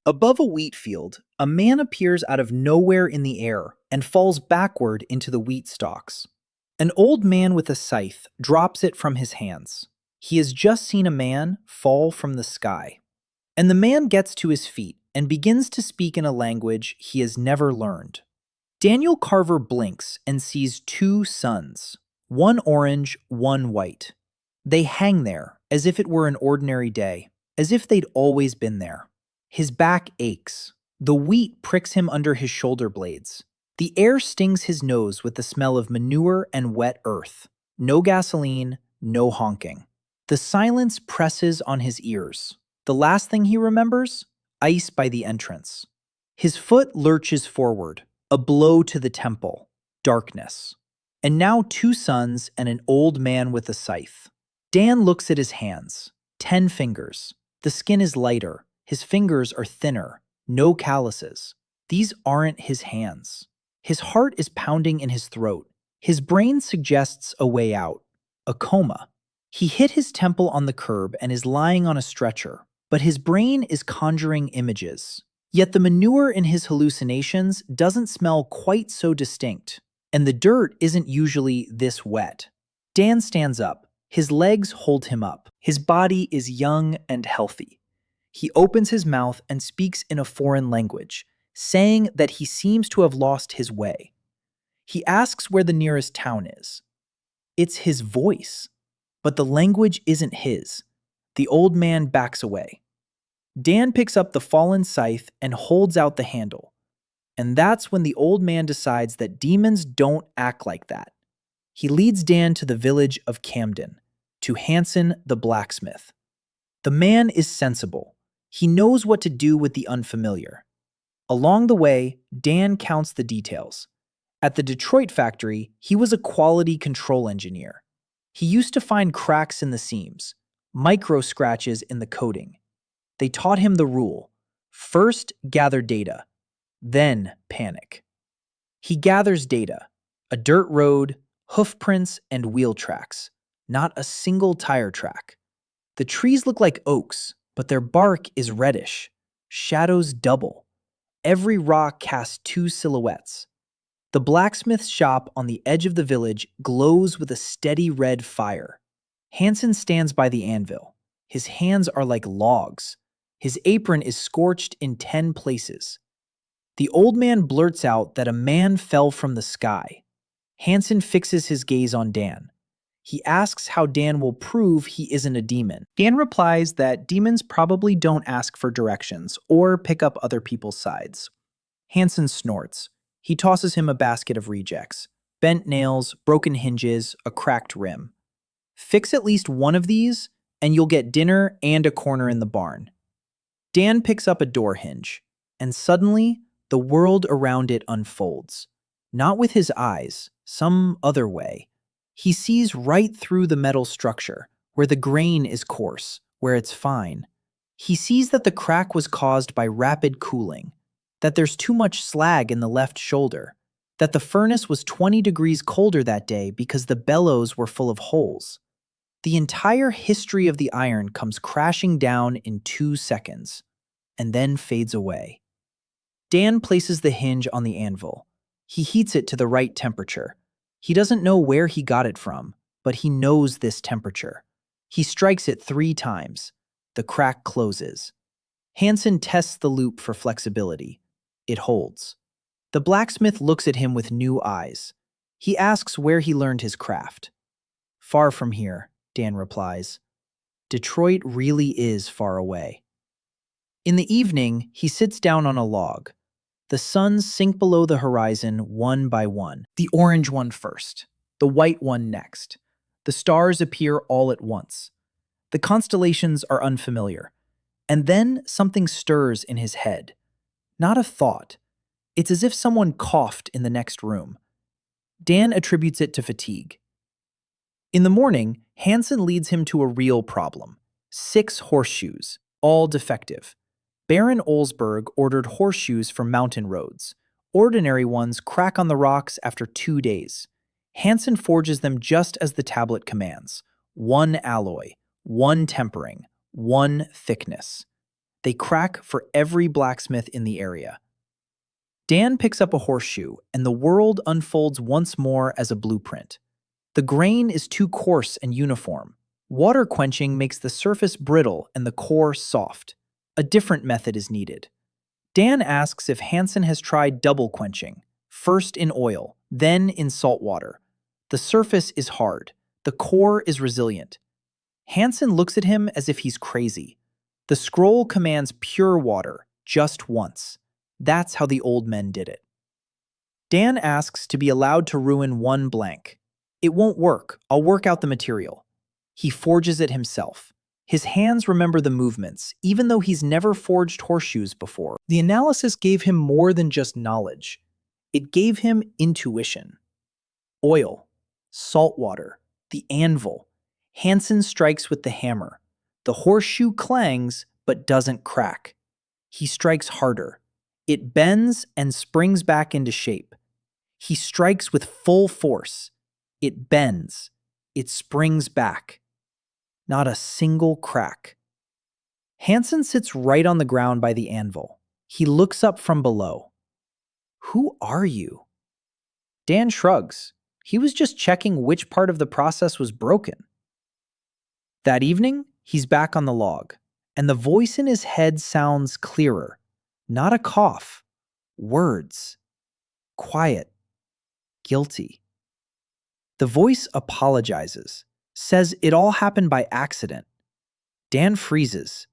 Above a wheat field, a man appears out of nowhere in the air and falls backward into the wheat stalks. An old man with a scythe drops it from his hands. He has just seen a man fall from the sky. And the man gets to his feet and begins to speak in a language he has never learned. Daniel Carver blinks and sees two suns, one orange, one white. They hang there as if it were an ordinary day, as if they'd always been there. His back aches. The wheat pricks him under his shoulder blades. The air stings his nose with the smell of manure and wet earth. No gasoline, no honking. The silence presses on his ears. The last thing he remembers? Ice by the entrance. His foot lurches forward, a blow to the temple. Darkness. And now two sons and an old man with a scythe. Dan looks at his hands. 10 fingers. The skin is lighter. His fingers are thinner. No calluses. These aren't his hands. His heart is pounding in his throat. His brain suggests a way out. A coma. He hit his temple on the curb and is lying on a stretcher, but his brain is conjuring images. Yet the manure in his hallucinations doesn't smell quite so distinct, and the dirt isn't usually this wet. Dan stands up. His legs hold him up. His body is young and healthy. He opens his mouth and speaks in a foreign language, saying that he seems to have lost his way. He asks where the nearest town is. It's his voice, but the language isn't his. The old man backs away. Dan picks up the fallen scythe and holds out the handle. And that's when the old man decides that demons don't act like that. He leads Dan to the village of Camden, to Hansen the blacksmith. The man is sensible. He knows what to do with the unfamiliar. Along the way, Dan counts the details. At the Detroit factory, he was a quality control engineer. He used to find cracks in the seams, micro scratches in the coating. They taught him the rule: first gather data, then panic. He gathers data: a dirt road, hoof prints, and wheel tracks. Not a single tire track. The trees look like oaks, but their bark is reddish. Shadows double. Every rock casts two silhouettes. The blacksmith's shop on the edge of the village glows with a steady red fire. Hansen stands by the anvil. His hands are like logs. His apron is scorched in 10 places. The old man blurts out that a man fell from the sky. Hansen fixes his gaze on Dan. He asks how Dan will prove he isn't a demon. Dan replies that demons probably don't ask for directions or pick up other people's sides. Hansen snorts. He tosses him a basket of rejects: bent nails, broken hinges, a cracked rim. Fix at least one of these, and you'll get dinner and a corner in the barn. Dan picks up a door hinge, and suddenly, the world around it unfolds. Not with his eyes, some other way. He sees right through the metal structure, where the grain is coarse, where it's fine. He sees that the crack was caused by rapid cooling, that there's too much slag in the left shoulder, that the furnace was 20 degrees colder that day because the bellows were full of holes. The entire history of the iron comes crashing down in 2 seconds, and then fades away. Dan places the hinge on the anvil. He heats it to the right temperature. He doesn't know where he got it from, but he knows this temperature. He strikes it 3 times. The crack closes. Hansen tests the loop for flexibility. It holds. The blacksmith looks at him with new eyes. He asks where he learned his craft. Far from here, Dan replies. Detroit really is far away. In the evening, he sits down on a log. The suns sink below the horizon one by one. The orange one first, the white one next. The stars appear all at once. The constellations are unfamiliar. And then something stirs in his head. Not a thought. It's as if someone coughed in the next room. Dan attributes it to fatigue. In the morning, Hansen leads him to a real problem. 6 horseshoes, all defective. Baron Olsberg ordered horseshoes for mountain roads. Ordinary ones crack on the rocks after 2 days. Hansen forges them just as the tablet commands. 1 alloy, 1 tempering, 1 thickness. They crack for every blacksmith in the area. Dan picks up a horseshoe, and the world unfolds once more as a blueprint. The grain is too coarse and uniform. Water quenching makes the surface brittle and the core soft. A different method is needed. Dan asks if Hansen has tried double quenching, first in oil, then in salt water. The surface is hard. The core is resilient. Hansen looks at him as if he's crazy. The scroll commands pure water, just once. That's how the old men did it. Dan asks to be allowed to ruin one blank. It won't work. I'll work out the material. He forges it himself. His hands remember the movements, even though he's never forged horseshoes before. The analysis gave him more than just knowledge. It gave him intuition. Oil, salt water, the anvil. Hansen strikes with the hammer. The horseshoe clangs, but doesn't crack. He strikes harder. It bends and springs back into shape. He strikes with full force. It bends. It springs back. Not a single crack. Hansen sits right on the ground by the anvil. He looks up from below. Who are you? Dan shrugs. He was just checking which part of the process was broken. That evening, he's back on the log, and the voice in his head sounds clearer. Not a cough. Words. Quiet. Guilty. The voice apologizes, says it all happened by accident. Dan freezes.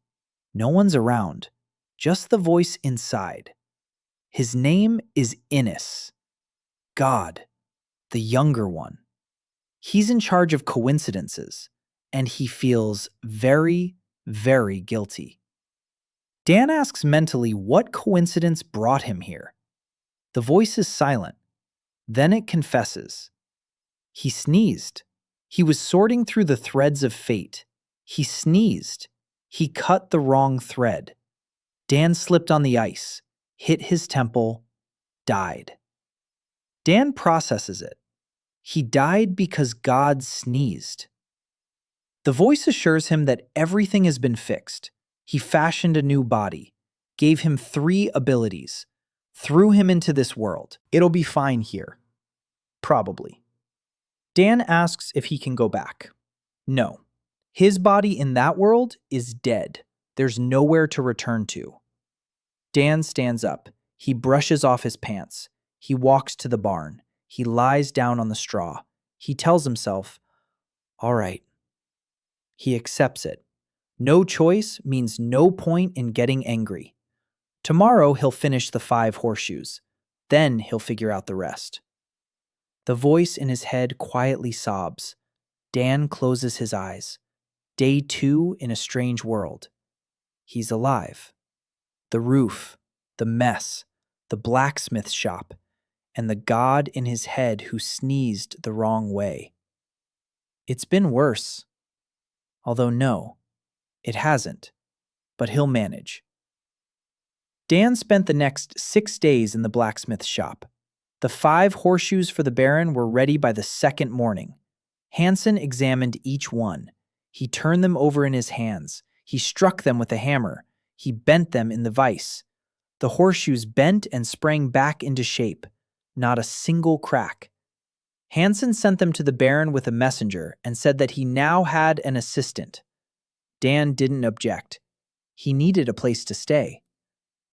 No one's around, just the voice inside. His name is Innes. God, the younger one. He's in charge of coincidences, and he feels very, very guilty. Dan asks mentally what coincidence brought him here. The voice is silent. Then it confesses. He sneezed. He was sorting through the threads of fate. He sneezed. He cut the wrong thread. Dan slipped on the ice, hit his temple, died. Dan processes it. He died because God sneezed. The voice assures him that everything has been fixed. He fashioned a new body, gave him 3 abilities, threw him into this world. It'll be fine here. Probably. Dan asks if he can go back. No. His body in that world is dead. There's nowhere to return to. Dan stands up. He brushes off his pants. He walks to the barn. He lies down on the straw. He tells himself, all right. He accepts it. No choice means no point in getting angry. Tomorrow he'll finish the 5 horseshoes. Then he'll figure out the rest. The voice in his head quietly sobs. Dan closes his eyes. Day 2 in a strange world. He's alive. The roof, the mess, the blacksmith shop, and the God in his head who sneezed the wrong way. It's been worse. Although no, it hasn't. But he'll manage. Dan spent the next 6 days in the blacksmith shop. The 5 horseshoes for the Baron were ready by the second morning. Hansen examined each one. He turned them over in his hands. He struck them with a hammer. He bent them in the vise. The horseshoes bent and sprang back into shape. Not a single crack. Hansen sent them to the Baron with a messenger and said that he now had an assistant. Dan didn't object. He needed a place to stay.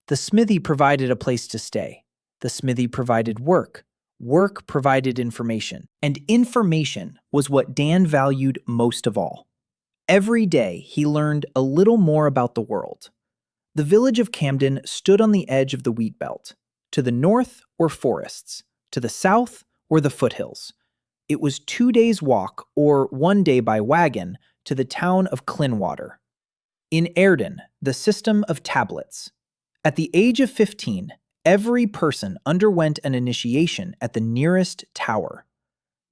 The smithy provided a place to stay. The smithy provided work. Work provided information. And information was what Dan valued most of all. Every day, he learned a little more about the world. The village of Camden stood on the edge of the wheat belt. To the north were forests. To the south were the foothills. It was 2 days' walk, or 1 day by wagon, to the town of Clinwater. In Airden, the system of tablets. At the age of 15, every person underwent an initiation at the nearest tower.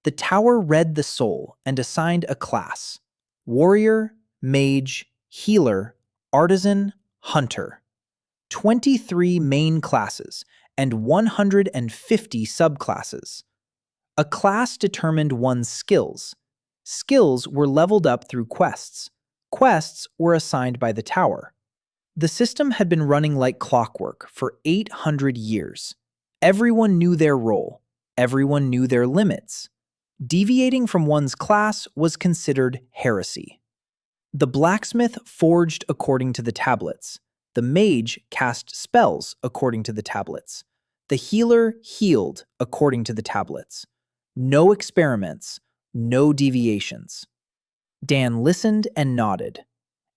The tower read the soul and assigned a class: warrior, mage, healer, artisan, hunter. 23 main classes and 150 subclasses. A class determined one's skills. Skills were leveled up through quests. Quests were assigned by the tower. The system had been running like clockwork for 800 years. Everyone knew their role. Everyone knew their limits. Deviating from one's class was considered heresy. The blacksmith forged according to the tablets. The mage cast spells according to the tablets. The healer healed according to the tablets. No experiments, no deviations. Dan listened and nodded.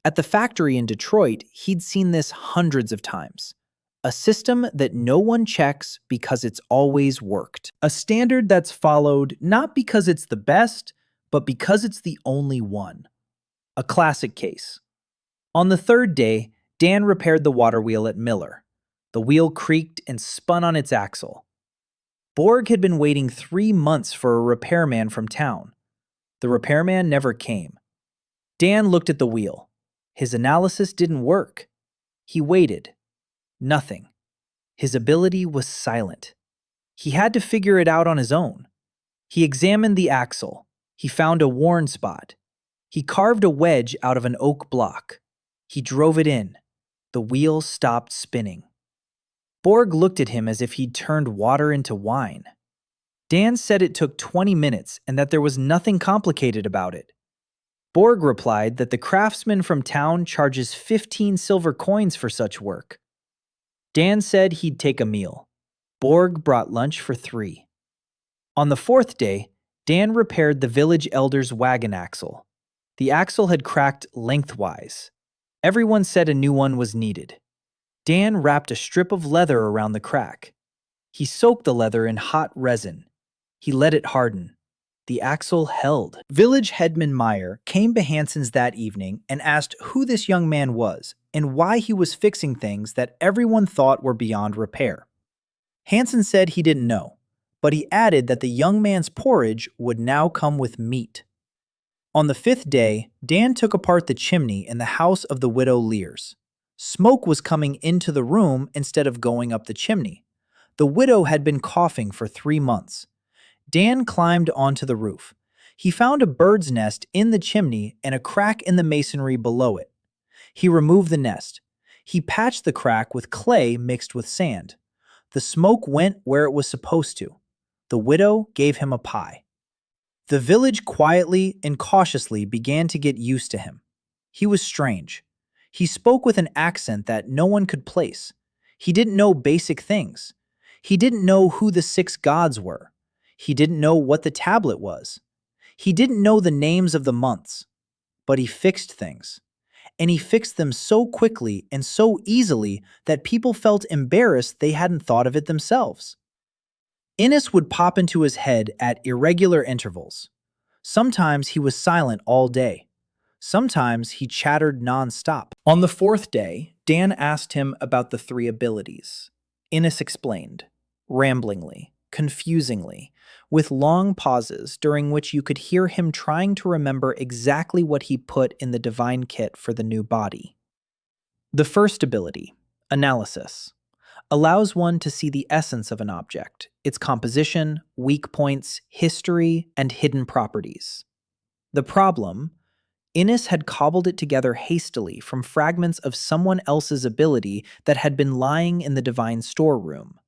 At the factory in Detroit, he'd seen this hundreds of times. A system that no one checks because it's always worked. A standard that's followed not because it's the best, but because it's the only one. A classic case. On the third day, Dan repaired the water wheel at Miller. The wheel creaked and spun on its axle. Borg had been waiting 3 months for a repairman from town. The repairman never came. Dan looked at the wheel. His analysis didn't work. He waited. Nothing. His ability was silent. He had to figure it out on his own. He examined the axle. He found a worn spot. He carved a wedge out of an oak block. He drove it in. The wheel stopped spinning. Borg looked at him as if he'd turned water into wine. Dan said it took 20 minutes and that there was nothing complicated about it. Borg replied that the craftsman from town charges 15 silver coins for such work. Dan said he'd take a meal. Borg brought lunch for 3. On the 4th day, Dan repaired the village elder's wagon axle. The axle had cracked lengthwise. Everyone said a new one was needed. Dan wrapped a strip of leather around the crack. He soaked the leather in hot resin. He let it harden. The axle held. Village headman Meyer came to Hansen's that evening and asked who this young man was and why he was fixing things that everyone thought were beyond repair. Hansen said he didn't know, but he added that the young man's porridge would now come with meat. On the 5th day, Dan took apart the chimney in the house of the widow Lears. Smoke was coming into the room instead of going up the chimney. The widow had been coughing for 3 months. Dan climbed onto the roof. He found a bird's nest in the chimney and a crack in the masonry below it. He removed the nest. He patched the crack with clay mixed with sand. The smoke went where it was supposed to. The widow gave him a pie. The village quietly and cautiously began to get used to him. He was strange. He spoke with an accent that no one could place. He didn't know basic things. He didn't know who the 6 gods were. He didn't know what the tablet was. He didn't know the names of the months. But he fixed things. And he fixed them so quickly and so easily that people felt embarrassed they hadn't thought of it themselves. Innes would pop into his head at irregular intervals. Sometimes he was silent all day. Sometimes he chattered nonstop. On the 4th day, Dan asked him about the 3 abilities. Innes explained, ramblingly, confusingly, with long pauses during which you could hear him trying to remember exactly what he put in the divine kit for the new body. The first ability, analysis, allows one to see the essence of an object, its composition, weak points, history, and hidden properties. The problem, Innes had cobbled it together hastily from fragments of someone else's ability that had been lying in the divine storeroom.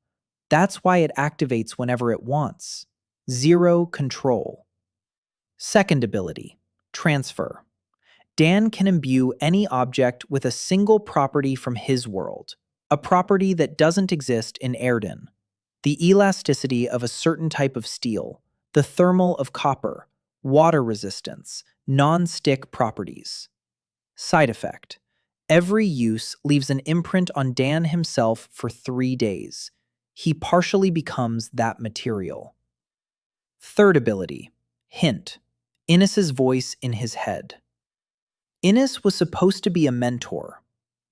That's why it activates whenever it wants. 0 control. Second ability, transfer. Dan can imbue any object with a single property from his world, a property that doesn't exist in Erden. The elasticity of a certain type of steel, the thermal of copper, water resistance, non-stick properties. Side effect. Every use leaves an imprint on Dan himself for 3 days. He partially becomes that material. Third ability, hint. Innes's voice in his head. Innes was supposed to be a mentor.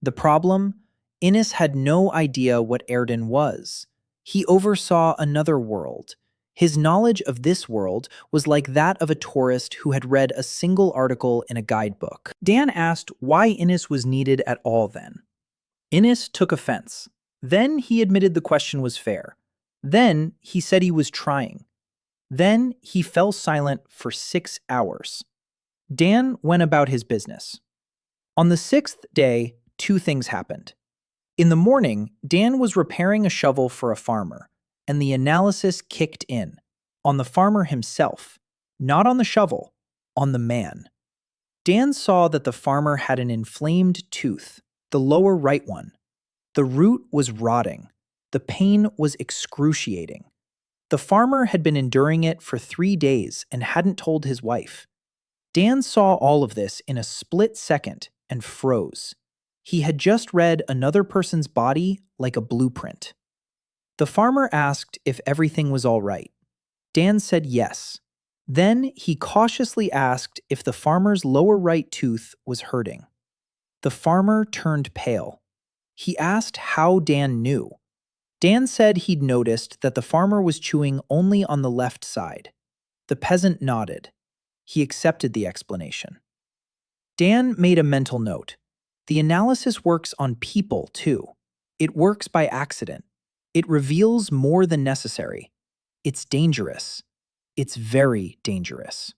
The problem? Innes had no idea what Erden was. He oversaw another world. His knowledge of this world was like that of a tourist who had read a single article in a guidebook. Dan asked why Innes was needed at all then. Innes took offense. Then he admitted the question was fair. Then he said he was trying. Then he fell silent for 6 hours. Dan went about his business. On the 6th day, two things happened. In the morning, Dan was repairing a shovel for a farmer, and the analysis kicked in on the farmer himself, not on the shovel, on the man. Dan saw that the farmer had an inflamed tooth, the lower right one. The root was rotting. The pain was excruciating. The farmer had been enduring it for 3 days and hadn't told his wife. Dan saw all of this in a split second and froze. He had just read another person's body like a blueprint. The farmer asked if everything was all right. Dan said yes. Then he cautiously asked if the farmer's lower right tooth was hurting. The farmer turned pale. He asked how Dan knew. Dan said he'd noticed that the farmer was chewing only on the left side. The peasant nodded. He accepted the explanation. Dan made a mental note. The analysis works on people, too. It works by accident. It reveals more than necessary. It's dangerous. It's very dangerous.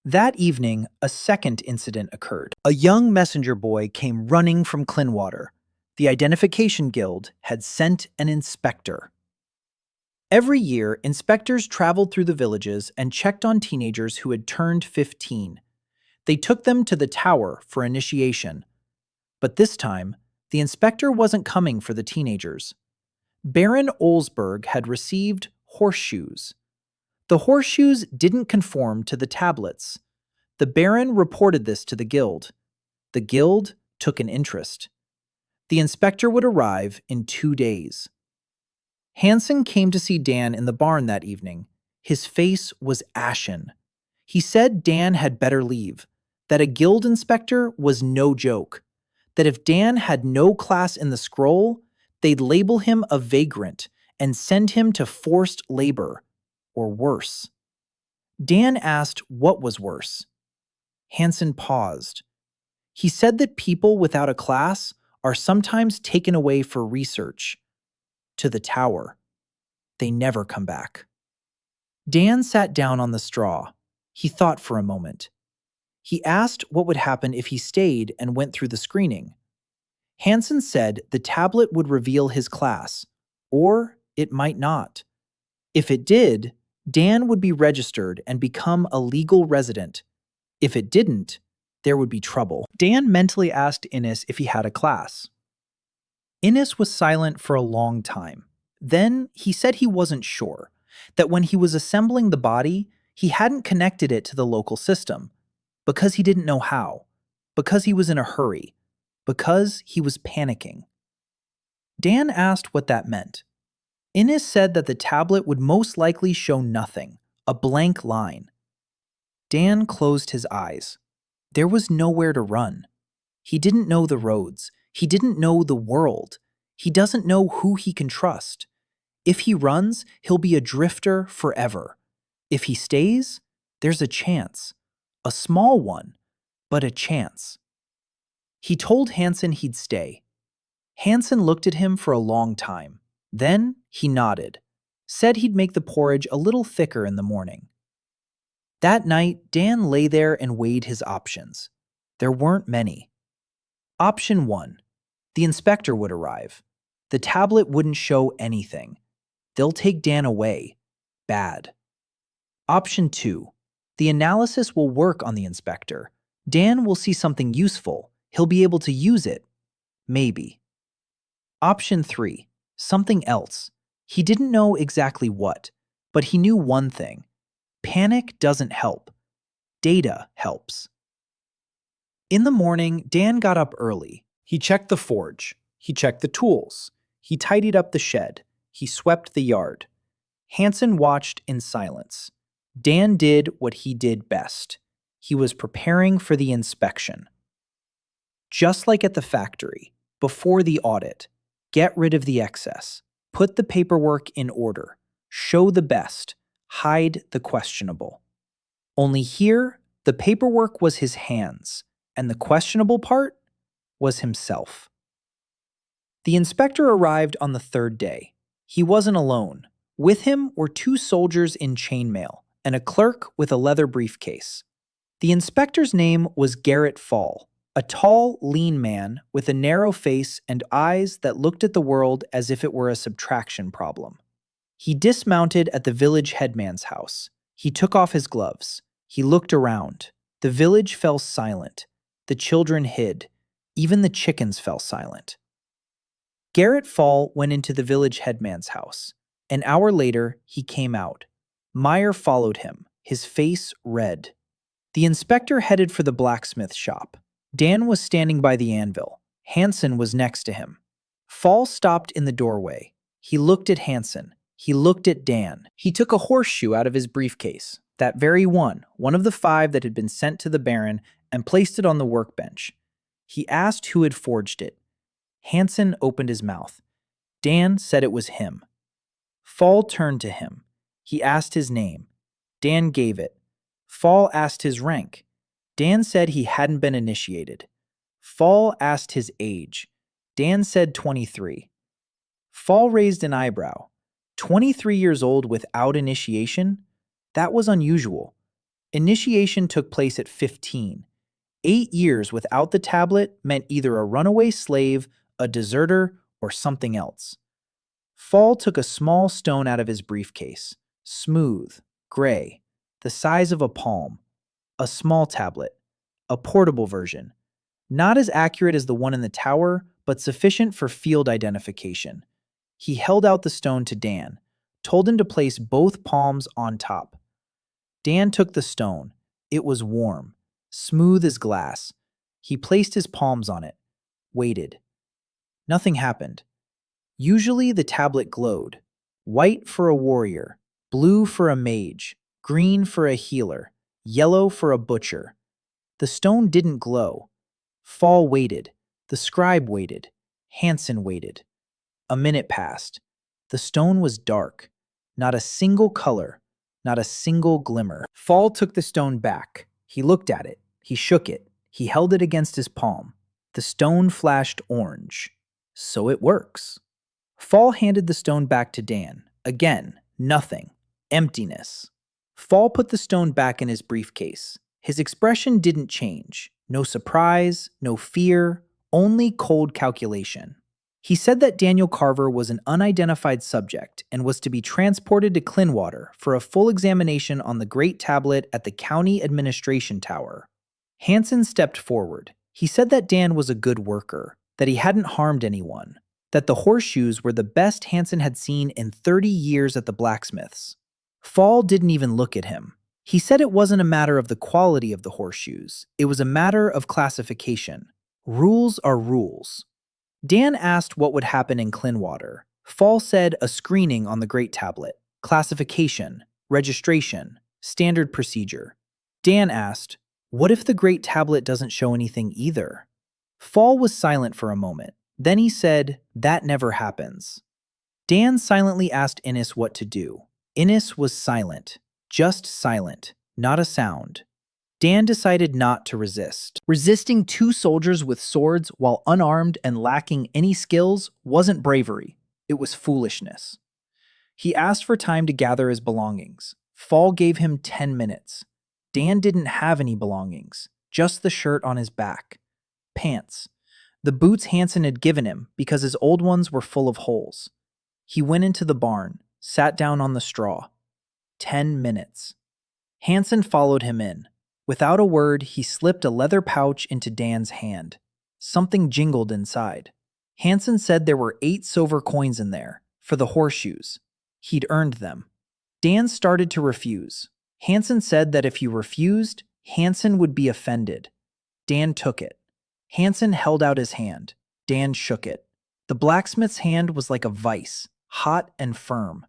That evening, a second incident occurred. A young messenger boy came running from Clinwater. The Identification Guild had sent an inspector. Every year, inspectors traveled through the villages and checked on teenagers who had turned 15. They took them to the tower for initiation. But this time, the inspector wasn't coming for the teenagers. Baron Olsberg had received horseshoes. The horseshoes didn't conform to the tablets. The Baron reported this to the guild. The guild took an interest. The inspector would arrive in 2 days. Hansen came to see Dan in the barn that evening. His face was ashen. He said Dan had better leave, that a guild inspector was no joke, that if Dan had no class in the scroll, they'd label him a vagrant and send him to forced labor, or worse. Dan asked what was worse. Hansen paused. He said that people without a class are sometimes taken away for research. To the tower. They never come back. Dan sat down on the straw. He thought for a moment. He asked what would happen if he stayed and went through the screening. Hansen said the tablet would reveal his class, or it might not. If it did, Dan would be registered and become a legal resident. If it didn't, there would be trouble. Dan mentally asked Innes if he had a class. Innes was silent for a long time. Then he said he wasn't sure, that when he was assembling the body, he hadn't connected it to the local system, because he didn't know how, because he was in a hurry, because he was panicking. Dan asked what that meant. Innes said that the tablet would most likely show nothing, a blank line. Dan closed his eyes. There was nowhere to run. He didn't know the roads. He didn't know the world. He doesn't know who he can trust. If he runs, he'll be a drifter forever. If he stays, there's a chance. A small one, but a chance. He told Hansen he'd stay. Hansen looked at him for a long time. Then he nodded, said he'd make the porridge a little thicker in the morning. That night, Dan lay there and weighed his options. There weren't many. Option 1. The inspector would arrive. The tablet wouldn't show anything. They'll take Dan away. Bad. Option 2. The analysis will work on the inspector. Dan will see something useful. He'll be able to use it. Maybe. Option 3. Something else. He didn't know exactly what, but he knew one thing. Panic doesn't help. Data helps. In the morning, Dan got up early. He checked the forge. He checked the tools. He tidied up the shed. He swept the yard. Hansen watched in silence. Dan did what he did best. He was preparing for the inspection. Just like at the factory, before the audit, get rid of the excess. Put the paperwork in order. Show the best. Hide the questionable. Only here, the paperwork was his hands, and the questionable part was himself. The inspector arrived on the 3rd day. He wasn't alone. With him were 2 soldiers in chainmail and a clerk with a leather briefcase. The inspector's name was Garrett Fall. A tall, lean man with a narrow face and eyes that looked at the world as if it were a subtraction problem. He dismounted at the village headman's house. He took off his gloves. He looked around. The village fell silent. The children hid. Even the chickens fell silent. Garrett Fall went into the village headman's house. An hour later, he came out. Meyer followed him, his face red. The inspector headed for the blacksmith shop. Dan was standing by the anvil. Hansen was next to him. Fall stopped in the doorway. He looked at Hansen. He looked at Dan. He took a horseshoe out of his briefcase, that very one of the 5 that had been sent to the Baron, and placed it on the workbench. He asked who had forged it. Hansen opened his mouth. Dan said it was him. Fall turned to him. He asked his name. Dan gave it. Fall asked his rank. Dan said he hadn't been initiated. Fall asked his age. Dan said 23. Fall raised an eyebrow. 23 years old without initiation? That was unusual. Initiation took place at 15. 8 years without the tablet meant either a runaway slave, a deserter, or something else. Fall took a small stone out of his briefcase, smooth, gray, the size of a palm, a small tablet, a portable version, not as accurate as the one in the tower, but sufficient for field identification. He held out the stone to Dan, told him to place both palms on top. Dan took the stone. It was warm, smooth as glass. He placed his palms on it, waited. Nothing happened. Usually the tablet glowed. White for a warrior, blue for a mage, green for a healer, yellow for a butcher. The stone didn't glow. Fall waited. The scribe waited. Hansen waited. A minute passed. The stone was dark. Not a single color. Not a single glimmer. Fall took the stone back. He looked at it. He shook it. He held it against his palm. The stone flashed orange. So it works. Fall handed the stone back to Dan. Again, nothing. Emptiness. Fall put the stone back in his briefcase. His expression didn't change. No surprise, no fear, only cold calculation. He said that Daniel Carver was an unidentified subject and was to be transported to Clinwater for a full examination on the Great Tablet at the County Administration Tower. Hansen stepped forward. He said that Dan was a good worker, that he hadn't harmed anyone, that the horseshoes were the best Hansen had seen in 30 years at the blacksmith's. Fall didn't even look at him. He said it wasn't a matter of the quality of the horseshoes. It was a matter of classification. Rules are rules. Dan asked what would happen in Clinwater. Fall said a screening on the Great Tablet, classification, registration, standard procedure. Dan asked, what if the Great Tablet doesn't show anything either? Fall was silent for a moment. Then he said, that never happens. Dan silently asked Innes what to do. Innes was silent, just silent, not a sound. Dan decided not to resist. Resisting 2 soldiers with swords while unarmed and lacking any skills wasn't bravery, it was foolishness. He asked for time to gather his belongings. Fall gave him 10 minutes. Dan didn't have any belongings, just the shirt on his back. Pants. The boots Hansen had given him because his old ones were full of holes. He went into the barn, sat down on the straw. 10 minutes. Hansen followed him in. Without a word, he slipped a leather pouch into Dan's hand. Something jingled inside. Hansen said there were 8 silver coins in there, for the horseshoes. He'd earned them. Dan started to refuse. Hansen said that if he refused, Hansen would be offended. Dan took it. Hansen held out his hand. Dan shook it. The blacksmith's hand was like a vice, hot and firm.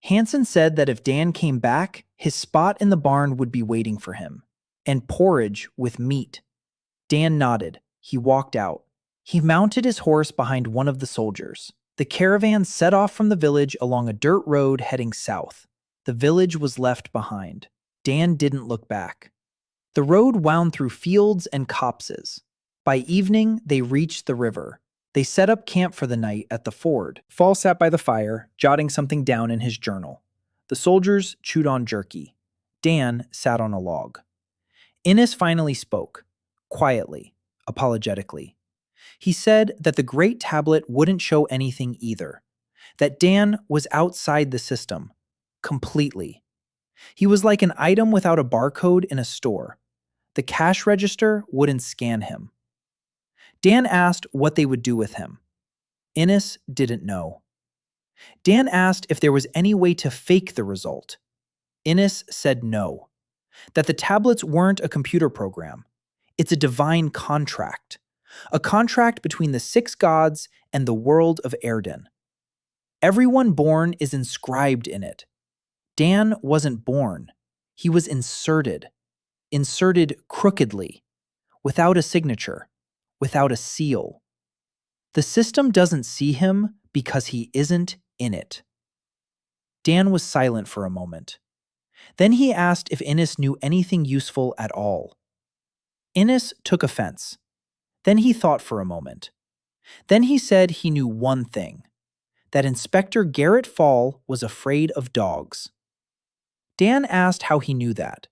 Hansen said that if Dan came back, his spot in the barn would be waiting for him. And porridge with meat. Dan nodded. He walked out. He mounted his horse behind one of the soldiers. The caravan set off from the village along a dirt road heading south. The village was left behind. Dan didn't look back. The road wound through fields and copses. By evening, they reached the river. They set up camp for the night at the ford. Fall sat by the fire, jotting something down in his journal. The soldiers chewed on jerky. Dan sat on a log. Innes finally spoke, quietly. apologetically. He said that the Great Tablet wouldn't show anything either, that Dan was outside the system, completely. He was like an item without a barcode in a store. The cash register wouldn't scan him. Dan asked what they would do with him. Innes didn't know. Dan asked if there was any way to fake the result. Innes said no, that the tablets weren't a computer program. It's a divine contract, a contract between the six gods and the world of Erden. Everyone born is inscribed in it. Dan wasn't born. He was inserted crookedly, without a signature, without a seal. The system doesn't see him because he isn't in it. Dan was silent for a moment. Then he asked if Innes knew anything useful at all. Innes took offense. Then he thought for a moment. Then he said he knew one thing, that Inspector Garrett Fall was afraid of dogs. Dan asked how he knew that.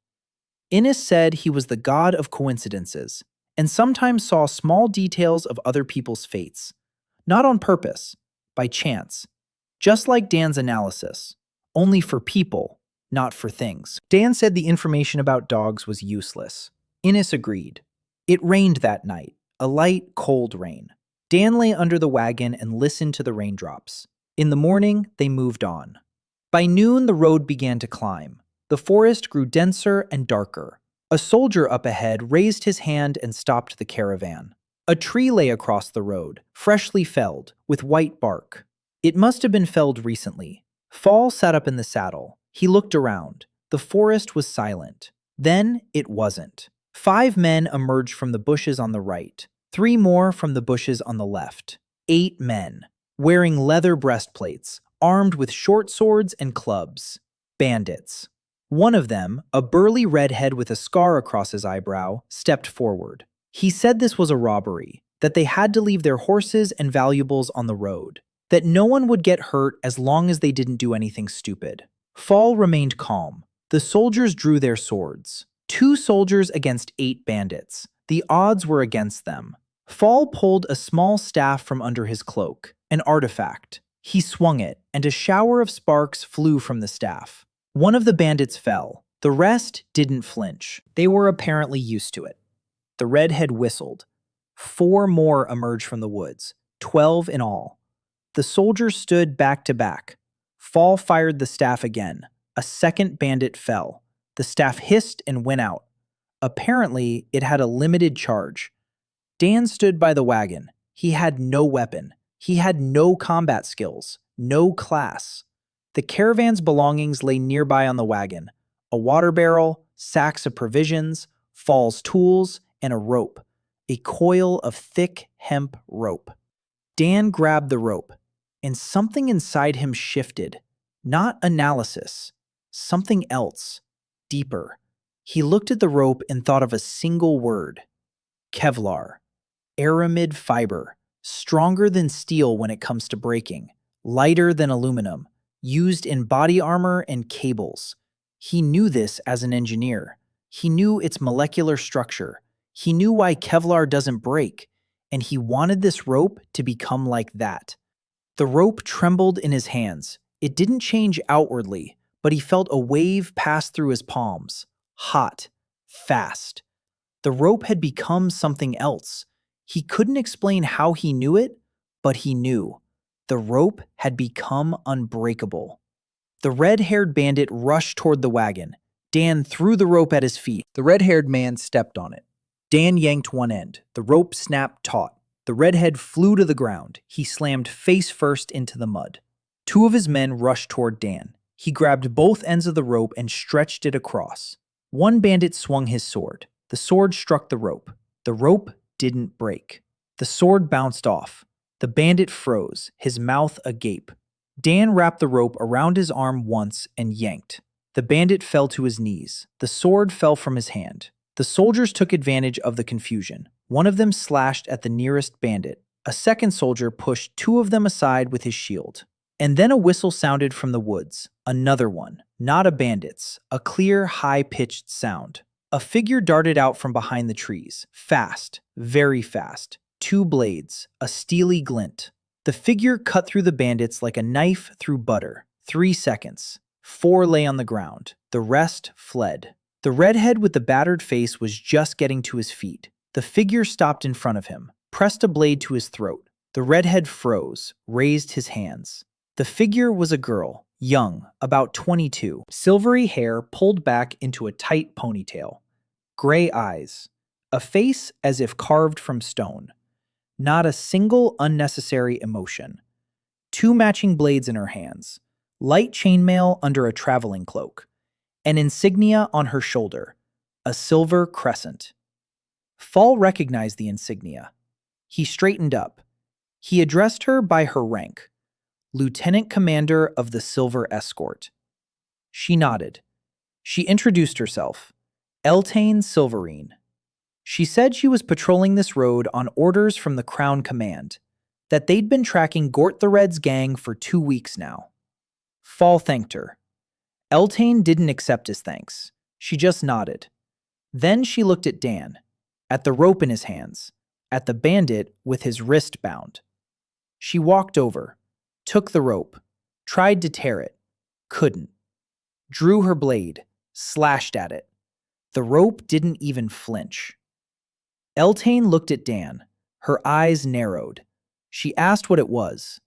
Innes said he was the god of coincidences, and sometimes saw small details of other people's fates. Not on purpose, by chance. Just like Dan's analysis, only for people, not for things. Dan said the information about dogs was useless. Innes agreed. It rained that night, a light, cold rain. Dan lay under the wagon and listened to the raindrops. In the morning, they moved on. By noon, the road began to climb. The forest grew denser and darker. A soldier up ahead raised his hand and stopped the caravan. A tree lay across the road, freshly felled, with white bark. It must have been felled recently. Fall sat up in the saddle. He looked around. The forest was silent. Then it wasn't. 5 men emerged from the bushes on the right. 3 more from the bushes on the left. 8 men, wearing leather breastplates, armed with short swords and clubs. Bandits. One of them, a burly redhead with a scar across his eyebrow, stepped forward. He said this was a robbery, that they had to leave their horses and valuables on the road, that no one would get hurt as long as they didn't do anything stupid. Fall remained calm. The soldiers drew their swords. 2 soldiers against 8 bandits. The odds were against them. Fall pulled a small staff from under his cloak, an artifact. He swung it, and a shower of sparks flew from the staff. One of the bandits fell. The rest didn't flinch. They were apparently used to it. The redhead whistled. 4 more emerged from the woods, 12 in all. The soldiers stood back to back. Fall fired the staff again. A second bandit fell. The staff hissed and went out. Apparently, it had a limited charge. Dan stood by the wagon. He had no weapon. He had no combat skills, no class. The caravan's belongings lay nearby on the wagon. A water barrel, sacks of provisions, Fall's tools, and a rope. A coil of thick hemp rope. Dan grabbed the rope, and something inside him shifted. Not analysis. Something else. Deeper. He looked at the rope and thought of a single word. Kevlar. Aramid fiber. Stronger than steel when it comes to breaking. Lighter than aluminum. Used in body armor and cables. He knew this as an engineer. He knew its molecular structure. He knew why Kevlar doesn't break, and he wanted this rope to become like that. The rope trembled in his hands. It didn't change outwardly, but he felt a wave pass through his palms. Hot. Fast. The rope had become something else. He couldn't explain how he knew it, but he knew. The rope had become unbreakable. The red-haired bandit rushed toward the wagon. Dan threw the rope at his feet. The red-haired man stepped on it. Dan yanked one end. The rope snapped taut. The redhead flew to the ground. He slammed face first into the mud. 2 of his men rushed toward Dan. He grabbed both ends of the rope and stretched it across. One bandit swung his sword. The sword struck the rope. The rope didn't break. The sword bounced off. The bandit froze, his mouth agape. Dan wrapped the rope around his arm once and yanked. The bandit fell to his knees. The sword fell from his hand. The soldiers took advantage of the confusion. One of them slashed at the nearest bandit. A second soldier pushed 2 of them aside with his shield. And then a whistle sounded from the woods. Another one, not a bandit's, a clear, high-pitched sound. A figure darted out from behind the trees, fast, very fast. Two blades, a steely glint. The figure cut through the bandits like a knife through butter. 3 seconds. 4 lay on the ground. The rest fled. The redhead with the battered face was just getting to his feet. The figure stopped in front of him, pressed a blade to his throat. The redhead froze, raised his hands. The figure was a girl, young, about 22. Silvery hair pulled back into a tight ponytail. Gray eyes. A face as if carved from stone. Not a single unnecessary emotion. 2 matching blades in her hands. Light chainmail under a traveling cloak. An insignia on her shoulder. A silver crescent. Fall recognized the insignia. He straightened up. He addressed her by her rank. Lieutenant Commander of the Silver Escort. She nodded. She introduced herself. Eltane Silverine. She said she was patrolling this road on orders from the Crown Command, that they'd been tracking Gort the Red's gang for 2 weeks now. Fall thanked her. Eltane didn't accept his thanks. She just nodded. Then she looked at Dan, at the rope in his hands, at the bandit with his wrist bound. She walked over, took the rope, tried to tear it, couldn't. Drew her blade, slashed at it. The rope didn't even flinch. Eltane looked at Dan, her eyes narrowed. She asked what it was.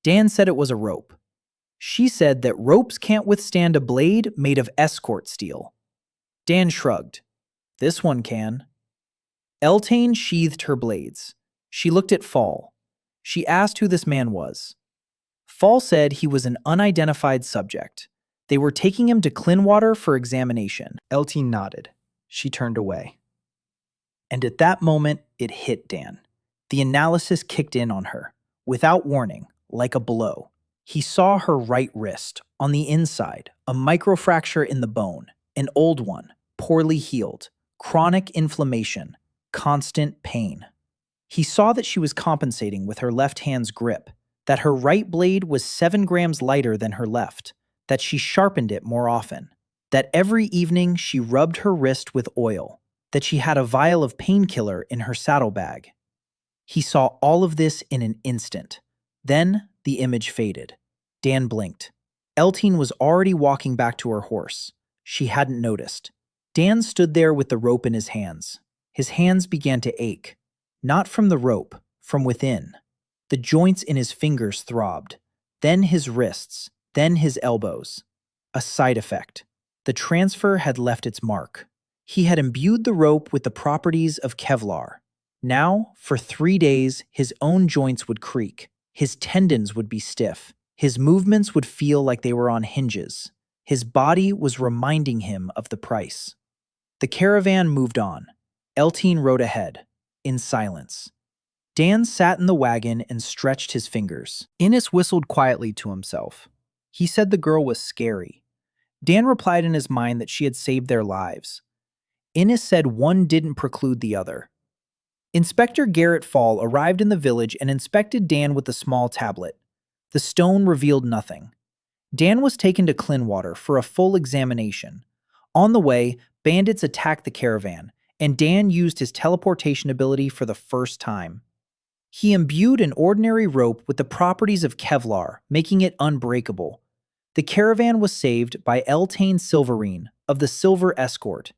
Dan said it was a rope. She said that ropes can't withstand a blade made of escort steel. Dan shrugged. This one can. Eltane sheathed her blades. She looked at Fall. She asked who this man was. Fall said he was an unidentified subject. They were taking him to Clinwater for examination. Eltane nodded. She turned away. And at that moment, it hit Dan. The analysis kicked in on her, without warning, like a blow. He saw her right wrist, on the inside, a microfracture in the bone, an old one, poorly healed, chronic inflammation, constant pain. He saw that she was compensating with her left hand's grip, that her right blade was 7 grams lighter than her left, that she sharpened it more often, that every evening she rubbed her wrist with oil, that she had a vial of painkiller in her saddlebag. He saw all of this in an instant. Then the image faded. Dan blinked. Eltane was already walking back to her horse. She hadn't noticed. Dan stood there with the rope in his hands. His hands began to ache. Not from the rope, from within. The joints in his fingers throbbed. Then his wrists. Then his elbows. A side effect. The transfer had left its mark. He had imbued the rope with the properties of Kevlar. Now, for 3 days, his own joints would creak. His tendons would be stiff. His movements would feel like they were on hinges. His body was reminding him of the price. The caravan moved on. Eltane rode ahead, in silence. Dan sat in the wagon and stretched his fingers. Innes whistled quietly to himself. He said the girl was scary. Dan replied in his mind that she had saved their lives. Innes said one didn't preclude the other. Inspector Garrett Fall arrived in the village and inspected Dan with a small tablet. The stone revealed nothing. Dan was taken to Clinwater for a full examination. On the way, bandits attacked the caravan, and Dan used his teleportation ability for the first time. He imbued an ordinary rope with the properties of Kevlar, making it unbreakable. The caravan was saved by Eltane Silverine of the Silver Escort.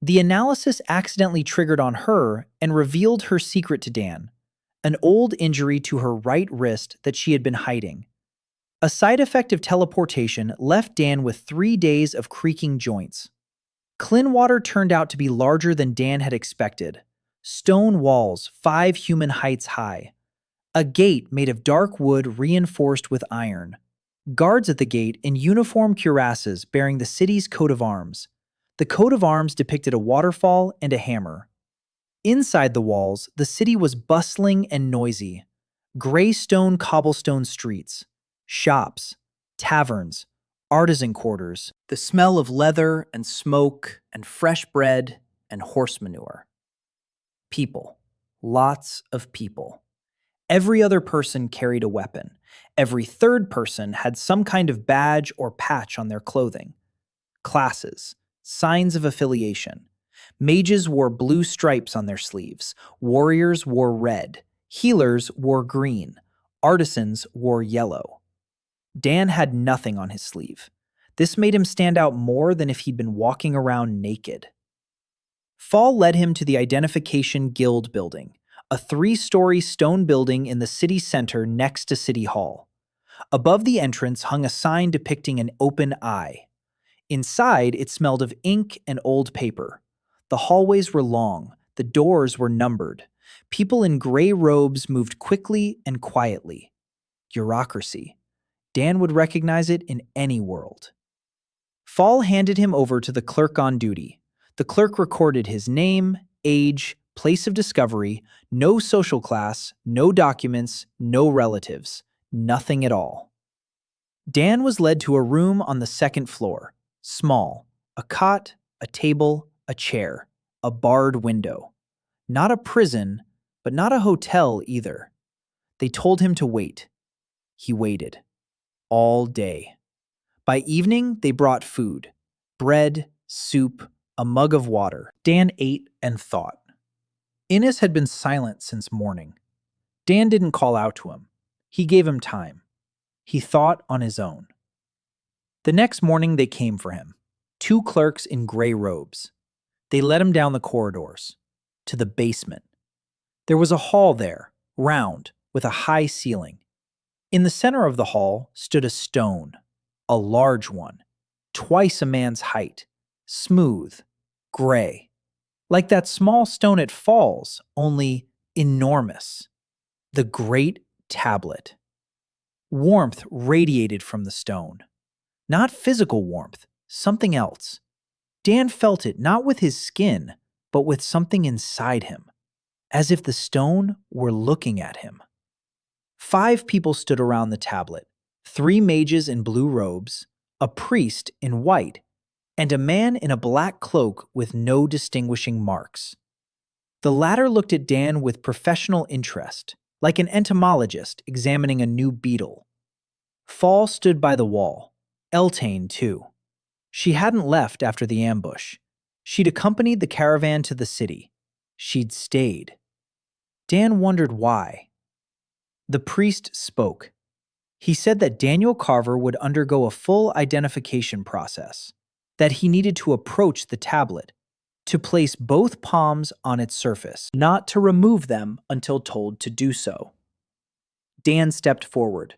The analysis accidentally triggered on her and revealed her secret to Dan, an old injury to her right wrist that she had been hiding. A side effect of teleportation left Dan with 3 days of creaking joints. Clinwater turned out to be larger than Dan had expected. Stone walls 5 human heights high. A gate made of dark wood reinforced with iron. Guards at the gate in uniform cuirasses bearing the city's coat of arms. The coat of arms depicted a waterfall and a hammer. Inside the walls, the city was bustling and noisy. Gray stone cobblestone streets, shops, taverns, artisan quarters, the smell of leather and smoke and fresh bread and horse manure. People. Lots of people. Every other person carried a weapon. Every third person had some kind of badge or patch on their clothing. Classes. Signs of affiliation. Mages wore blue stripes on their sleeves, warriors wore red, healers wore green, artisans wore yellow. Dan had nothing on his sleeve. This made him stand out more than if he'd been walking around naked. Fall led him to the Identification Guild building, a 3-story stone building in the city center next to City Hall. Above the entrance hung a sign depicting an open eye. Inside, it smelled of ink and old paper. The hallways were long, the doors were numbered. People in gray robes moved quickly and quietly. Bureaucracy. Dan would recognize it in any world. Fall handed him over to the clerk on duty. The clerk recorded his name, age, place of discovery, no social class, no documents, no relatives, nothing at all. Dan was led to a room on the second floor. Small. A cot, a table, a chair, a barred window. Not a prison, but not a hotel either. They told him to wait. He waited. All day. By evening, they brought food. Bread, soup, a mug of water. Dan ate and thought. Innes had been silent since morning. Dan didn't call out to him. He gave him time. He thought on his own. The next morning they came for him. 2 clerks in gray robes. They led him down the corridors. To the basement. There was a hall there, round, with a high ceiling. In the center of the hall stood a stone. A large one. Twice a man's height. Smooth. Gray. Like that small stone at Falls, only enormous. The Great Tablet. Warmth radiated from the stone. Not physical warmth, something else. Dan felt it not with his skin, but with something inside him, as if the stone were looking at him. 5 people stood around the tablet, 3 mages in blue robes, a priest in white, and a man in a black cloak with no distinguishing marks. The latter looked at Dan with professional interest, like an entomologist examining a new beetle. Fall stood by the wall. Eltane, too. She hadn't left after the ambush. She'd accompanied the caravan to the city. She'd stayed. Dan wondered why. The priest spoke. He said that Daniel Carver would undergo a full identification process, that he needed to approach the tablet, to place both palms on its surface, not to remove them until told to do so. Dan stepped forward.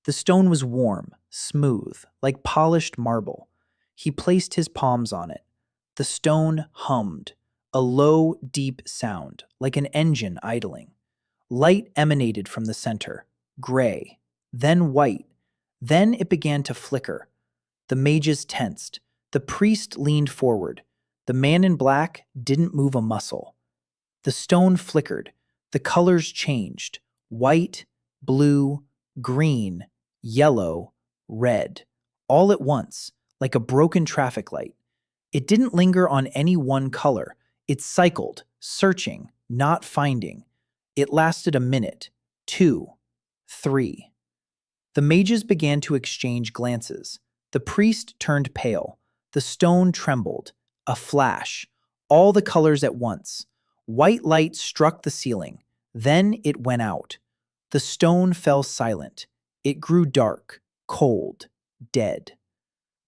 The stone was warm, smooth, like polished marble. He placed his palms on it. The stone hummed, a low, deep sound, like an engine idling. Light emanated from the center, gray, then white. Then it began to flicker. The mages tensed. The priest leaned forward. The man in black didn't move a muscle. The stone flickered. The colors changed. White, blue, green, yellow, red. All at once, like a broken traffic light. It didn't linger on any one color. It cycled, searching, not finding. It lasted a minute, 2, 3. The mages began to exchange glances. The priest turned pale. The stone trembled. A flash. All the colors at once. White light struck the ceiling. Then it went out. The stone fell silent. It grew dark, cold, dead.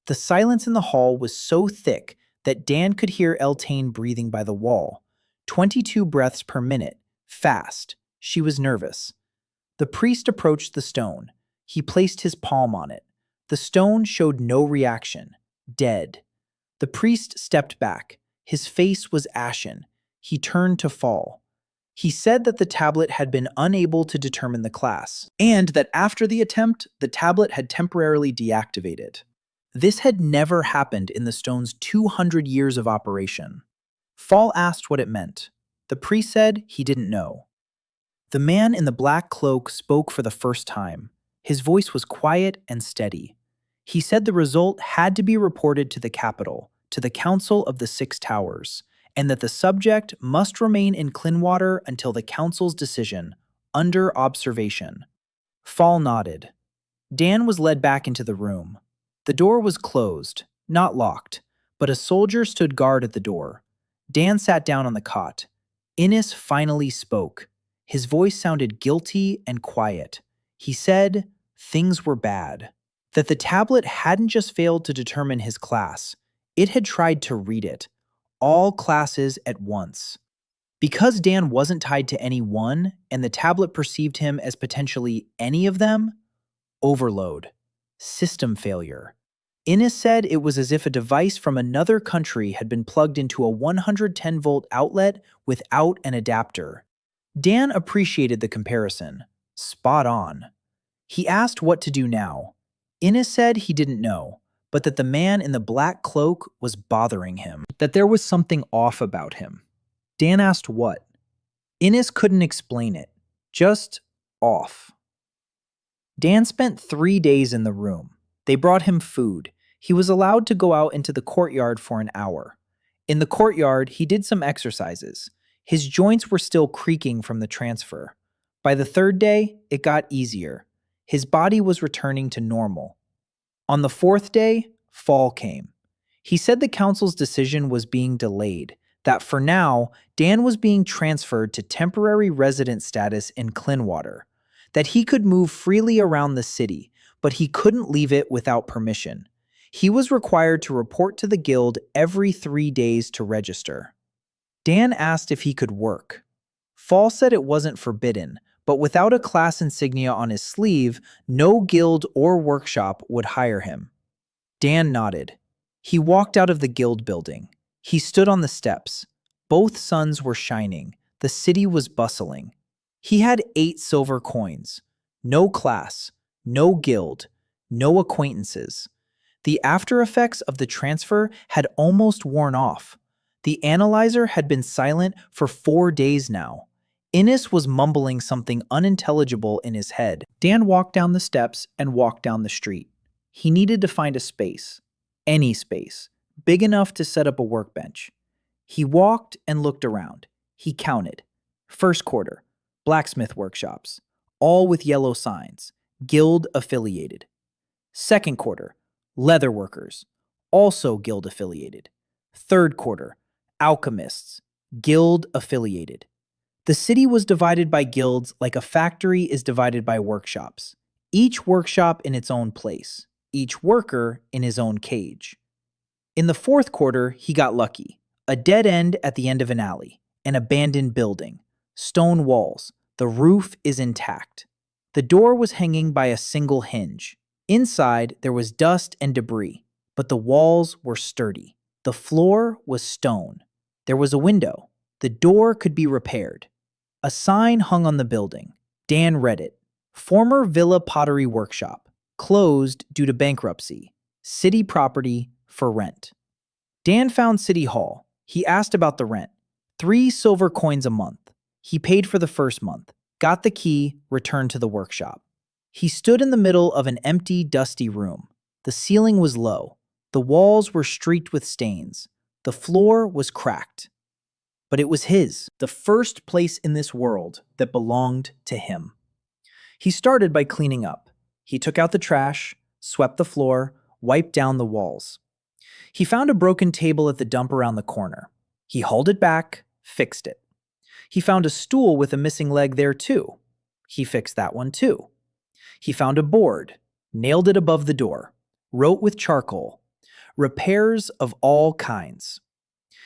The silence in the hall was so thick that Dan could hear Eltane breathing by the wall. 22 breaths per minute. Fast. She was nervous. The priest approached the stone. He placed his palm on it. The stone showed no reaction. Dead. The priest stepped back. His face was ashen. He turned to Fall. He said that the tablet had been unable to determine the class, and that after the attempt, the tablet had temporarily deactivated. This had never happened in the stone's 200 years of operation. Fall asked what it meant. The priest said he didn't know. The man in the black cloak spoke for the first time. His voice was quiet and steady. He said the result had to be reported to the capital, to the Council of the 6 Towers, and that the subject must remain in Clinwater until the council's decision, under observation. Fall nodded. Dan was led back into the room. The door was closed, not locked, but a soldier stood guard at the door. Dan sat down on the cot. Innes finally spoke. His voice sounded guilty and quiet. He said things were bad. That the tablet hadn't just failed to determine his class, it had tried to read it. All classes at once. Because Dan wasn't tied to any one, and the tablet perceived him as potentially any of them, overload. System failure. Innes said it was as if a device from another country had been plugged into a 110-volt outlet without an adapter. Dan appreciated the comparison. Spot on. He asked what to do now. Innes said he didn't know, but that the man in the black cloak was bothering him, that there was something off about him. Dan asked what. Innes couldn't explain it. Just off. Dan spent 3 days in the room. They brought him food. He was allowed to go out into the courtyard for an hour. In the courtyard, he did some exercises. His joints were still creaking from the transfer. By the 3rd day, it got easier. His body was returning to normal. On the 4th day, fall came. He said the council's decision was being delayed, that for now, Dan was being transferred to temporary resident status in Clinwater, that he could move freely around the city, but he couldn't leave it without permission. He was required to report to the guild every 3 days to register. Dan asked if he could work. Fall said it wasn't forbidden, but without a class insignia on his sleeve, no guild or workshop would hire him. Dan nodded. He walked out of the guild building. He stood on the steps. Both suns were shining. The city was bustling. He had 8 silver coins. No class, no guild, no acquaintances. The after effects of the transfer had almost worn off. The analyzer had been silent for 4 days now. Innes was mumbling something unintelligible in his head. Dan walked down the steps and walked down the street. He needed to find a space. Any space. Big enough to set up a workbench. He walked and looked around. He counted. First quarter. Blacksmith workshops. All with yellow signs. Guild affiliated. Second quarter. Leather workers. Also guild affiliated. Third quarter. Alchemists. Guild affiliated. The city was divided by guilds like a factory is divided by workshops. Each workshop in its own place. Each worker in his own cage. In the 4th quarter, he got lucky. A dead end at the end of an alley. An abandoned building. Stone walls. The roof is intact. The door was hanging by a single hinge. Inside, there was dust and debris, but the walls were sturdy. The floor was stone. There was a window. The door could be repaired. A sign hung on the building. Dan read it. Former Villa Pottery Workshop. Closed due to bankruptcy. City property for rent. Dan found City Hall. He asked about the rent. 3 silver coins a month. He paid for the first month, got the key, returned to the workshop. He stood in the middle of an empty, dusty room. The ceiling was low. The walls were streaked with stains. The floor was cracked. But it was his, the first place in this world that belonged to him. He started by cleaning up. He took out the trash, swept the floor, wiped down the walls. He found a broken table at the dump around the corner. He hauled it back, fixed it. He found a stool with a missing leg there too. He fixed that one too. He found a board, nailed it above the door, wrote with charcoal, repairs of all kinds.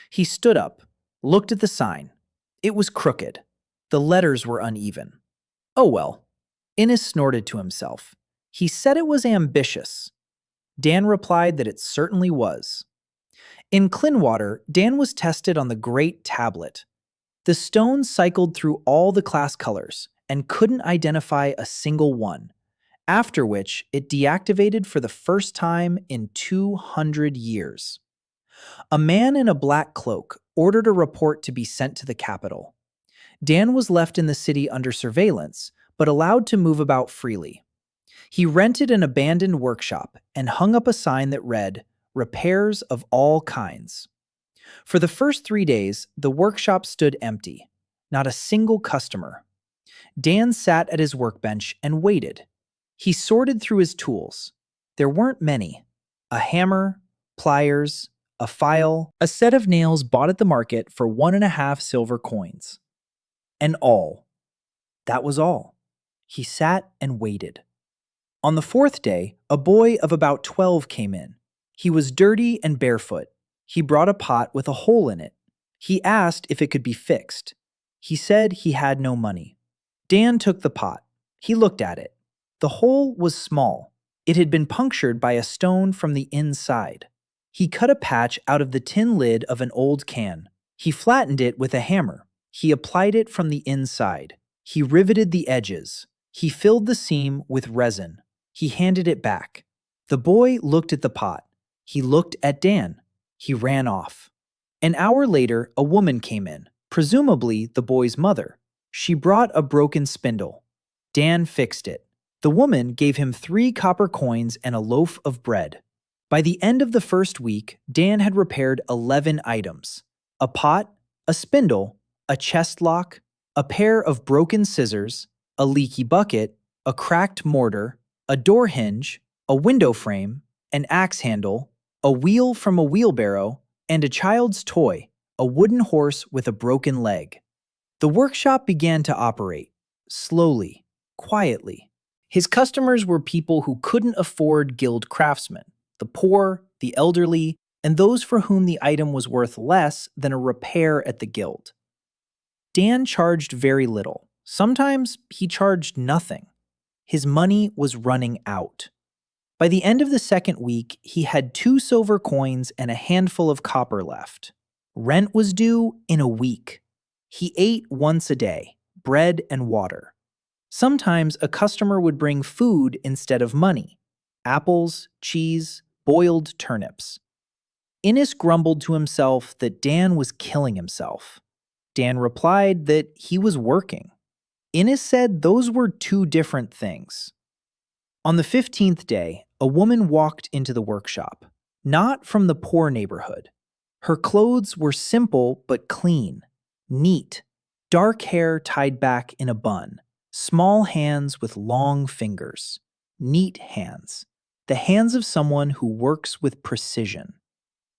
He stood up, looked at the sign. It was crooked. The letters were uneven. Oh well. Innes snorted to himself. He said it was ambitious. Dan replied that it certainly was. In Clinwater, Dan was tested on the Great Tablet. The stone cycled through all the class colors and couldn't identify a single one, after which it deactivated for the first time in 200 years. A man in a black cloak ordered a report to be sent to the capital. Dan was left in the city under surveillance, but allowed to move about freely. He rented an abandoned workshop and hung up a sign that read, "Repairs of all kinds." For the first 3 days, the workshop stood empty. Not a single customer. Dan sat at his workbench and waited. He sorted through his tools. There weren't many. A hammer, pliers, a file, a set of nails bought at the market for 1.5 silver coins. And all. That was all. He sat and waited. On the fourth day, a boy of about 12 came in. He was dirty and barefoot. He brought a pot with a hole in it. He asked if it could be fixed. He said he had no money. Dan took the pot. He looked at it. The hole was small. It had been punctured by a stone from the inside. He cut a patch out of the tin lid of an old can. He flattened it with a hammer. He applied it from the inside. He riveted the edges. He filled the seam with resin. He handed it back. The boy looked at the pot. He looked at Dan. He ran off. An hour later, a woman came in, presumably the boy's mother. She brought a broken spindle. Dan fixed it. The woman gave him 3 copper coins and a loaf of bread. By the end of the first week, Dan had repaired 11 items: a pot, a spindle, a chest lock, a pair of broken scissors, a leaky bucket, a cracked mortar, a door hinge, a window frame, an axe handle, a wheel from a wheelbarrow, and a child's toy, a wooden horse with a broken leg. The workshop began to operate, slowly, quietly. His customers were people who couldn't afford guild craftsmen, the poor, the elderly, and those for whom the item was worth less than a repair at the guild. Dan charged very little. Sometimes he charged nothing. His money was running out. By the end of the second week, he had 2 silver coins and a handful of copper left. Rent was due in a week. He ate once a day, bread and water. Sometimes a customer would bring food instead of money: apples, cheese, boiled turnips. Innes grumbled to himself that Dan was killing himself. Dan replied that he was working. Innes said those were 2 different things. On the 15th day, a woman walked into the workshop, not from the poor neighborhood. Her clothes were simple but clean, neat, dark hair tied back in a bun, small hands with long fingers, neat hands, the hands of someone who works with precision.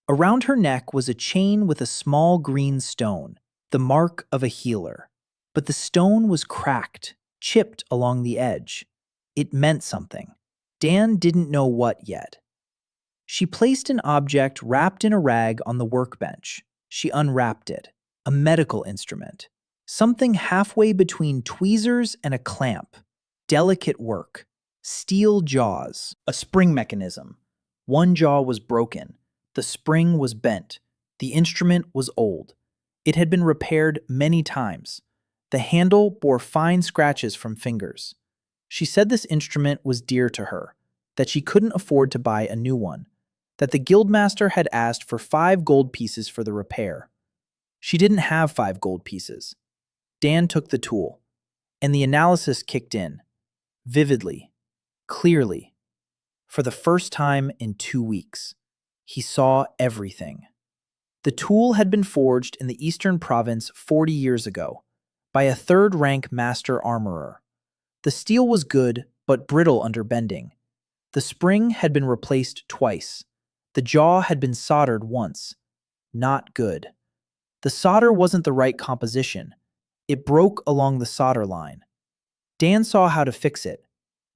Around her neck was a chain with a small green stone, the mark of a healer. But the stone was cracked, chipped along the edge. It meant something. Dan didn't know what yet. She placed an object wrapped in a rag on the workbench. She unwrapped it. A medical instrument. Something halfway between tweezers and a clamp. Delicate work. Steel jaws. A spring mechanism. One jaw was broken. The spring was bent. The instrument was old. It had been repaired many times. The handle bore fine scratches from fingers. She said this instrument was dear to her, that she couldn't afford to buy a new one, that the guildmaster had asked for 5 gold pieces for the repair. She didn't have 5 gold pieces. Dan took the tool, and the analysis kicked in, vividly, clearly. For the first time in 2 weeks, he saw everything. The tool had been forged in the Eastern Province 40 years ago, by a 3rd-rank master armorer. The steel was good, but brittle under bending. The spring had been replaced twice. The jaw had been soldered once. Not good. The solder wasn't the right composition. It broke along the solder line. Dan saw how to fix it,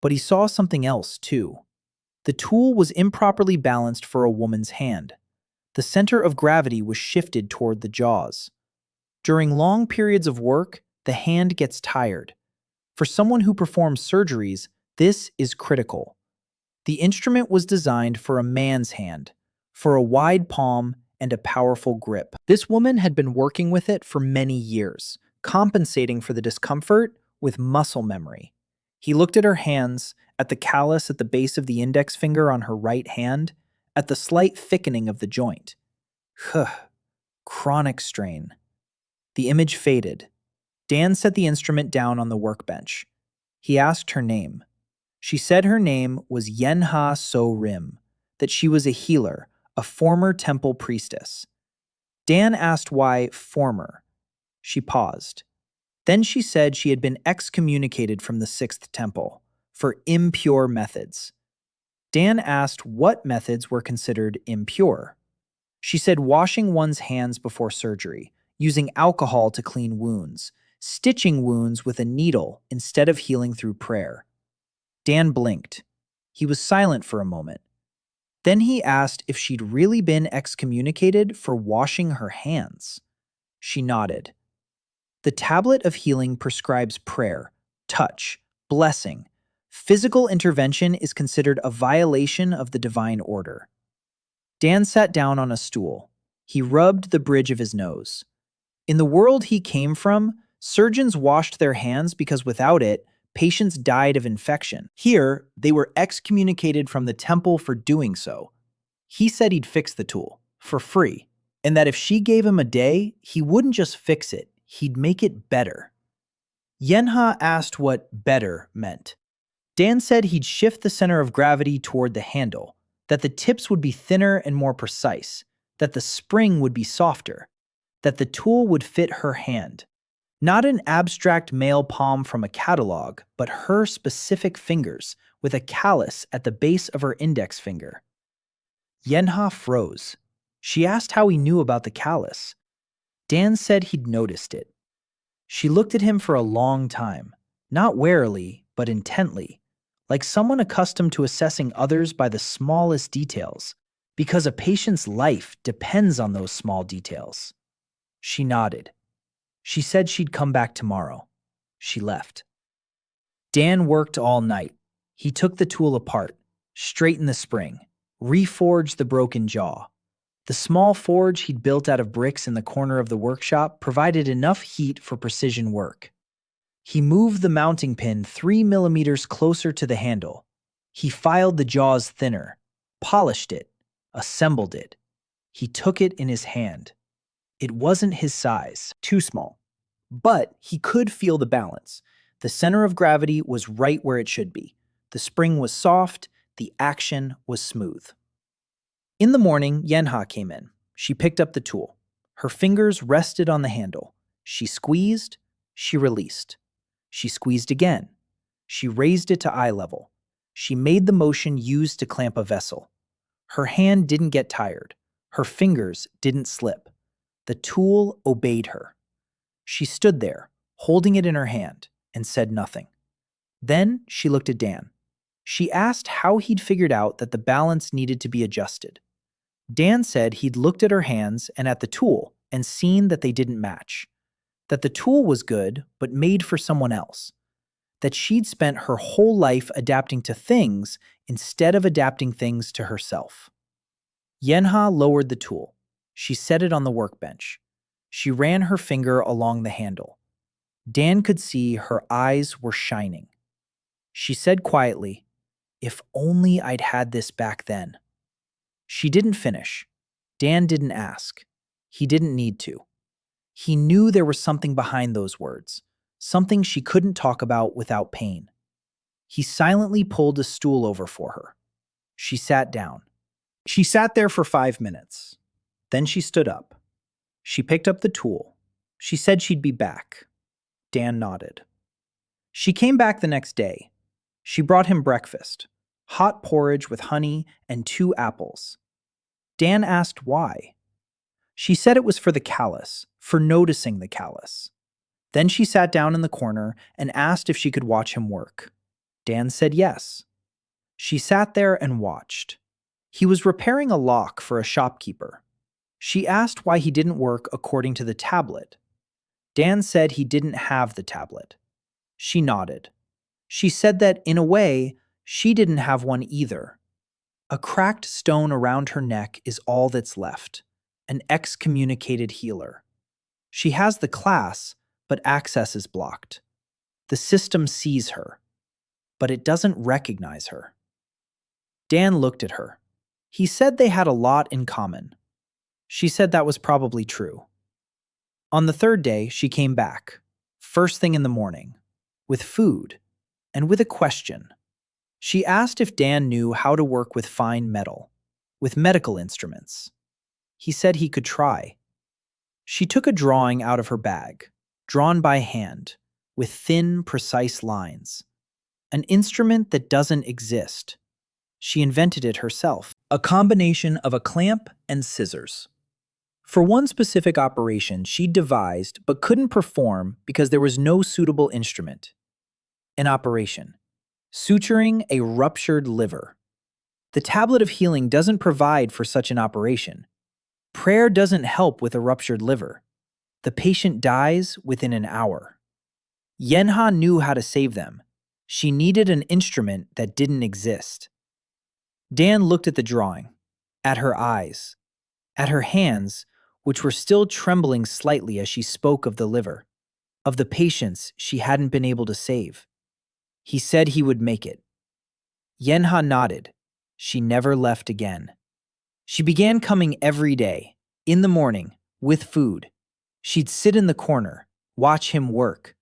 but he saw something else, too. The tool was improperly balanced for a woman's hand. The center of gravity was shifted toward the jaws. During long periods of work, the hand gets tired. For someone who performs surgeries, this is critical. The instrument was designed for a man's hand, for a wide palm and a powerful grip. This woman had been working with it for many years, compensating for the discomfort with muscle memory. He looked at her hands, at the callus at the base of the index finger on her right hand, at the slight thickening of the joint. Chronic strain. The image faded. Dan set the instrument down on the workbench. He asked her name. She said her name was Yenha So Rim, that she was a healer, a former temple priestess. Dan asked why former. She paused. Then she said she had been excommunicated from the 6th temple for impure methods. Dan asked what methods were considered impure. She said washing one's hands before surgery, using alcohol to clean wounds, stitching wounds with a needle instead of healing through prayer. Dan blinked. He was silent for a moment. Then he asked if she'd really been excommunicated for washing her hands. She nodded. The tablet of healing prescribes prayer, touch, blessing. Physical intervention is considered a violation of the divine order. Dan sat down on a stool. He rubbed the bridge of his nose. In the world he came from, surgeons washed their hands because without it, patients died of infection. Here, they were excommunicated from the temple for doing so. He said he'd fix the tool, for free, and that if she gave him a day, he wouldn't just fix it, he'd make it better. Yenha asked what better meant. Dan said he'd shift the center of gravity toward the handle, that the tips would be thinner and more precise, that the spring would be softer, that the tool would fit her hand. Not an abstract male palm from a catalog, but her specific fingers, with a callus at the base of her index finger. Yenha froze. She asked how he knew about the callus. Dan said he'd noticed it. She looked at him for a long time, not warily, but intently, like someone accustomed to assessing others by the smallest details, because a patient's life depends on those small details. She nodded. She said she'd come back tomorrow. She left. Dan worked all night. He took the tool apart, straightened the spring, reforged the broken jaw. The small forge he'd built out of bricks in the corner of the workshop provided enough heat for precision work. He moved the mounting pin 3 millimeters closer to the handle. He filed the jaws thinner, polished it, assembled it. He took it in his hand. It wasn't his size, too small. But he could feel the balance. The center of gravity was right where it should be. The spring was soft, the action was smooth. In the morning, Yenha came in. She picked up the tool. Her fingers rested on the handle. She squeezed, she released. She squeezed again. She raised it to eye level. She made the motion used to clamp a vessel. Her hand didn't get tired. Her fingers didn't slip. The tool obeyed her. She stood there, holding it in her hand, and said nothing. Then she looked at Dan. She asked how he'd figured out that the balance needed to be adjusted. Dan said he'd looked at her hands and at the tool and seen that they didn't match. That the tool was good, but made for someone else. That she'd spent her whole life adapting to things instead of adapting things to herself. Yenha lowered the tool. She set it on the workbench. She ran her finger along the handle. Dan could see her eyes were shining. She said quietly, "If only I'd had this back then." She didn't finish. Dan didn't ask. He didn't need to. He knew there was something behind those words, something she couldn't talk about without pain. He silently pulled a stool over for her. She sat down. She sat there for 5 minutes. Then she stood up. She picked up the tool. She said she'd be back. Dan nodded. She came back the next day. She brought him breakfast, hot porridge with honey and 2 apples. Dan asked why. She said it was for the callus, for noticing the callus. Then she sat down in the corner and asked if she could watch him work. Dan said yes. She sat there and watched. He was repairing a lock for a shopkeeper. She asked why he didn't work according to the tablet. Dan said he didn't have the tablet. She nodded. She said that, in a way, she didn't have one either. A cracked stone around her neck is all that's left, an excommunicated healer. She has the class, but access is blocked. The system sees her, but it doesn't recognize her. Dan looked at her. He said they had a lot in common. She said that was probably true. On the 3rd day, she came back, first thing in the morning, with food, and with a question. She asked if Dan knew how to work with fine metal, with medical instruments. He said he could try. She took a drawing out of her bag, drawn by hand, with thin, precise lines. An instrument that doesn't exist. She invented it herself. A combination of a clamp and scissors. For one specific operation she devised but couldn't perform because there was no suitable instrument. An operation: suturing a ruptured liver. The tablet of healing doesn't provide for such an operation. Prayer doesn't help with a ruptured liver. The patient dies within an hour. Yenha knew how to save them. She needed an instrument that didn't exist. Dan looked at the drawing, at her eyes, at her hands, which were still trembling slightly as she spoke of the liver, of the patients she hadn't been able to save. He said he would make it. Yenha nodded. She never left again. She began coming every day, in the morning, with food. She'd sit in the corner, watch him work.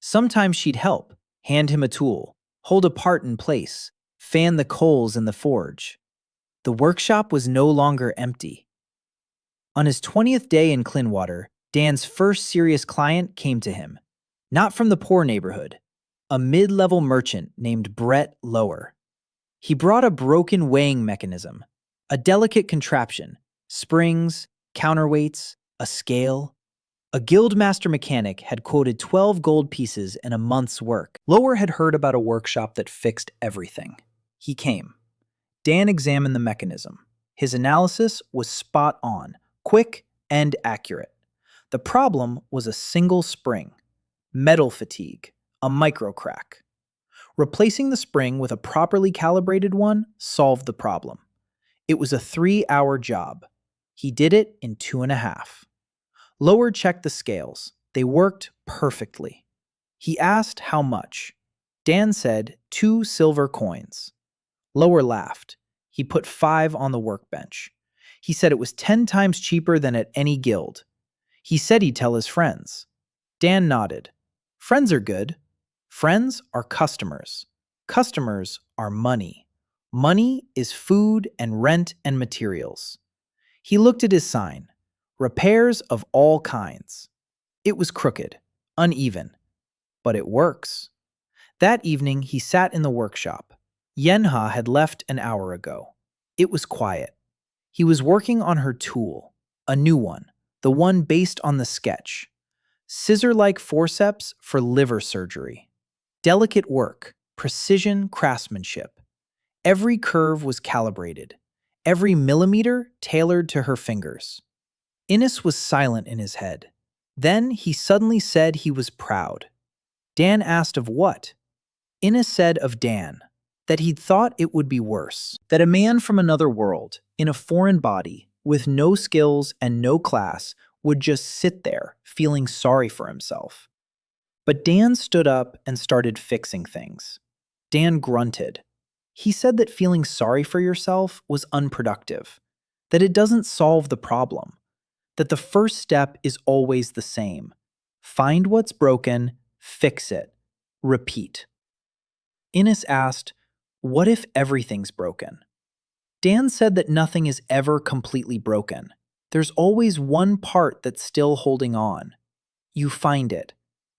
Sometimes she'd help, hand him a tool, hold a part in place, fan the coals in the forge. The workshop was no longer empty. On his 20th day in Clinwater, Dan's first serious client came to him. Not from the poor neighborhood, a mid-level merchant named Brett Lower. He brought a broken weighing mechanism, a delicate contraption, springs, counterweights, a scale. A guildmaster mechanic had quoted 12 gold pieces in a month's work. Lower had heard about a workshop that fixed everything. He came. Dan examined the mechanism. His analysis was spot on, quick and accurate. The problem was a single spring, metal fatigue, a micro crack. Replacing the spring with a properly calibrated one solved the problem. It was a 3-hour job. He did it in 2.5. Lower checked the scales. They worked perfectly. He asked how much. Dan said 2 silver coins. Lower laughed. He put 5 on the workbench. He said it was 10 times cheaper than at any guild. He said he'd tell his friends. Dan nodded. Friends are good. Friends are customers. Customers are money. Money is food and rent and materials. He looked at his sign. Repairs of all kinds. It was crooked, uneven, but it works. That evening, he sat in the workshop. Yenha had left an hour ago. It was quiet. He was working on her tool, a new one, the one based on the sketch. Scissor-like forceps for liver surgery. Delicate work, precision craftsmanship. Every curve was calibrated, every millimeter tailored to her fingers. Innes was silent in his head. Then he suddenly said he was proud. Dan asked of what? Innes said of Dan, that he'd thought it would be worse. That a man from another world, in a foreign body, with no skills and no class, would just sit there, feeling sorry for himself. But Dan stood up and started fixing things. Dan grunted. He said that feeling sorry for yourself was unproductive, that it doesn't solve the problem, that the first step is always the same. Find what's broken, fix it, repeat. Innes asked, what if everything's broken? Dan said that nothing is ever completely broken. There's always one part that's still holding on. You find it.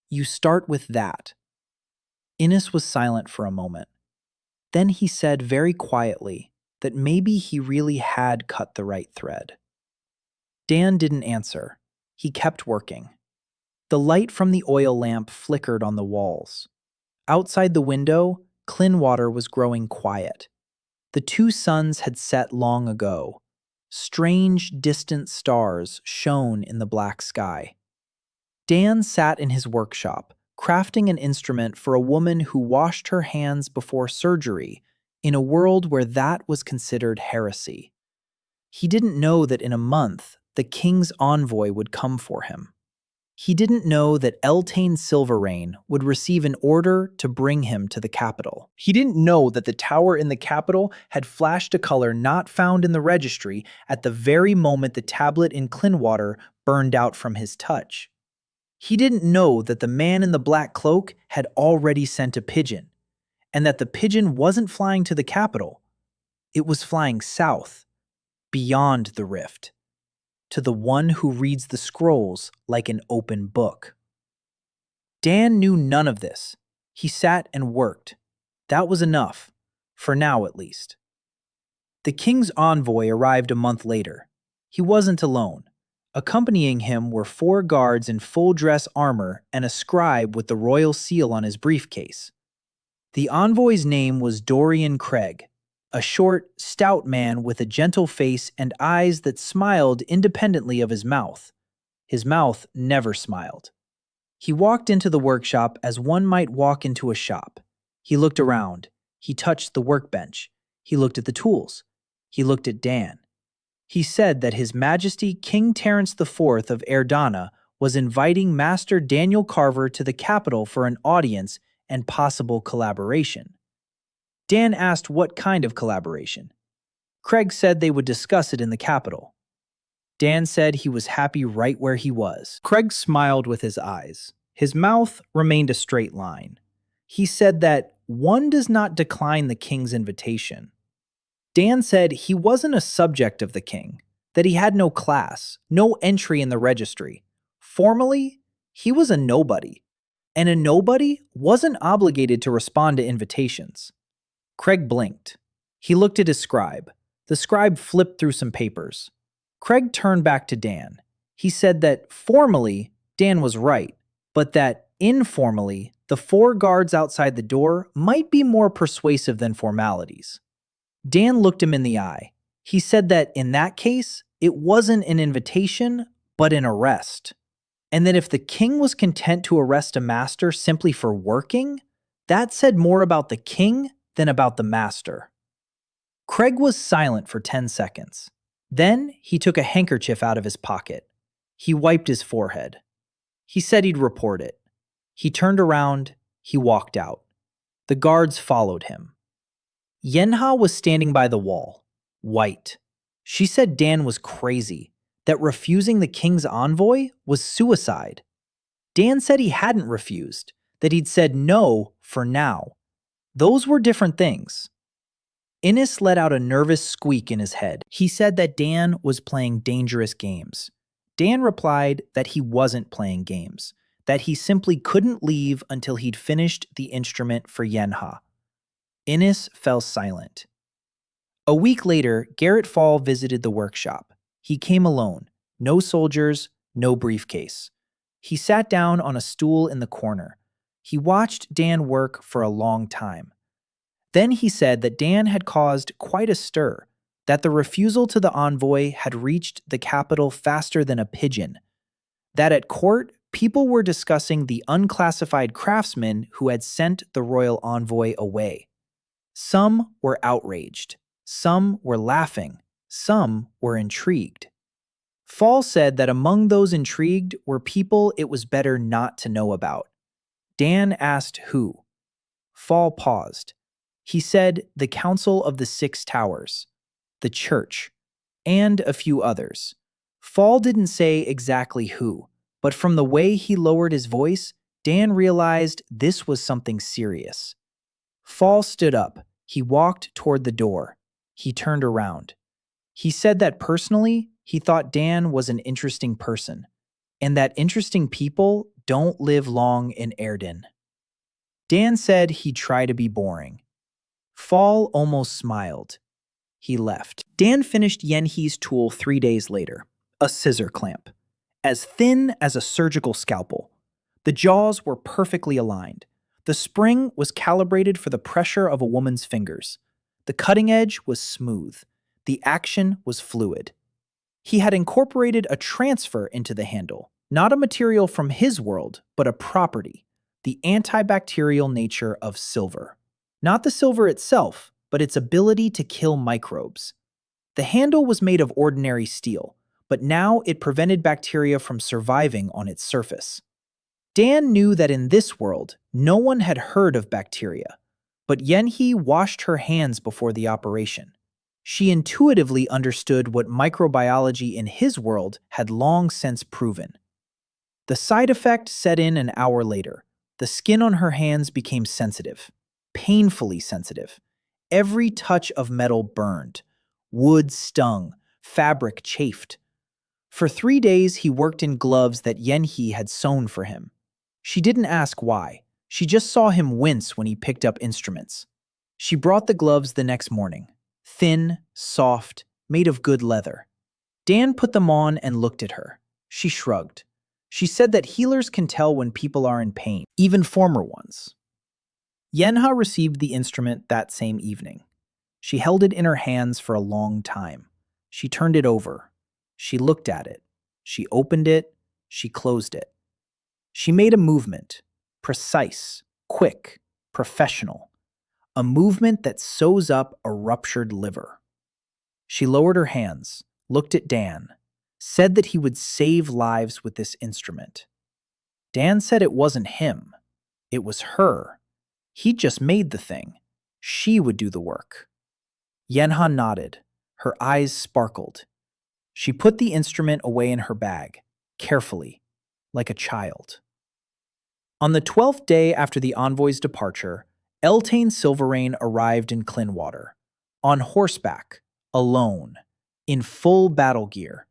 You start with that. Innes was silent for a moment. Then he said very quietly that maybe he really had cut the right thread. Dan didn't answer. He kept working. The light from the oil lamp flickered on the walls. Outside the window, Clinwater was growing quiet. The 2 suns had set long ago. Strange, distant stars shone in the black sky. Dan sat in his workshop, crafting an instrument for a woman who washed her hands before surgery in a world where that was considered heresy. He didn't know that in a month, the king's envoy would come for him. He didn't know that Eltane Silverrain would receive an order to bring him to the capital. He didn't know that the tower in the capital had flashed a color not found in the registry at the very moment the tablet in Clinwater burned out from his touch. He didn't know that the man in the black cloak had already sent a pigeon, and that the pigeon wasn't flying to the capital. It was flying south, beyond the rift, to the one who reads the scrolls like an open book. Dan knew none of this. He sat and worked. That was enough, for now at least. The king's envoy arrived a month later. He wasn't alone. Accompanying him were 4 guards in full dress armor and a scribe with the royal seal on his briefcase. The envoy's name was Dorian Craig, a short, stout man with a gentle face and eyes that smiled independently of his mouth. His mouth never smiled. He walked into the workshop as one might walk into a shop. He looked around. He touched the workbench. He looked at the tools. He looked at Dan. He said that His Majesty King Terence IV of Erdana was inviting Master Daniel Carver to the capital for an audience and possible collaboration. Dan asked what kind of collaboration. Craig said they would discuss it in the capital. Dan said he was happy right where he was. Craig smiled with his eyes. His mouth remained a straight line. He said that one does not decline the king's invitation. Dan said he wasn't a subject of the king, that he had no class, no entry in the registry. Formally, he was a nobody, and a nobody wasn't obligated to respond to invitations. Craig blinked. He looked at his scribe. The scribe flipped through some papers. Craig turned back to Dan. He said that formally, Dan was right, but that informally, the 4 guards outside the door might be more persuasive than formalities. Dan looked him in the eye. He said that in that case, it wasn't an invitation, but an arrest. And that if the king was content to arrest a master simply for working, that said more about the king than about the master. Craig was silent for 10 seconds. Then he took a handkerchief out of his pocket. He wiped his forehead. He said he'd report it. He turned around. He walked out. The guards followed him. Yenha was standing by the wall, white. She said Dan was crazy, that refusing the king's envoy was suicide. Dan said he hadn't refused, that he'd said no for now. Those were different things. Innes let out a nervous squeak in his head. He said that Dan was playing dangerous games. Dan replied that he wasn't playing games, that he simply couldn't leave until he'd finished the instrument for Yenha. Innes fell silent. A week later, Garrett Fall visited the workshop. He came alone. No soldiers, no briefcase. He sat down on a stool in the corner. He watched Dan work for a long time. Then he said that Dan had caused quite a stir, that the refusal to the envoy had reached the capital faster than a pigeon, that at court, people were discussing the unclassified craftsman who had sent the royal envoy away. Some were outraged. Some were laughing. Some were intrigued. Fall said that among those intrigued were people it was better not to know about. Dan asked who. Fall paused. He said the Council of the 6 Towers, the Church, and a few others. Fall didn't say exactly who, but from the way he lowered his voice, Dan realized this was something serious. Fall stood up. He walked toward the door. He turned around. He said that personally, he thought Dan was an interesting person, and that interesting people don't live long in Erden. Dan said he'd try to be boring. Fall almost smiled. He left. Dan finished Yenhe's tool 3 days later, a scissor clamp, as thin as a surgical scalpel. The jaws were perfectly aligned. The spring was calibrated for the pressure of a woman's fingers. The cutting edge was smooth. The action was fluid. He had incorporated a transfer into the handle, not a material from his world, but a property, the antibacterial nature of silver. Not the silver itself, but its ability to kill microbes. The handle was made of ordinary steel, but now it prevented bacteria from surviving on its surface. Dan knew that in this world, no one had heard of bacteria, but Yenhi washed her hands before the operation. She intuitively understood what microbiology in his world had long since proven. The side effect set in an hour later. The skin on her hands became sensitive, painfully sensitive. Every touch of metal burned. Wood stung. Fabric chafed. For 3 days, he worked in gloves that Yenhi had sewn for him. She didn't ask why. She just saw him wince when he picked up instruments. She brought the gloves the next morning. Thin, soft, made of good leather. Dan put them on and looked at her. She shrugged. She said that healers can tell when people are in pain, even former ones. Yenha received the instrument that same evening. She held it in her hands for a long time. She turned it over. She looked at it. She opened it. She closed it. She made a movement, precise, quick, professional, a movement that sews up a ruptured liver. She lowered her hands, looked at Dan, said that he would save lives with this instrument. Dan said it wasn't him. It was her. He just made the thing. She would do the work. Yenha nodded. Her eyes sparkled. She put the instrument away in her bag, carefully, like a child. On the 12th day after the envoy's departure, Eltane Silverrain arrived in Clinwater, on horseback, alone, in full battle gear,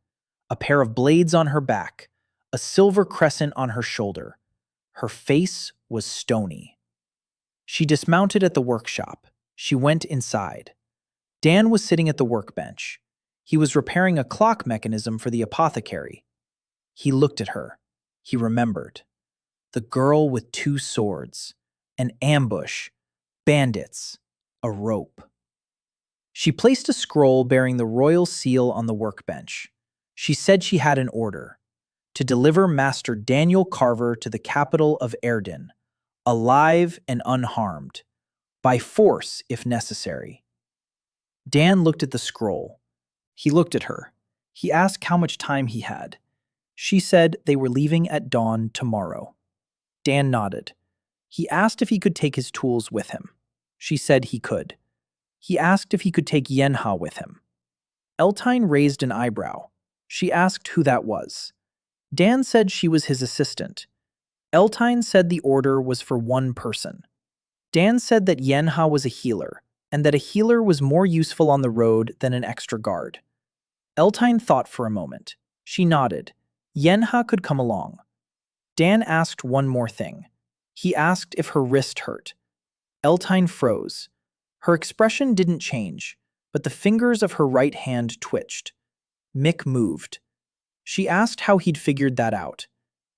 a pair of blades on her back, a silver crescent on her shoulder. Her face was stony. She dismounted at the workshop. She went inside. Dan was sitting at the workbench. He was repairing a clock mechanism for the apothecary. He looked at her. He remembered. The girl with 2 swords, an ambush, bandits, a rope. She placed a scroll bearing the royal seal on the workbench. She said she had an order to deliver Master Daniel Carver to the capital of Erden, alive and unharmed, by force if necessary. Dan looked at the scroll. He looked at her. He asked how much time he had. She said they were leaving at dawn tomorrow. Dan nodded. He asked if he could take his tools with him. She said he could. He asked if he could take Yenha with him. Eltine raised an eyebrow. She asked who that was. Dan said she was his assistant. Eltine said the order was for one person. Dan said that Yenha was a healer, and that a healer was more useful on the road than an extra guard. Eltine thought for a moment. She nodded. Yenha could come along. Dan asked one more thing. He asked if her wrist hurt. Eltine froze. Her expression didn't change, but the fingers of her right hand twitched. Mick moved. She asked how he'd figured that out.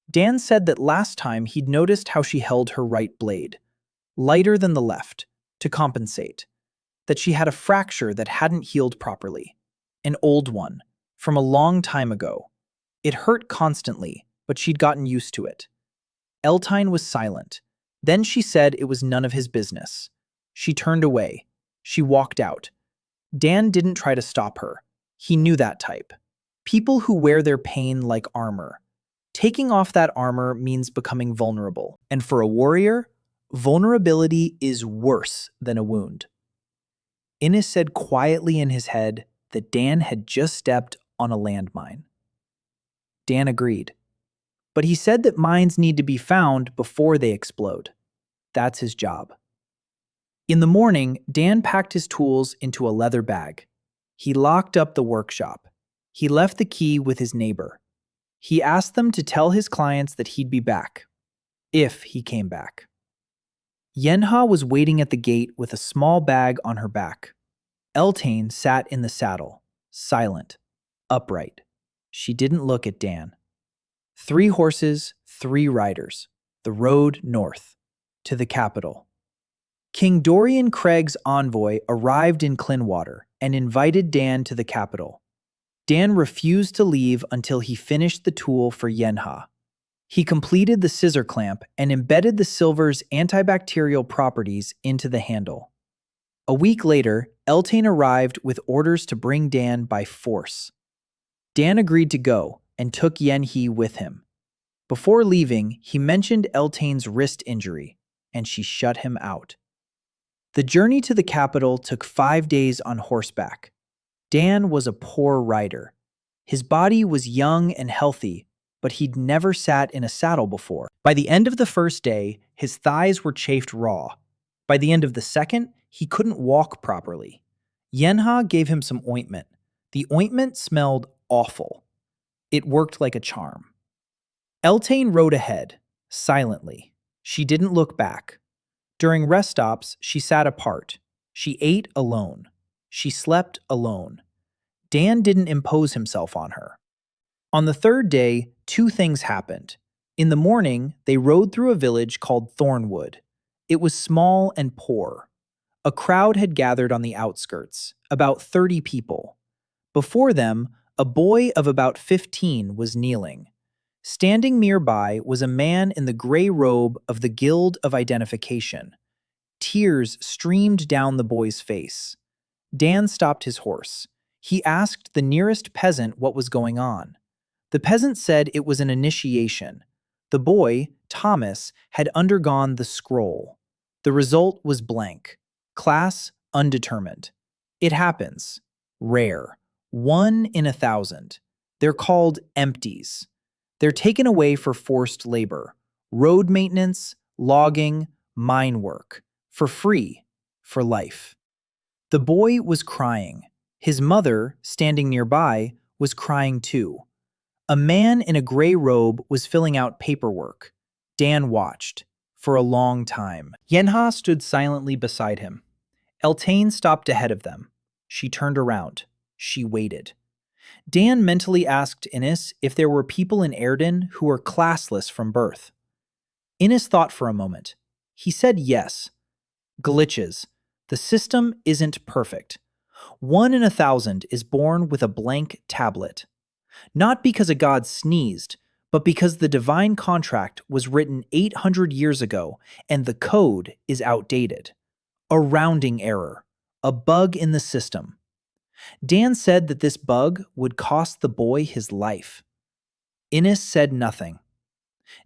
Dan said that last time he'd noticed how she held her right blade, lighter than the left, to compensate. That she had a fracture that hadn't healed properly. An old one, from a long time ago. It hurt constantly, but she'd gotten used to it. Eltine was silent. Then she said it was none of his business. She turned away. She walked out. Dan didn't try to stop her. He knew that type. People who wear their pain like armor. Taking off that armor means becoming vulnerable. And for a warrior, vulnerability is worse than a wound. Innes said quietly in his head that Dan had just stepped on a landmine. Dan agreed. But he said that mines need to be found before they explode. That's his job. In the morning, Dan packed his tools into a leather bag. He locked up the workshop. He left the key with his neighbor. He asked them to tell his clients that he'd be back, if he came back. Yenha was waiting at the gate with a small bag on her back. Eltane sat in the saddle, silent, upright. She didn't look at Dan. 3 horses, 3 riders. The road north, to the capital. King Dorian Craig's envoy arrived in Clinwater and invited Dan to the capital. Dan refused to leave until he finished the tool for Yenha. He completed the scissor clamp and embedded the silver's antibacterial properties into the handle. A week later, Eltane arrived with orders to bring Dan by force. Dan agreed to go and took Yenhi with him. Before leaving, he mentioned Eltane's wrist injury, and she shut him out. The journey to the capital took 5 days on horseback. Dan was a poor rider. His body was young and healthy, but he'd never sat in a saddle before. By the end of the first day, his thighs were chafed raw. By the end of the second, he couldn't walk properly. Yenha gave him some ointment. The ointment smelled awful. It worked like a charm. Eltane rode ahead, silently. She didn't look back. During rest stops, she sat apart. She ate alone. She slept alone. Dan didn't impose himself on her. On the third day, two things happened. In the morning, they rode through a village called Thornwood. It was small and poor. A crowd had gathered on the outskirts, about 30 people. Before them, a boy of about 15 was kneeling. Standing nearby was a man in the gray robe of the Guild of Identification. Tears streamed down the boy's face. Dan stopped his horse. He asked the nearest peasant what was going on. The peasant said it was an initiation. The boy, Thomas, had undergone the scroll. The result was blank. Class undetermined. It happens. Rare. 1 in 1,000. They're called empties. They're taken away for forced labor, road maintenance, logging, mine work, for free, for life. The boy was crying. His mother, standing nearby, was crying too. A man in a gray robe was filling out paperwork. Dan watched, for a long time. Yenha stood silently beside him. Eltaine stopped ahead of them. She turned around. She waited. Dan mentally asked Innes if there were people in Erden who were classless from birth. Innes thought for a moment. He said yes. Glitches. The system isn't perfect. 1 in 1,000 is born with a blank tablet. Not because a god sneezed, but because the divine contract was written 800 years ago and the code is outdated. A rounding error. A bug in the system. Dan said that this bug would cost the boy his life. Innes said nothing.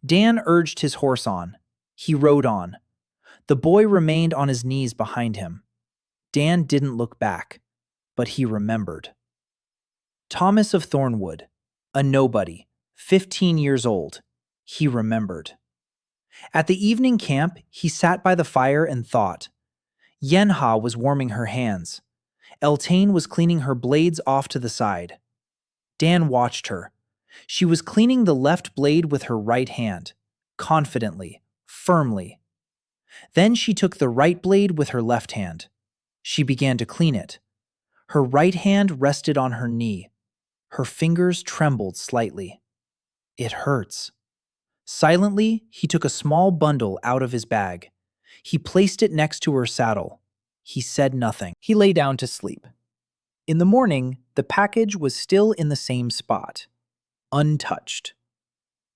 Dan urged his horse on. He rode on. The boy remained on his knees behind him. Dan didn't look back, but he remembered. Thomas of Thornwood, a nobody, 15 years old, he remembered. At the evening camp, he sat by the fire and thought. Yenha was warming her hands. Eltaine was cleaning her blades off to the side. Dan watched her. She was cleaning the left blade with her right hand, confidently, firmly. Then she took the right blade with her left hand. She began to clean it. Her right hand rested on her knee. Her fingers trembled slightly. It hurts. Silently, he took a small bundle out of his bag. He placed it next to her saddle. He said nothing. He lay down to sleep. In the morning, the package was still in the same spot, untouched.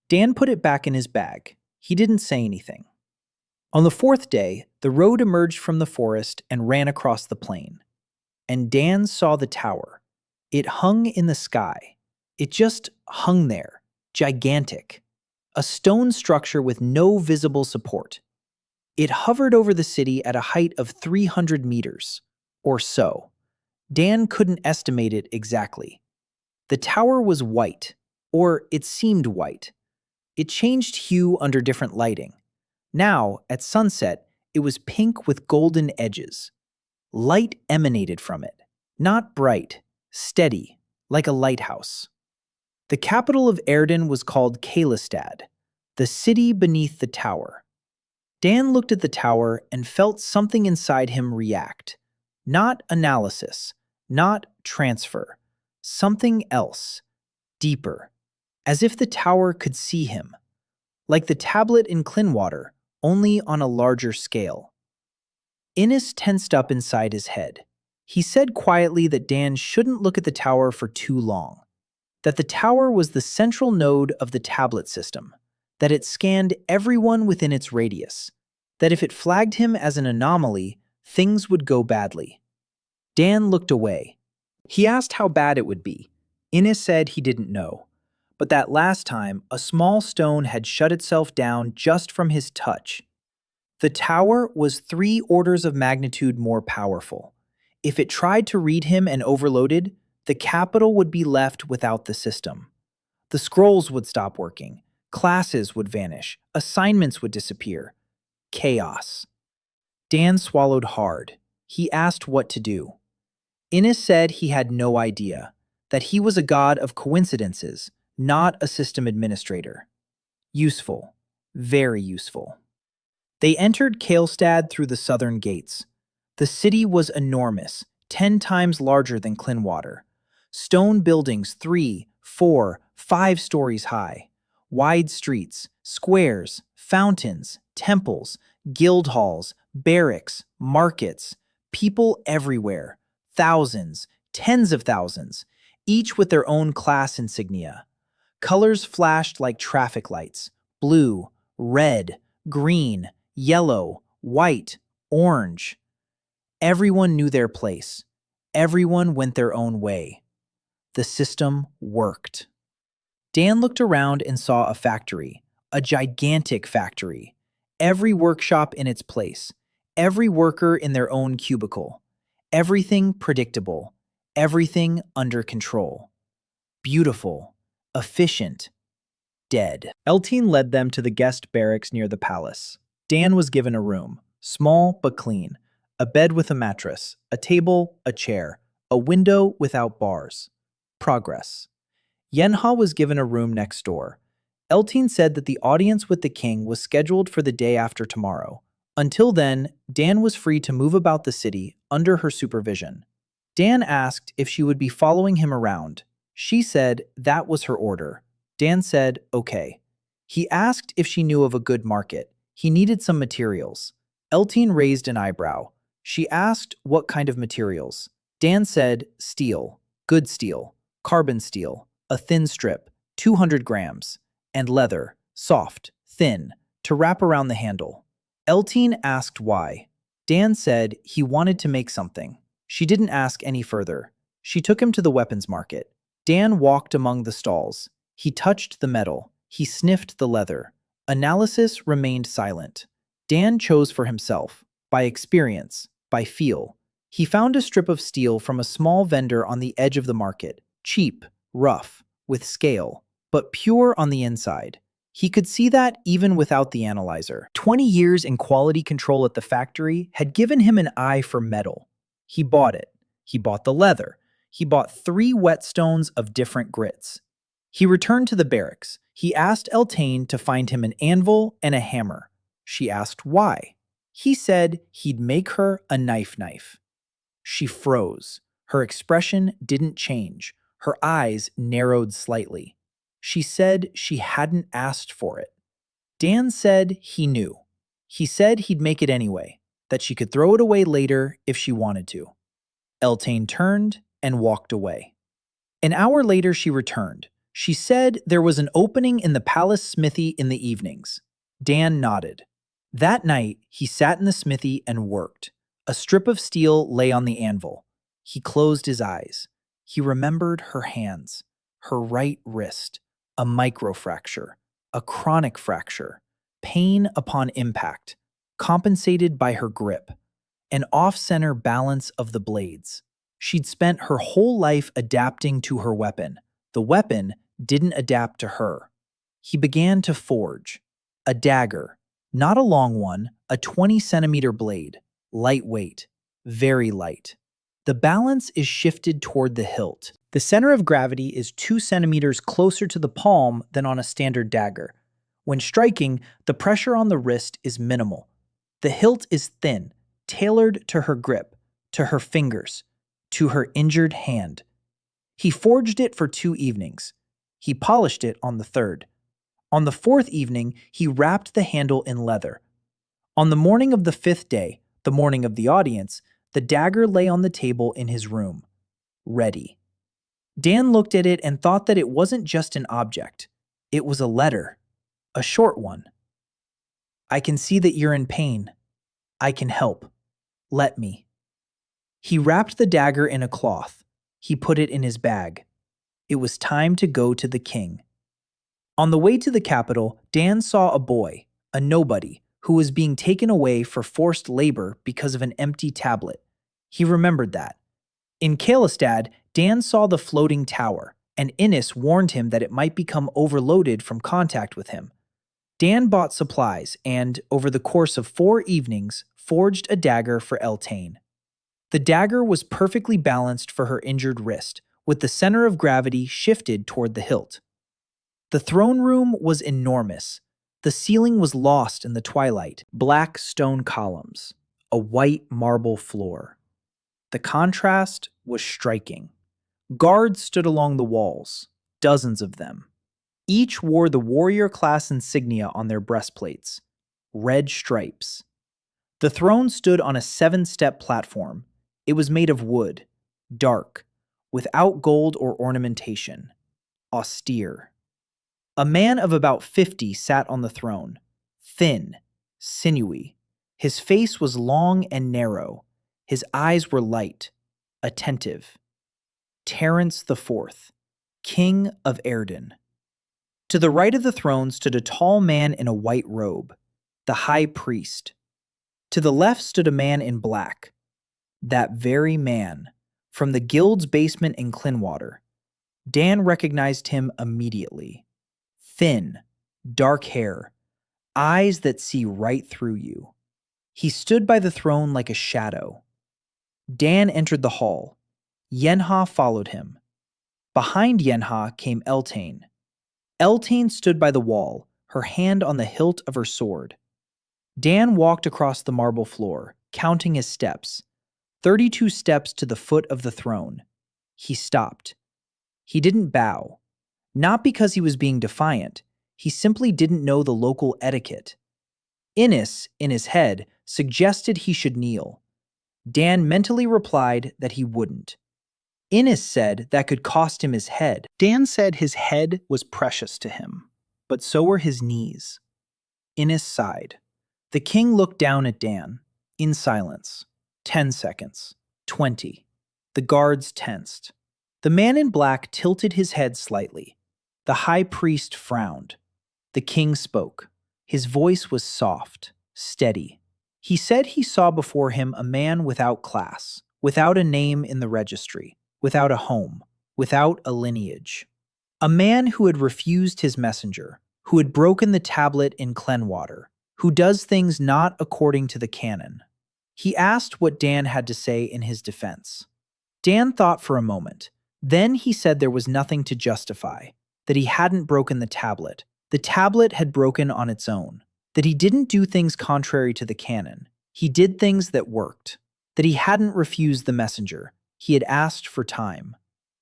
Dan put it back in his bag. He didn't say anything. On the fourth day, the road emerged from the forest and ran across the plain. And Dan saw the tower. It hung in the sky. It just hung there, gigantic. A stone structure with no visible support. It hovered over the city at a height of 300 meters, or so. Dan couldn't estimate it exactly. The tower was white, or it seemed white. It changed hue under different lighting. Now, at sunset, it was pink with golden edges. Light emanated from it, not bright, steady, like a lighthouse. The capital of Erden was called Kalistad, the city beneath the tower. Dan looked at the tower and felt something inside him react. Not analysis, not transfer. Something else, deeper, as if the tower could see him. Like the tablet in Clinwater, only on a larger scale. Innes tensed up inside his head. He said quietly that Dan shouldn't look at the tower for too long. That the tower was the central node of the tablet system. That it scanned everyone within its radius. That if it flagged him as an anomaly, things would go badly. Dan looked away. He asked how bad it would be. Innes said he didn't know. But that last time, a small stone had shut itself down just from his touch. The tower was 3 orders of magnitude more powerful. If it tried to read him and overloaded, the capital would be left without the system. The scrolls would stop working. Classes would vanish. Assignments would disappear. Chaos. Dan swallowed hard. He asked what to do. Innes said he had no idea, that he was a god of coincidences, not a system administrator. Useful. Very useful. They entered Kalistad through the southern gates. The city was enormous, 10 times larger than Clinwater. Stone buildings 3, 4, 5 stories high. Wide streets, squares, fountains, temples, guild halls, barracks, markets, people everywhere. Thousands, tens of thousands, each with their own class insignia. Colors flashed like traffic lights: blue, red, green, yellow, white, orange. Everyone knew their place. Everyone went their own way. The system worked. Dan looked around and saw a factory, a gigantic factory. Every workshop in its place, every worker in their own cubicle. Everything predictable, everything under control. Beautiful, efficient, dead. Eltine led them to the guest barracks near the palace. Dan was given a room, small but clean, a bed with a mattress, a table, a chair, a window without bars. Progress. Yenha was given a room next door. Eltine said that the audience with the king was scheduled for the day after tomorrow. Until then, Dan was free to move about the city under her supervision. Dan asked if she would be following him around. She said that was her order. Dan said, okay. He asked if she knew of a good market. He needed some materials. Eltine raised an eyebrow. She asked what kind of materials. Dan said, steel, good steel, carbon steel, a thin strip, 200 grams, and leather, soft, thin, to wrap around the handle. Eltine asked why. Dan said he wanted to make something. She didn't ask any further. She took him to the weapons market. Dan walked among the stalls. He touched the metal. He sniffed the leather. Analysis remained silent. Dan chose for himself, by experience, by feel. He found a strip of steel from a small vendor on the edge of the market, cheap, rough, with scale, but pure on the inside. He could see that even without the analyzer. 20 years in quality control at the factory had given him an eye for metal. He bought it. He bought the leather. He bought 3 whetstones of different grits. He returned to the barracks. He asked Eltane to find him an anvil and a hammer. She asked why. He said he'd make her a knife. She froze. Her expression didn't change. Her eyes narrowed slightly. She said she hadn't asked for it. Dan said he knew. He said he'd make it anyway, that she could throw it away later if she wanted to. Eltane turned and walked away. An hour later she returned. She said there was an opening in the palace smithy in the evenings. Dan nodded. That night, he sat in the smithy and worked. A strip of steel lay on the anvil. He closed his eyes. He remembered her hands, her right wrist, a microfracture, a chronic fracture, pain upon impact, compensated by her grip, an off-center balance of the blades. She'd spent her whole life adapting to her weapon. The weapon didn't adapt to her. He began to forge. A dagger, not a long one, a 20-centimeter blade, lightweight, very light. The balance is shifted toward the hilt. The center of gravity is 2 centimeters closer to the palm than on a standard dagger. When striking, the pressure on the wrist is minimal. The hilt is thin, tailored to her grip, to her fingers, to her injured hand. He forged it for 2 evenings. He polished it on the 3rd. On the 4th evening, he wrapped the handle in leather. On the morning of the 5th day, the morning of the audience, the dagger lay on the table in his room, ready. Dan looked at it and thought that it wasn't just an object. It was a letter, a short one. I can see that you're in pain. I can help. Let me. He wrapped the dagger in a cloth. He put it in his bag. It was time to go to the king. On the way to the capital, Dan saw a boy, a nobody, who was being taken away for forced labor because of an empty tablet. He remembered that. In Kalistad, Dan saw the floating tower, and Innis warned him that it might become overloaded from contact with him. Dan bought supplies and, over the course of 4 evenings, forged a dagger for Eltane. The dagger was perfectly balanced for her injured wrist, with the center of gravity shifted toward the hilt. The throne room was enormous. The ceiling was lost in the twilight. Black stone columns, a white marble floor. The contrast was striking. Guards stood along the walls. dozens of them. Each wore the warrior class insignia on their breastplates, red stripes. The throne stood on a 7-step platform. It was made of wood, dark, without gold or ornamentation, austere. A man of about 50 sat on the throne, thin, sinewy. His face was long and narrow. His eyes were light, attentive. Terence IV, King of Erden. To the right of the throne stood a tall man in a white robe, the high priest. To the left stood a man in black, that very man, from the guild's basement in Clinwater. Dan recognized him immediately. Thin, dark hair, eyes that see right through you. He stood by the throne like a shadow. Dan entered the hall. Yenha followed him. Behind Yenha came Eltane. Eltane stood by the wall, her hand on the hilt of her sword. Dan walked across the marble floor, counting his steps. 32 steps to the foot of the throne. He stopped. He didn't bow. Not because he was being defiant. He simply didn't know the local etiquette. Innes, in his head, suggested he should kneel. Dan mentally replied that he wouldn't. Innes said that could cost him his head. Dan said his head was precious to him, but so were his knees. Innes sighed. The king looked down at Dan, in silence. 10 seconds. 20. The guards tensed. The man in black tilted his head slightly. The high priest frowned. The king spoke. His voice was soft, steady. He said he saw before him a man without class, without a name in the registry, without a home, without a lineage. A man who had refused his messenger, who had broken the tablet in Clenwater, who does things not according to the canon. He asked what Dan had to say in his defense. Dan thought for a moment. Then he said there was nothing to justify, that he hadn't broken the tablet. The tablet had broken on its own, that he didn't do things contrary to the canon. He did things that worked, that he hadn't refused the messenger. He had asked for time.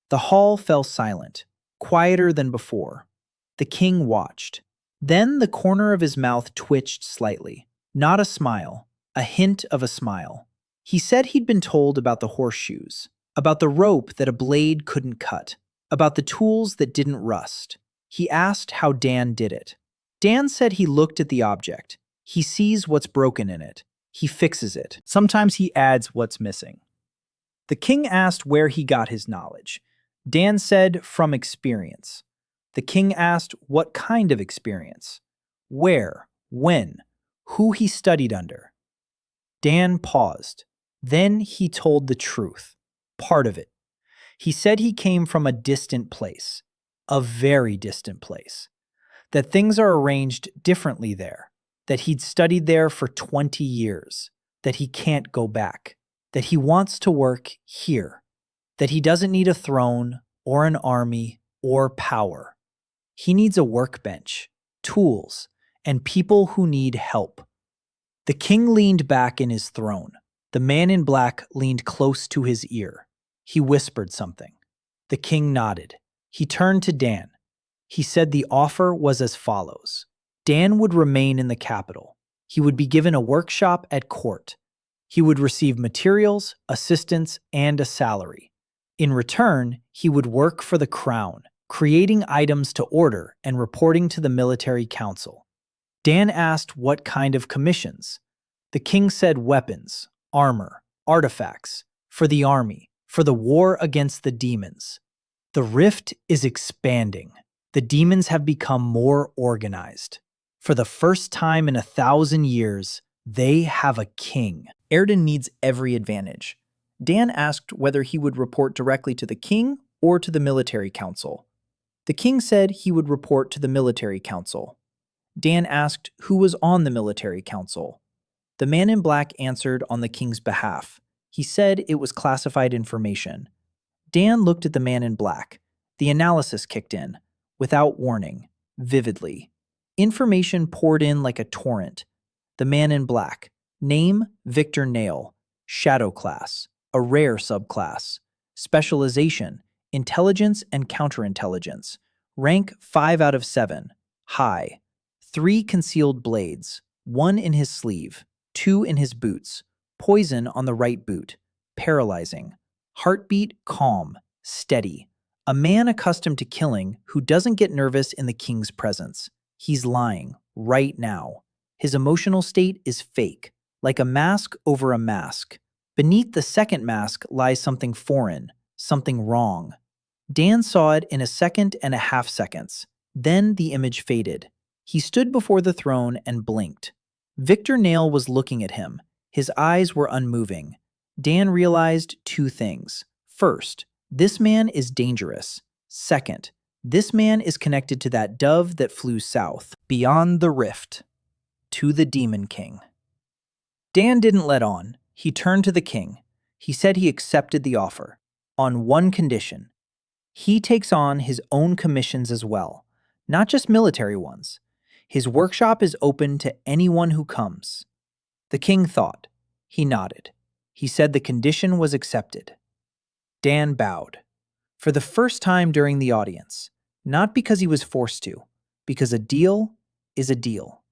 The hall fell silent, quieter than before. The king watched. Then the corner of his mouth twitched slightly. Not a smile, a hint of a smile. He said he'd been told about the horseshoes, about the rope that a blade couldn't cut, about the tools that didn't rust. He asked how Dan did it. Dan said he looked at the object. He sees what's broken in it. He fixes it. Sometimes he adds what's missing. The king asked where he got his knowledge. Dan said, from experience. The king asked what kind of experience, where, when, who he studied under. Dan paused. Then he told the truth, part of it. He said he came from a distant place, a very distant place, that things are arranged differently there, that he'd studied there for 20 years, that he can't go back, that he wants to work here, that he doesn't need a throne or an army or power. He needs a workbench, tools, and people who need help. The king leaned back in his throne. The man in black leaned close to his ear. He whispered something. The king nodded. He turned to Dan. He said the offer was as follows. Dan would remain in the capital. He would be given a workshop at court. He would receive materials, assistance, and a salary. In return, he would work for the crown, creating items to order and reporting to the military council. Dan asked what kind of commissions. The king said weapons, armor, artifacts, for the army, for the war against the demons. The rift is expanding. The demons have become more organized. For the first time in 1,000 years, they have a king. Erden needs every advantage. Dan asked whether he would report directly to the king or to the military council. The king said he would report to the military council. Dan asked who was on the military council. The man in black answered on the king's behalf. He said it was classified information. Dan looked at the man in black. The analysis kicked in, without warning, vividly. Information poured in like a torrent. The man in black. Name, Victor Nail. Shadow class. A rare subclass. Specialization, intelligence and counterintelligence. Rank 5 out of 7. High. 3 concealed blades, 1 in his sleeve, 2 in his boots. Poison on the right boot. Paralyzing. Heartbeat calm, steady. A man accustomed to killing who doesn't get nervous in the king's presence. He's lying, right now. His emotional state is fake, like a mask over a mask. Beneath the second mask lies something foreign, something wrong. Dan saw it in a second and a half seconds. Then the image faded. He stood before the throne and blinked. Victor Nail was looking at him. His eyes were unmoving. Dan realized 2 things. First, this man is dangerous. Second, this man is connected to that dove that flew south, beyond the rift, to the Demon King. Dan didn't let on. He turned to the king. He said he accepted the offer, on one condition. He takes on his own commissions as well, not just military ones. His workshop is open to anyone who comes. The king thought. He nodded. He said the condition was accepted. Dan bowed. For the first time during the audience, not because he was forced to, because a deal is a deal.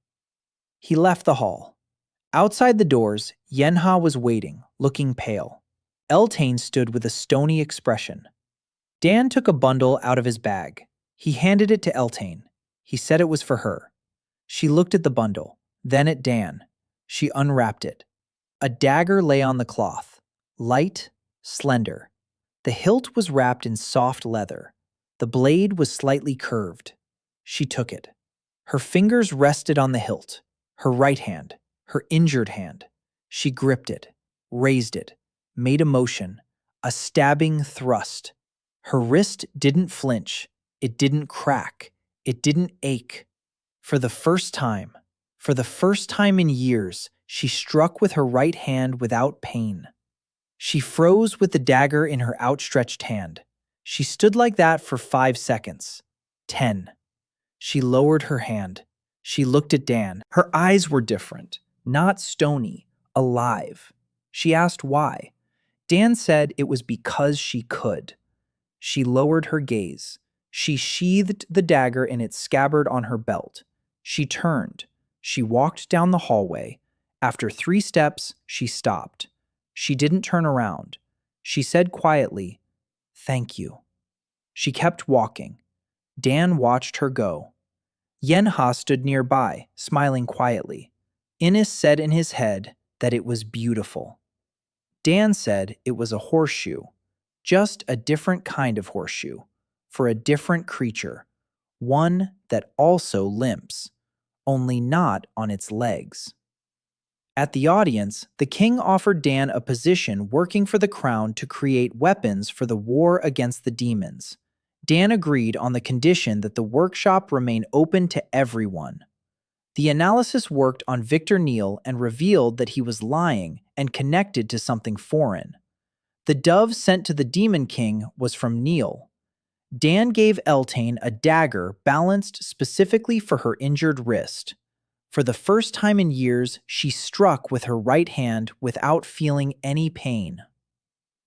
He left the hall. Outside the doors, Yenha was waiting, looking pale. Eltane stood with a stony expression. Dan took a bundle out of his bag. He handed it to Eltane. He said it was for her. She looked at the bundle, then at Dan. She unwrapped it. A dagger lay on the cloth, light, slender. The hilt was wrapped in soft leather. The blade was slightly curved. She took it. Her fingers rested on the hilt, her right hand, her injured hand. She gripped it, raised it, made a motion, a stabbing thrust. Her wrist didn't flinch. It didn't crack. It didn't ache. For the first time in years, she struck with her right hand without pain. She froze with the dagger in her outstretched hand. She stood like that for 5 seconds. 10. She lowered her hand. She looked at Dan. Her eyes were different, not stony, alive. She asked why. Dan said it was because she could. She lowered her gaze. She sheathed the dagger in its scabbard on her belt. She turned. She walked down the hallway. After 3 steps, she stopped. She didn't turn around. She said quietly, "Thank you." She kept walking. Dan watched her go. Yenha stood nearby, smiling quietly. Innes said in his head that it was beautiful. Dan said it was a horseshoe, just a different kind of horseshoe, for a different creature, one that also limps, only not on its legs. At the audience, the king offered Dan a position working for the crown to create weapons for the war against the demons. Dan agreed on the condition that the workshop remain open to everyone. The analysis worked on Victor Neal and revealed that he was lying and connected to something foreign. The dove sent to the Demon King was from Neal. Dan gave Eltane a dagger balanced specifically for her injured wrist. For the first time in years, she struck with her right hand without feeling any pain.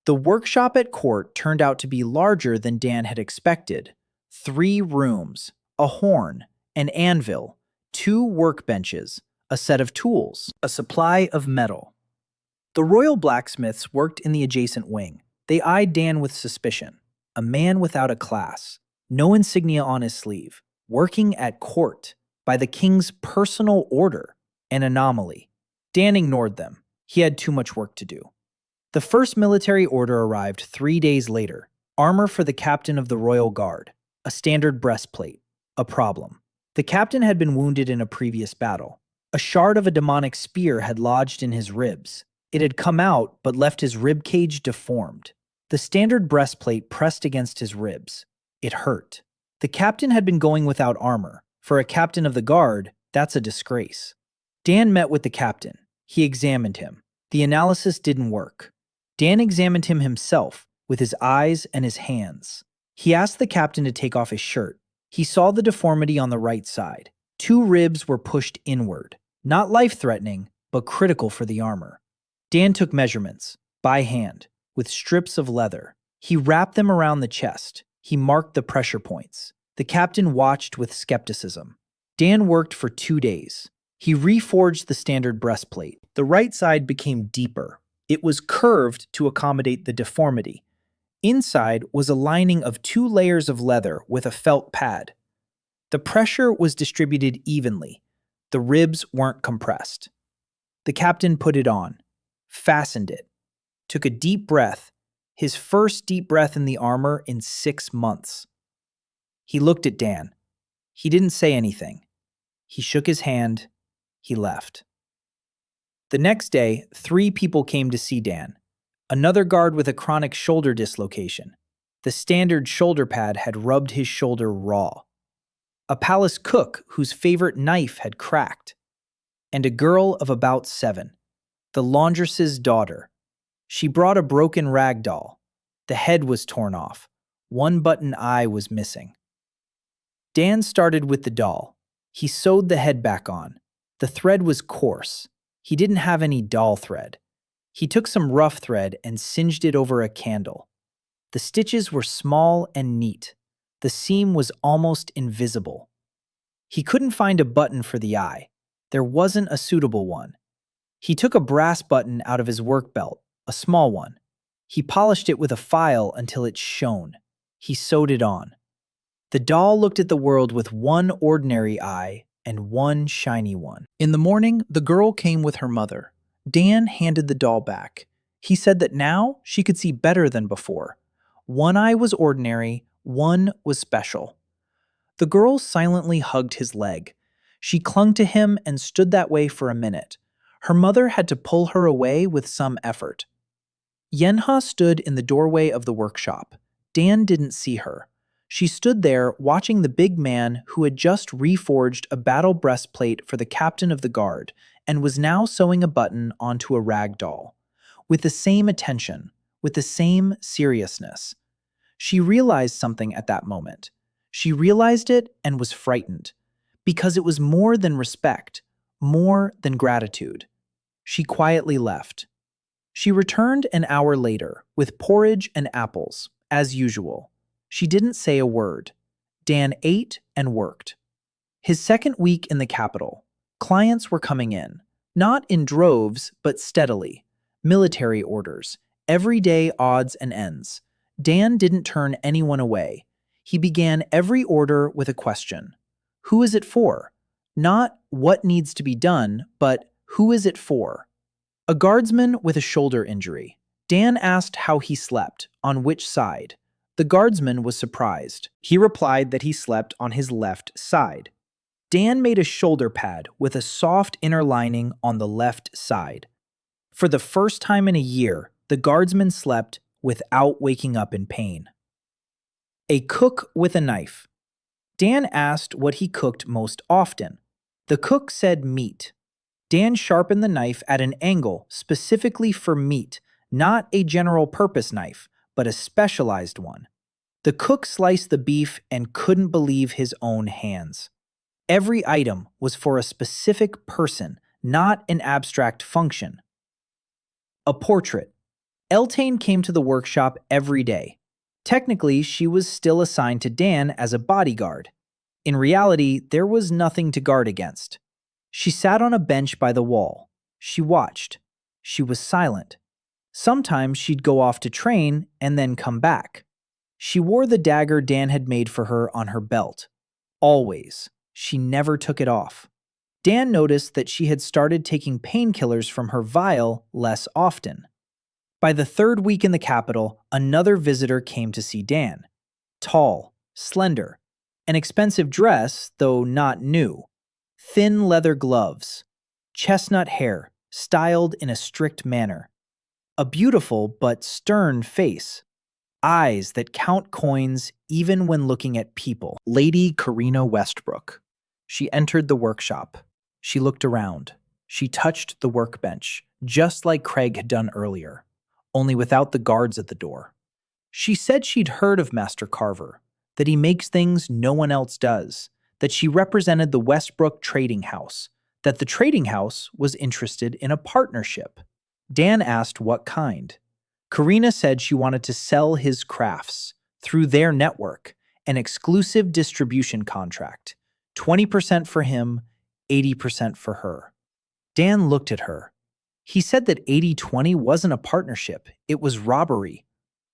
The workshop at court turned out to be larger than Dan had expected. 3 rooms, a horn, an anvil, 2 workbenches, a set of tools, a supply of metal. The royal blacksmiths worked in the adjacent wing. They eyed Dan with suspicion. A man without a class, no insignia on his sleeve, working at court, by the king's personal order, an anomaly. Dan ignored them. He had too much work to do. The first military order arrived 3 days later. Armor for the captain of the Royal Guard. A standard breastplate. A problem. The captain had been wounded in a previous battle. A shard of a demonic spear had lodged in his ribs. It had come out, but left his rib cage deformed. The standard breastplate pressed against his ribs. It hurt. The captain had been going without armor. For a captain of the guard, that's a disgrace. Dan met with the captain. He examined him. The analysis didn't work. Dan examined him himself, with his eyes and his hands. He asked the captain to take off his shirt. He saw the deformity on the right side. 2 ribs were pushed inward. Not life-threatening, but critical for the armor. Dan took measurements, by hand, with strips of leather. He wrapped them around the chest. He marked the pressure points. The captain watched with skepticism. Dan worked for 2 days. He reforged the standard breastplate. The right side became deeper. It was curved to accommodate the deformity. Inside was a lining of 2 layers of leather with a felt pad. The pressure was distributed evenly. The ribs weren't compressed. The captain put it on, fastened it, took a deep breath, his first deep breath in the armor in 6 months. He looked at Dan. He didn't say anything. He shook his hand. He left. The next day, 3 people came to see Dan. Another guard with a chronic shoulder dislocation. The standard shoulder pad had rubbed his shoulder raw. A palace cook whose favorite knife had cracked. And a girl of about 7, the laundress's daughter. She brought a broken rag doll. The head was torn off. One button eye was missing. Dan started with the doll. He sewed the head back on. The thread was coarse. He didn't have any doll thread. He took some rough thread and singed it over a candle. The stitches were small and neat. The seam was almost invisible. He couldn't find a button for the eye. There wasn't a suitable one. He took a brass button out of his work belt, a small one. He polished it with a file until it shone. He sewed it on. The doll looked at the world with one ordinary eye and one shiny one. In the morning, the girl came with her mother. Dan handed the doll back. He said that now she could see better than before. One eye was ordinary, one was special. The girl silently hugged his leg. She clung to him and stood that way for a minute. Her mother had to pull her away with some effort. Yenha stood in the doorway of the workshop. Dan didn't see her. She stood there watching the big man who had just reforged a battle breastplate for the captain of the guard and was now sewing a button onto a rag doll. With the same attention, with the same seriousness. She realized something at that moment. She realized it and was frightened, because it was more than respect, more than gratitude. She quietly left. She returned an hour later with porridge and apples, as usual. She didn't say a word. Dan ate and worked. His second week in the capital, clients were coming in, not in droves, but steadily. Military orders, everyday odds and ends. Dan didn't turn anyone away. He began every order with a question. Who is it for? Not what needs to be done, but who is it for? A guardsman with a shoulder injury. Dan asked how he slept, on which side. The guardsman was surprised. He replied that he slept on his left side. Dan made a shoulder pad with a soft inner lining on the left side. For the first time in a year, the guardsman slept without waking up in pain. A cook with a knife. Dan asked what he cooked most often. The cook said meat. Dan sharpened the knife at an angle specifically for meat, not a general-purpose knife, but a specialized one. The cook sliced the beef and couldn't believe his own hands. Every item was for a specific person, not an abstract function. A portrait. Eltane came to the workshop every day. Technically, she was still assigned to Dan as a bodyguard. In reality, there was nothing to guard against. She sat on a bench by the wall. She watched. She was silent. Sometimes she'd go off to train and then come back. She wore the dagger Dan had made for her on her belt. Always. She never took it off. Dan noticed that she had started taking painkillers from her vial less often. By the third week in the capital, another visitor came to see Dan. Tall, slender, an expensive dress, though not new. Thin leather gloves, chestnut hair, styled in a strict manner. A beautiful but stern face. Eyes that count coins even when looking at people. Lady Karina Westbrook. She entered the workshop. She looked around. She touched the workbench, just like Craig had done earlier, only without the guards at the door. She said she'd heard of Master Carver, that he makes things no one else does, that she represented the Westbrook Trading House, that the trading house was interested in a partnership. Dan asked what kind. Karina said she wanted to sell his crafts through their network, an exclusive distribution contract. 20% for him, 80% for her. Dan looked at her. He said that 80-20 wasn't a partnership, it was robbery.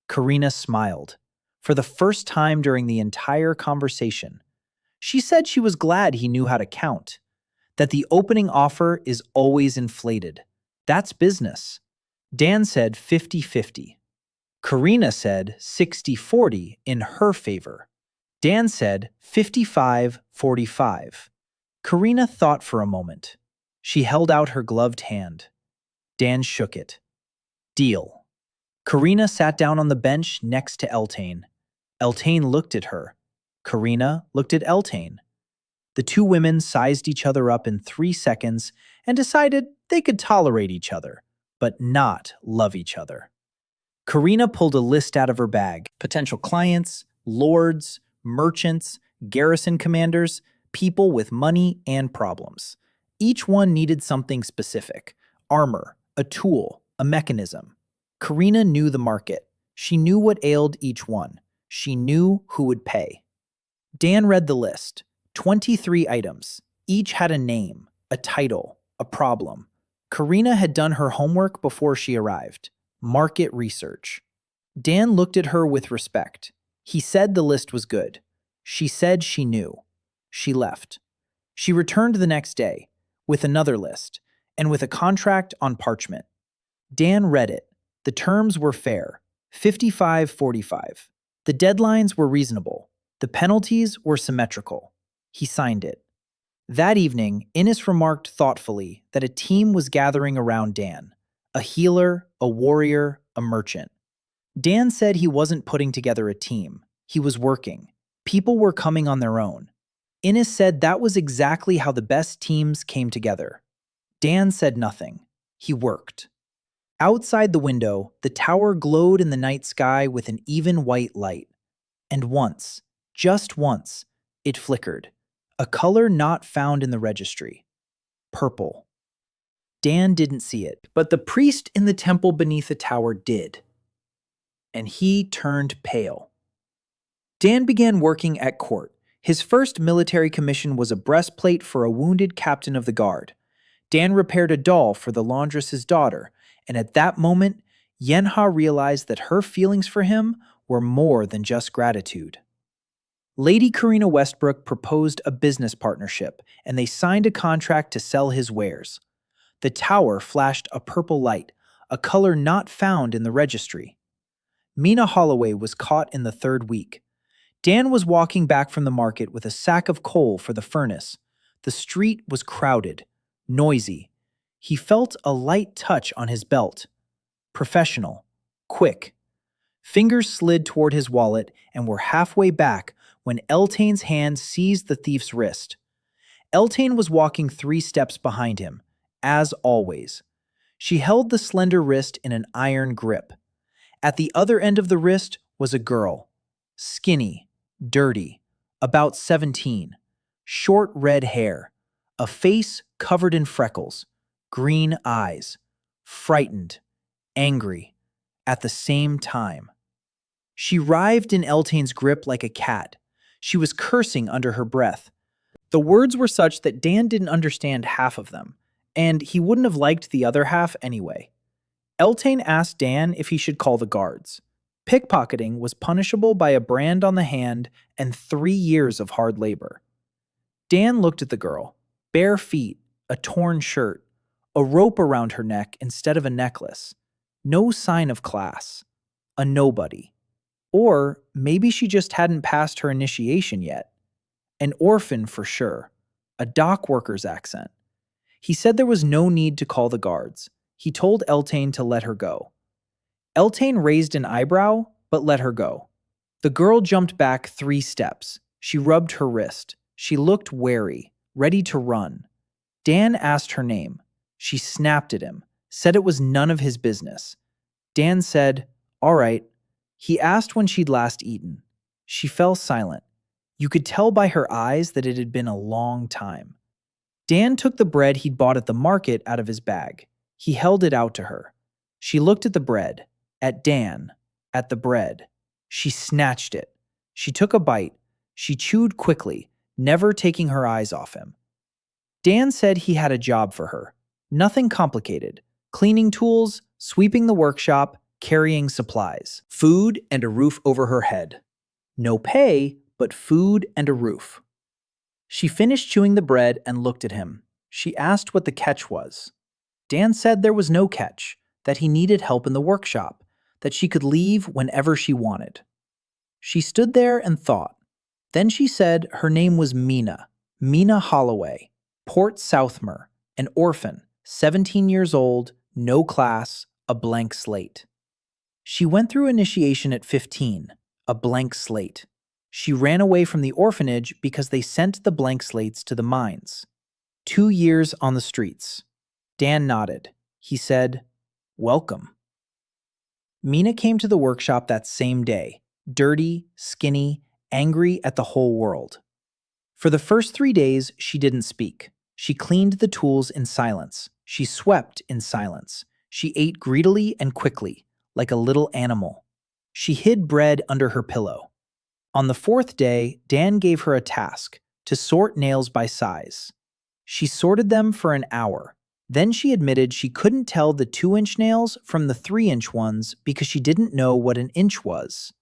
Karina smiled. For the first time during the entire conversation, she said she was glad he knew how to count, that the opening offer is always inflated. That's business. Dan said 50-50. Karina said 60-40 in her favor. Dan said 55-45. Karina thought for a moment. She held out her gloved hand. Dan shook it. Deal. Karina sat down on the bench next to Eltane. Eltane looked at her. Karina looked at Eltane. The two women sized each other up in 3 seconds and decided they could tolerate each other, but not love each other. Karina pulled a list out of her bag. Potential clients, lords, merchants, garrison commanders, people with money and problems. Each one needed something specific: armor, a tool, a mechanism. Karina knew the market. She knew what ailed each one. She knew who would pay. Dan read the list. 23 items. Each had a name, a title, a problem. Karina had done her homework before she arrived. Market research. Dan looked at her with respect. He said the list was good. She said she knew. She left. She returned the next day with another list and with a contract on parchment. Dan read it. The terms were fair. 55-45. The deadlines were reasonable. The penalties were symmetrical. He signed it. That evening, Innes remarked thoughtfully that a team was gathering around Dan. A healer, a warrior, a merchant. Dan said he wasn't putting together a team. He was working. People were coming on their own. Innes said that was exactly how the best teams came together. Dan said nothing. He worked. Outside the window, the tower glowed in the night sky with an even white light. And once, just once, it flickered. A color not found in the registry. Purple. Dan didn't see it, but the priest in the temple beneath the tower did. And he turned pale. Dan began working at court. His first military commission was a breastplate for a wounded captain of the guard. Dan repaired a doll for the laundress's daughter, and at that moment, Yenha realized that her feelings for him were more than just gratitude. Lady Karina Westbrook proposed a business partnership, and they signed a contract to sell his wares. The tower flashed a purple light, a color not found in the registry. Mina Holloway was caught in the third week. Dan was walking back from the market with a sack of coal for the furnace. The street was crowded, noisy. He felt a light touch on his belt. Professional. Quick. Fingers slid toward his wallet and were halfway back when Eltane's hand seized the thief's wrist. Eltane was walking 3 steps behind him, as always. She held the slender wrist in an iron grip. At the other end of the wrist was a girl. Skinny, dirty, about 17. Short red hair. A face covered in freckles. Green eyes. Frightened. Angry. At the same time. She writhed in Eltane's grip like a cat. She was cursing under her breath. The words were such that Dan didn't understand half of them, and he wouldn't have liked the other half anyway. Eltane asked Dan if he should call the guards. Pickpocketing was punishable by a brand on the hand and 3 years of hard labor. Dan looked at the girl. Bare feet, a torn shirt, a rope around her neck instead of a necklace. No sign of class. A nobody. Or maybe she just hadn't passed her initiation yet. An orphan for sure. A dock worker's accent. He said there was no need to call the guards. He told Eltane to let her go. Eltane raised an eyebrow, but let her go. The girl jumped back 3 steps. She rubbed her wrist. She looked wary, ready to run. Dan asked her name. She snapped at him, said it was none of his business. Dan said, "All right." He asked when she'd last eaten. She fell silent. You could tell by her eyes that it had been a long time. Dan took the bread he'd bought at the market out of his bag. He held it out to her. She looked at the bread, at Dan, at the bread. She snatched it. She took a bite, She chewed quickly, never taking her eyes off him. Dan said he had a job for her. Nothing complicated. Cleaning tools, sweeping the workshop, carrying supplies. Food and a roof over her head. No pay, but food and a roof. She finished chewing the bread and looked at him. She asked what the catch was. Dan said there was no catch, that he needed help in the workshop, that she could leave whenever she wanted. She stood there and thought. Then she said her name was Mina Holloway, Port Southmer, an orphan, 17 years old, no class, a blank slate. She went through initiation at 15, a blank slate. She ran away from the orphanage because they sent the blank slates to the mines. 2 years on the streets. Dan nodded. He said, "Welcome." Mina came to the workshop that same day, dirty, skinny, angry at the whole world. For the first 3 days, she didn't speak. She cleaned the tools in silence. She swept in silence. She ate greedily and quickly, like a little animal. She hid bread under her pillow. On the 4th day, Dan gave her a task, to sort nails by size. She sorted them for an hour. Then she admitted she couldn't tell the 2-inch nails from the 3-inch ones because she didn't know what an inch was.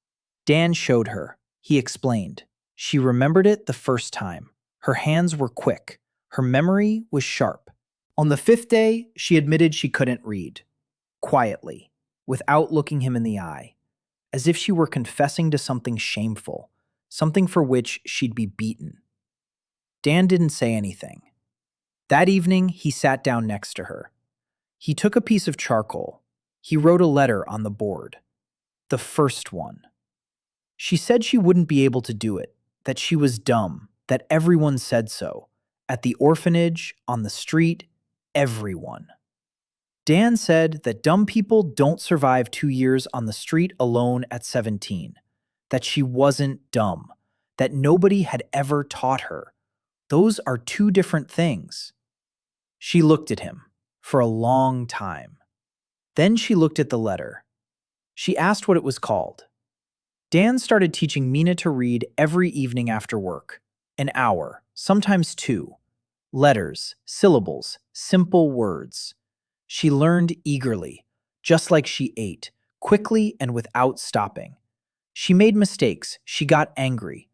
Dan showed her. He explained. She remembered it the first time. Her hands were quick. Her memory was sharp. On the 5th day, she admitted she couldn't read. Quietly, without looking him in the eye, as if she were confessing to something shameful, something for which she'd be beaten. Dan didn't say anything. That evening, he sat down next to her. He took a piece of charcoal. He wrote a letter on the board. The first one. She said she wouldn't be able to do it, that she was dumb, that everyone said so. At the orphanage, on the street, everyone. Dan said that dumb people don't survive 2 years on the street alone at 17, that she wasn't dumb, that nobody had ever taught her. Those are 2 different things. She looked at him for a long time. Then she looked at the letter. She asked what it was called. Dan started teaching Mina to read every evening after work. An hour, sometimes 2. Letters, syllables, simple words. She learned eagerly, just like she ate, quickly and without stopping. She made mistakes. She got angry.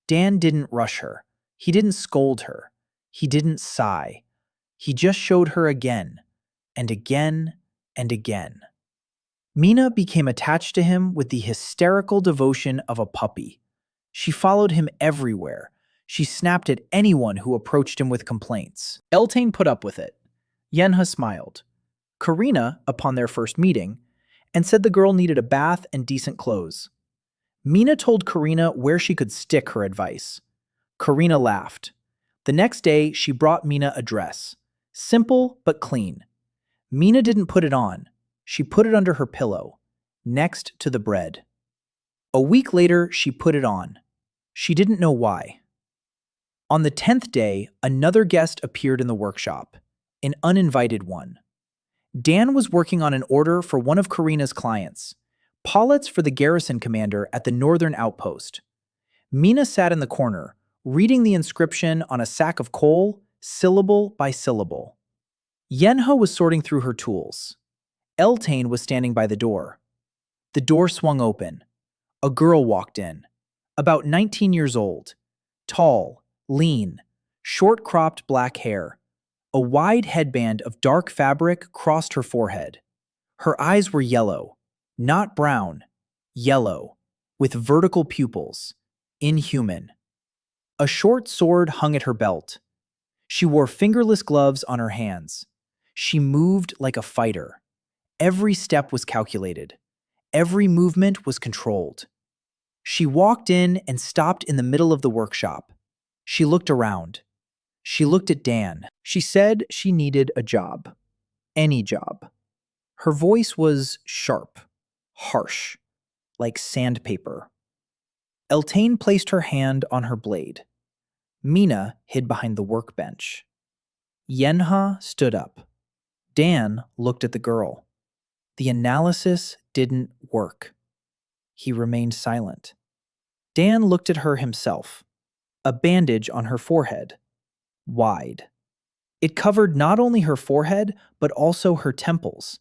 Dan didn't rush her. He didn't scold her. He didn't sigh. He just showed her again, and again, and again. Mina became attached to him with the hysterical devotion of a puppy. She followed him everywhere. She snapped at anyone who approached him with complaints. Eltane put up with it. Yenha smiled. Karina, upon their first meeting, and said the girl needed a bath and decent clothes. Mina told Karina where she could stick her advice. Karina laughed. The next day, she brought Mina a dress. Simple but clean. Mina didn't put it on. She put it under her pillow, next to the bread. A week later, she put it on. She didn't know why. On the 10th day, another guest appeared in the workshop, an uninvited one. Dan was working on an order for one of Karina's clients, pallets for the garrison commander at the northern outpost. Mina sat in the corner, reading the inscription on a sack of coal, syllable by syllable. Yenha was sorting through her tools. Eltane was standing by the door. The door swung open. A girl walked in, about 19 years old, tall, lean, short-cropped black hair. A wide headband of dark fabric crossed her forehead. Her eyes were yellow, not brown, yellow, with vertical pupils, inhuman. A short sword hung at her belt. She wore fingerless gloves on her hands. She moved like a fighter. Every step was calculated. Every movement was controlled. She walked in and stopped in the middle of the workshop. She looked around. She looked at Dan. She said she needed a job. Any job. Her voice was sharp, harsh, like sandpaper. Eltane placed her hand on her blade. Mina hid behind the workbench. Yenha stood up. Dan looked at the girl. The analysis didn't work. He remained silent. Dan looked at her himself. a bandage on her forehead, wide. It covered not only her forehead, but also her temples.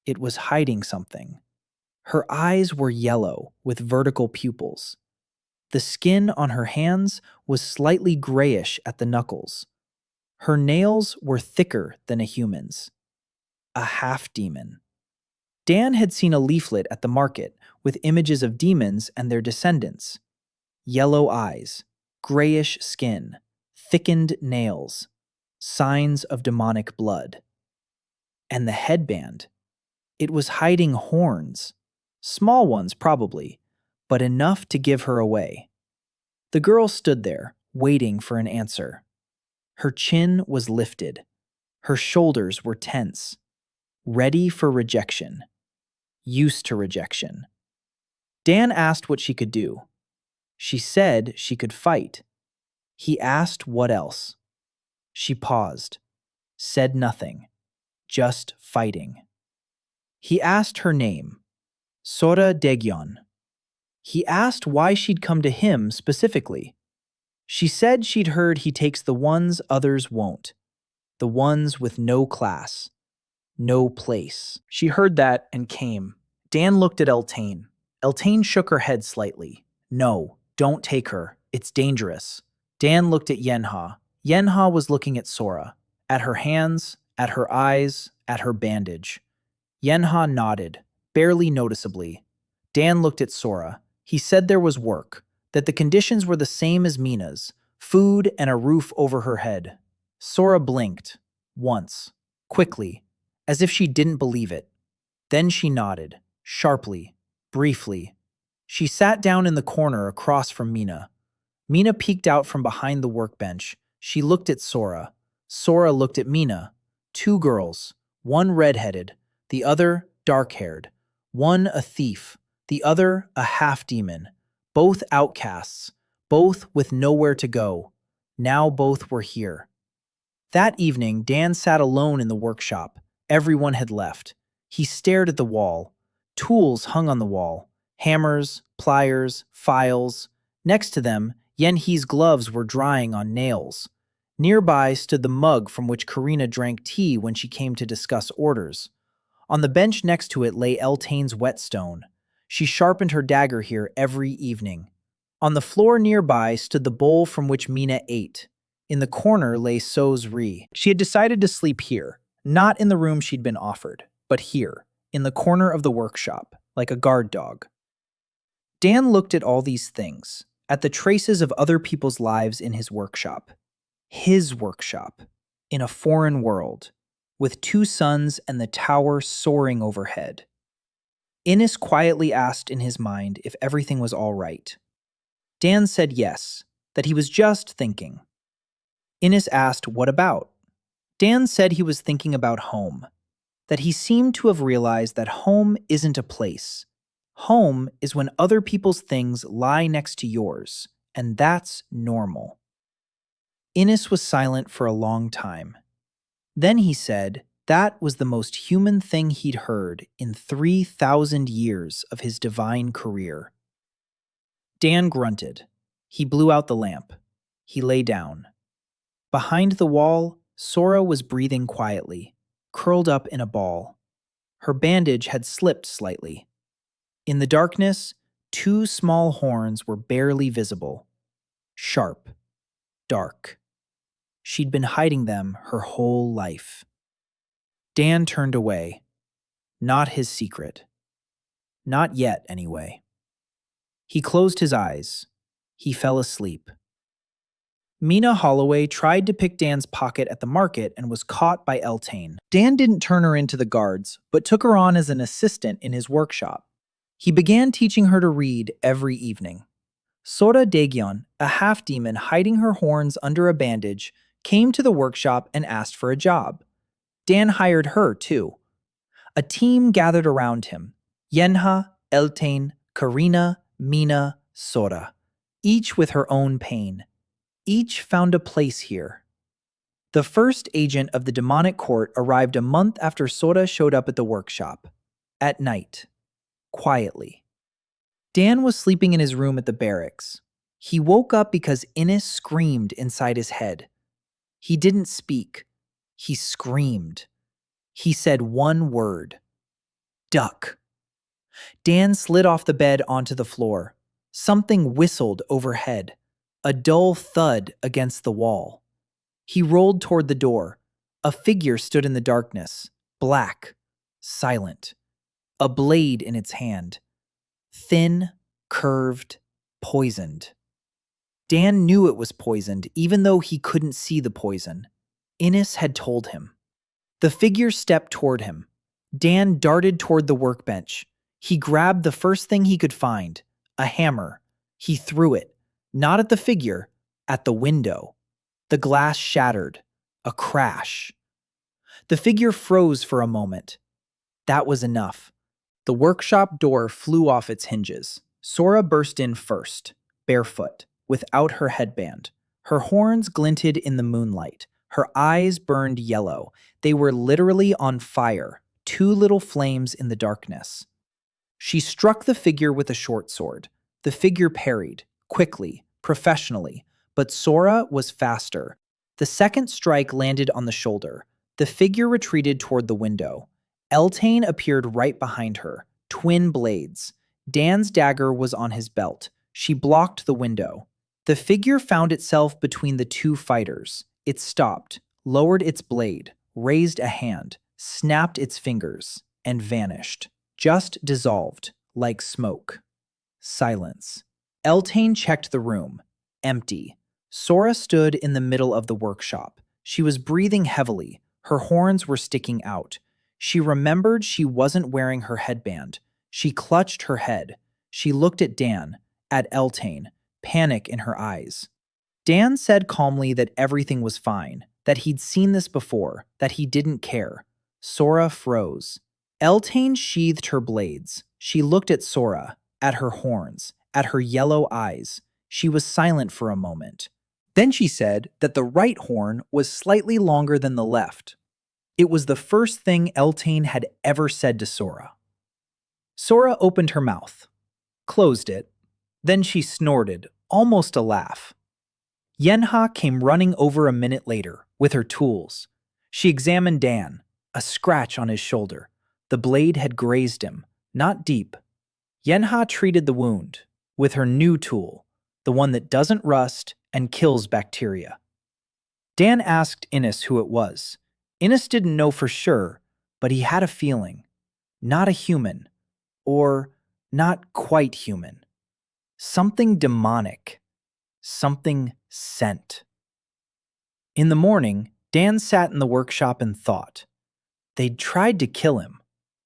It was hiding something. Her eyes were yellow with vertical pupils. The skin on her hands was slightly grayish at the knuckles. Her nails were thicker than a human's. A half-demon. Dan had seen a leaflet at the market with images of demons and their descendants. Yellow eyes, grayish skin, thickened nails, signs of demonic blood. And the headband. It was hiding horns. Small ones, probably, but enough to give her away. The girl stood there, waiting for an answer. Her chin was lifted. Her shoulders were tense. Ready for rejection. Used to rejection. Dan asked what she could do. She said she could fight. He asked what else. She paused. Said nothing. Just fighting. He asked her name. Sora Degyon. He asked why she'd come to him specifically. She said she'd heard he takes the ones others won't. The ones with no class. No place. She heard that and came. Dan looked at Eltane. Eltane shook her head slightly. No, don't take her. It's dangerous. Dan looked at Yenha. Yenha was looking at Sora. At her hands, at her eyes, at her bandage. Yenha nodded, barely noticeably. Dan looked at Sora. He said there was work, that the conditions were the same as Mina's, food and a roof over her head. Sora blinked. Once. Quickly. As if she didn't believe it. Then she nodded, sharply, briefly. She sat down in the corner across from Mina. Mina peeked out from behind the workbench. She looked at Sora. Sora looked at Mina. Two girls, one red-headed, the other dark-haired. One a thief, the other a half-demon. Both outcasts, both with nowhere to go. Now both were here. That evening, Dan sat alone in the workshop. Everyone had left. He stared at the wall. Tools hung on the wall. Hammers, pliers, files. Next to them, Yenhe's gloves were drying on nails. Nearby stood the mug from which Karina drank tea when she came to discuss orders. On the bench next to it lay Eltane's whetstone. She sharpened her dagger here every evening. On the floor nearby stood the bowl from which Mina ate. In the corner lay So's Ri. She had decided to sleep here, not in the room she'd been offered, but here, in the corner of the workshop, like a guard dog. Dan looked at all these things, at the traces of other people's lives in his workshop. His workshop, in a foreign world, with two suns and the tower soaring overhead. Innes quietly asked in his mind if everything was all right. Dan said yes, that he was just thinking. Innes asked what about. Dan said he was thinking about home, that he seemed to have realized that home isn't a place. Home is when other people's things lie next to yours, and that's normal. Innes was silent for a long time. Then he said that was the most human thing he'd heard in 3,000 years of his divine career. Dan grunted. He blew out the lamp. He lay down. Behind the wall, Sora was breathing quietly, curled up in a ball. Her bandage had slipped slightly. In the darkness, two small horns were barely visible. Sharp. Dark. She'd been hiding them her whole life. Dan turned away. Not his secret. Not yet, anyway. He closed his eyes. He fell asleep. Mina Holloway tried to pick Dan's pocket at the market and was caught by Eltane. Dan didn't turn her into the guards, but took her on as an assistant in his workshop. He began teaching her to read every evening. Sora Degyon, a half-demon hiding her horns under a bandage, came to the workshop and asked for a job. Dan hired her, too. A team gathered around him. Yenha, Eltane, Karina, Mina, Sora. Each with her own pain. Each found a place here. The first agent of the demonic court arrived a month after Sora showed up at the workshop. At night. Quietly. Dan was sleeping in his room at the barracks. He woke up because Innes screamed inside his head. He didn't speak. He screamed. He said one word. Duck. Dan slid off the bed onto the floor. Something whistled overhead. A dull thud against the wall. He rolled toward the door. A figure stood in the darkness, black, silent, a blade in its hand. Thin, curved, poisoned. Dan knew it was poisoned, even though he couldn't see the poison. Innes had told him. The figure stepped toward him. Dan darted toward the workbench. He grabbed the first thing he could find, a hammer. He threw it, not at the figure, at the window. The glass shattered. A crash. The figure froze for a moment. That was enough. The workshop door flew off its hinges. Sora burst in first, barefoot, without her headband. Her horns glinted in the moonlight. Her eyes burned yellow. They were literally on fire, two little flames in the darkness. She struck the figure with a short sword. The figure parried, quickly, professionally, but Sora was faster. The second strike landed on the shoulder. The figure retreated toward the window. Eltane appeared right behind her, twin blades. Dan's dagger was on his belt. She blocked the window. The figure found itself between the two fighters. It stopped, lowered its blade, raised a hand, snapped its fingers, and vanished. Just dissolved, like smoke. Silence. Eltane checked the room. Empty. Sora stood in the middle of the workshop. She was breathing heavily. Her horns were sticking out. She remembered she wasn't wearing her headband. She clutched her head. She looked at Dan, at Eltane, panic in her eyes. Dan said calmly that everything was fine, that he'd seen this before, that he didn't care. Sora froze. Eltane sheathed her blades. She looked at Sora, at her horns, at her yellow eyes. She was silent for a moment. Then she said that the right horn was slightly longer than the left. It was the first thing Eltane had ever said to Sora. Sora opened her mouth, closed it. Then she snorted, almost a laugh. Yenha came running over a minute later, with her tools. She examined Dan, a scratch on his shoulder. The blade had grazed him, not deep. Yenha treated the wound, with her new tool, the one that doesn't rust and kills bacteria. Dan asked Innes who it was. Innes didn't know for sure, but he had a feeling. Not a human, or not quite human. Something demonic. Something sent. In the morning, Dan sat in the workshop and thought. They'd tried to kill him,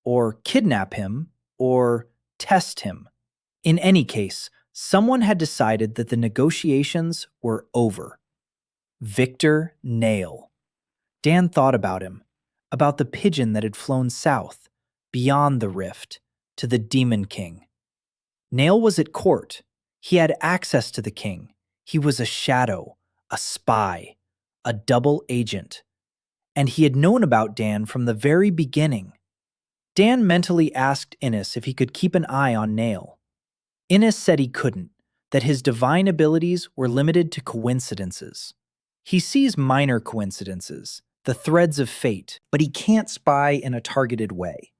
or kidnap him, or test him. In any case, someone had decided that the negotiations were over. Victor Nail. Dan thought about him, about the pigeon that had flown south, beyond the rift, to the Demon King. Nail was at court. He had access to the king. He was a shadow, a spy, a double agent. And he had known about Dan from the very beginning. Dan mentally asked Innes if he could keep an eye on Nail. Innes said he couldn't, that his divine abilities were limited to coincidences. He sees minor coincidences, the threads of fate, but he can't spy in a targeted way.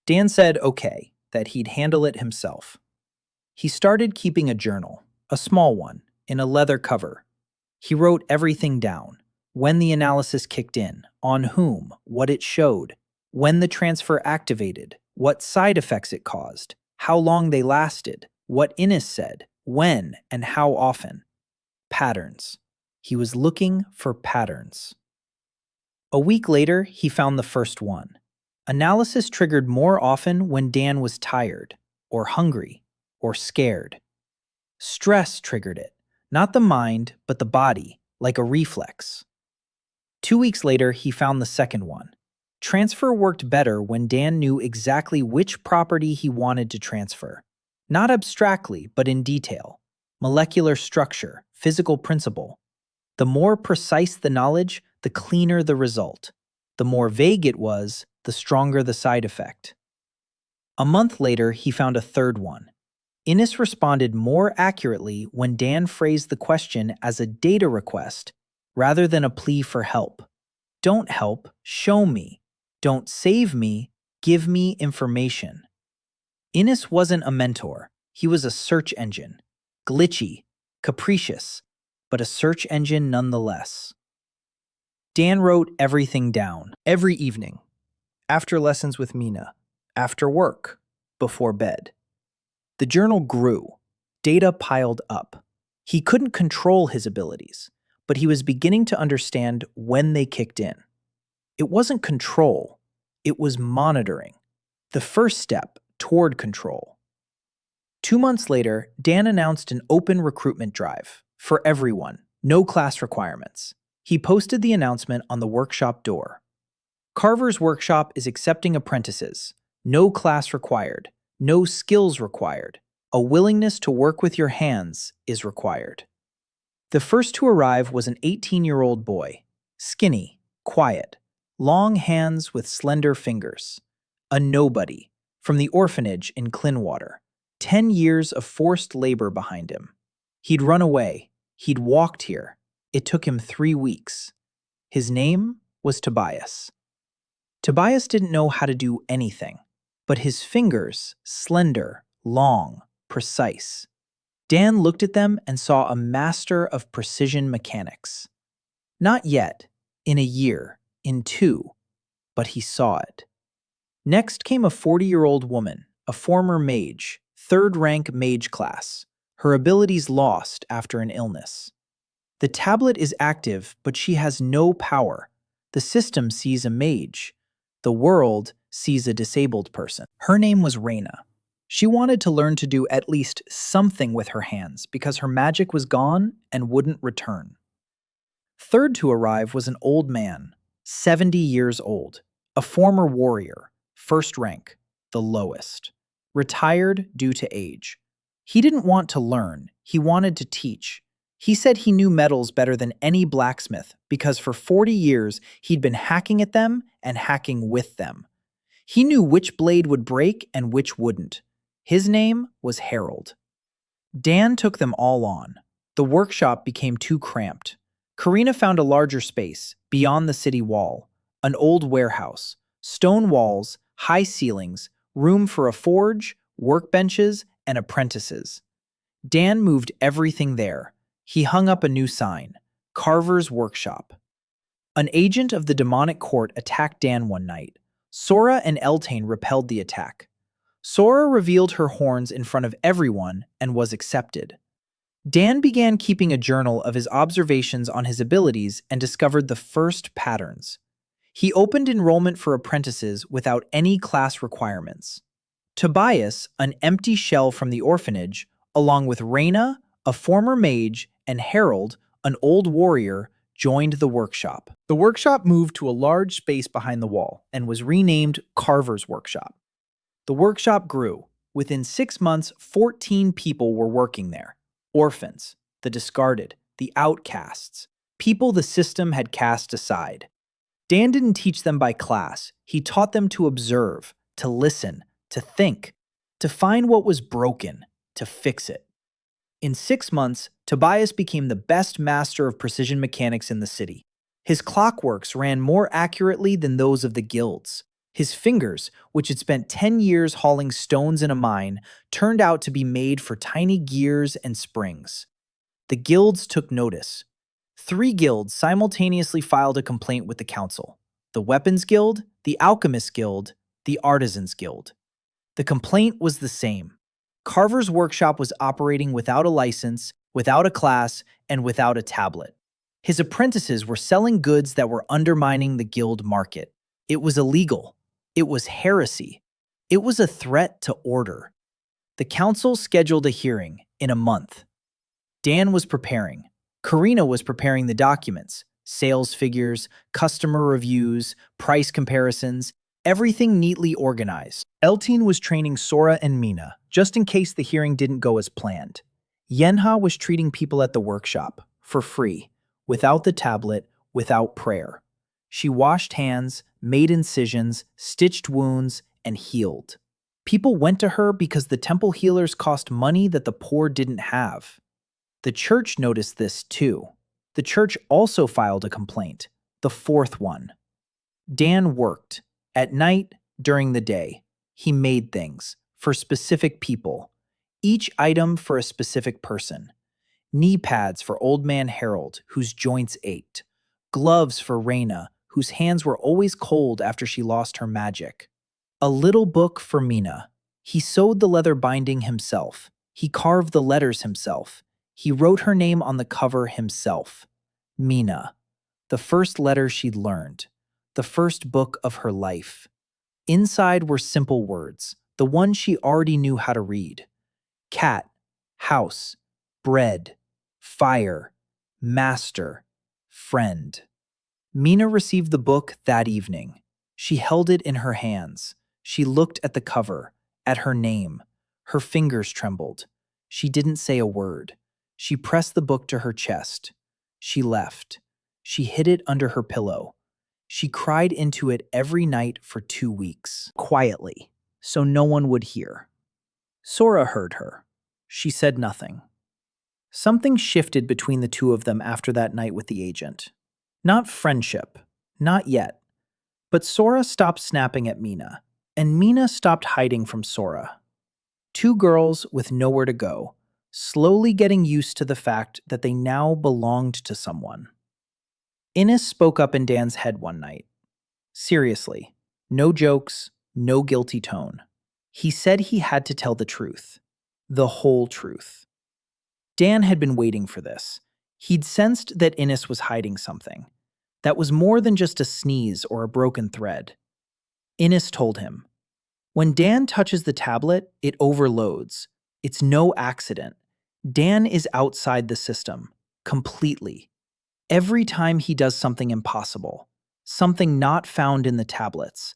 Dan said okay, that he'd handle it himself. He started keeping a journal, a small one, in a leather cover. He wrote everything down, when the analysis kicked in, on whom, what it showed, when the transfer activated, what side effects it caused, how long they lasted, what Innes said, when and how often. Patterns. He was looking for patterns. A week later, he found the first one. Analysis triggered more often when Dan was tired, or hungry, or scared. Stress triggered it, not the mind, but the body, like a reflex. 2 weeks later, he found the second one. Transfer worked better when Dan knew exactly which property he wanted to transfer. Not abstractly, but in detail. Molecular structure, physical principle. The more precise the knowledge, the cleaner the result. The more vague it was, the stronger the side effect. A month later, he found a third one. Innes responded more accurately when Dan phrased the question as a data request rather than a plea for help. Don't help, show me. Don't save me, give me information. Innes wasn't a mentor, he was a search engine. Glitchy, capricious, but a search engine nonetheless. Dan wrote everything down, every evening, after lessons with Mina, after work, before bed. The journal grew. Data piled up. He couldn't control his abilities, but he was beginning to understand when they kicked in. It wasn't control, it was monitoring. The first step toward control. 2 months later, Dan announced an open recruitment drive for everyone, no class requirements. He posted the announcement on the workshop door. Carver's workshop is accepting apprentices. No class required. No skills required. A willingness to work with your hands is required. The first to arrive was an 18-year-old boy, skinny, quiet, long hands with slender fingers. A nobody, from the orphanage in Clinwater. 10 years of forced labor behind him. He'd run away. He'd walked here. It took him 3 weeks. His name was Tobias. Tobias didn't know how to do anything, but his fingers, slender, long, precise. Dan looked at them and saw a master of precision mechanics. Not yet, in a year, in 2, but he saw it. Next came a 40-year-old woman, a former mage, 3rd rank mage class, her abilities lost after an illness. The tablet is active, but she has no power. The system sees a mage. The world sees a disabled person. Her name was Reyna. She wanted to learn to do at least something with her hands because her magic was gone and wouldn't return. Third to arrive was an old man, 70 years old, a former warrior, 1st rank, the lowest, retired due to age. He didn't want to learn, he wanted to teach. He said he knew metals better than any blacksmith because for 40 years he'd been hacking at them and hacking with them. He knew which blade would break and which wouldn't. His name was Harold. Dan took them all on. The workshop became too cramped. Karina found a larger space, beyond the city wall. An old warehouse. Stone walls, high ceilings, room for a forge, workbenches, and apprentices. Dan moved everything there. He hung up a new sign, Carver's Workshop. An agent of the demonic court attacked Dan one night. Sora and Eltane repelled the attack. Sora revealed her horns in front of everyone and was accepted. Dan began keeping a journal of his observations on his abilities and discovered the first patterns. He opened enrollment for apprentices without any class requirements. Tobias, an empty shell from the orphanage, along with Reyna, a former mage, and Harold, an old warrior, joined the workshop. The workshop moved to a large space behind the wall and was renamed Carver's Workshop. The workshop grew. Within 6 months, 14 people were working there. Orphans, the discarded, the outcasts, people the system had cast aside. Dan didn't teach them by class. He taught them to observe, to listen, to think, to find what was broken, to fix it. In 6 months, Tobias became the best master of precision mechanics in the city. His clockworks ran more accurately than those of the guilds. His fingers, which had spent 10 years hauling stones in a mine, turned out to be made for tiny gears and springs. The guilds took notice. 3 guilds simultaneously filed a complaint with the council: the Weapons Guild, the Alchemists Guild, the Artisans Guild. The complaint was the same. Carver's Workshop was operating without a license, without a class, and without a tablet. His apprentices were selling goods that were undermining the guild market. It was illegal. It was heresy. It was a threat to order. The council scheduled a hearing in a month. Dan was preparing. Karina was preparing the documents, sales figures, customer reviews, price comparisons, everything neatly organized. Eltine was training Sora and Mina, just in case the hearing didn't go as planned. Yenha was treating people at the workshop, for free, without the tablet, without prayer. She washed hands, made incisions, stitched wounds, and healed. People went to her because the temple healers cost money that the poor didn't have. The church noticed this too. The church also filed a complaint, the fourth one. Dan worked. At night, during the day. He made things for specific people, each item for a specific person. Knee pads for Old Man Harold, whose joints ached. Gloves for Raina, whose hands were always cold after she lost her magic. A little book for Mina. He sewed the leather binding himself. He carved the letters himself. He wrote her name on the cover himself. Mina. The first letter she'd learned. The first book of her life. Inside were simple words, the ones she already knew how to read. Cat, house, bread, fire, master, friend. Mina received the book that evening. She held it in her hands. She looked at the cover, at her name. Her fingers trembled. She didn't say a word. She pressed the book to her chest. She left. She hid it under her pillow. She cried into it every night for 2 weeks, quietly, so no one would hear. Sora heard her. She said nothing. Something shifted between the two of them after that night with the agent. Not friendship, not yet. But Sora stopped snapping at Mina, and Mina stopped hiding from Sora. Two girls with nowhere to go, slowly getting used to the fact that they now belonged to someone. Innes spoke up in Dan's head one night. Seriously, no jokes, no guilty tone. He said he had to tell the truth. The whole truth. Dan had been waiting for this. He'd sensed that Innes was hiding something. That was more than just a sneeze or a broken thread. Innes told him, "When Dan touches the tablet, it overloads. It's no accident. Dan is outside the system, completely. Every time he does something impossible, something not found in the tablets,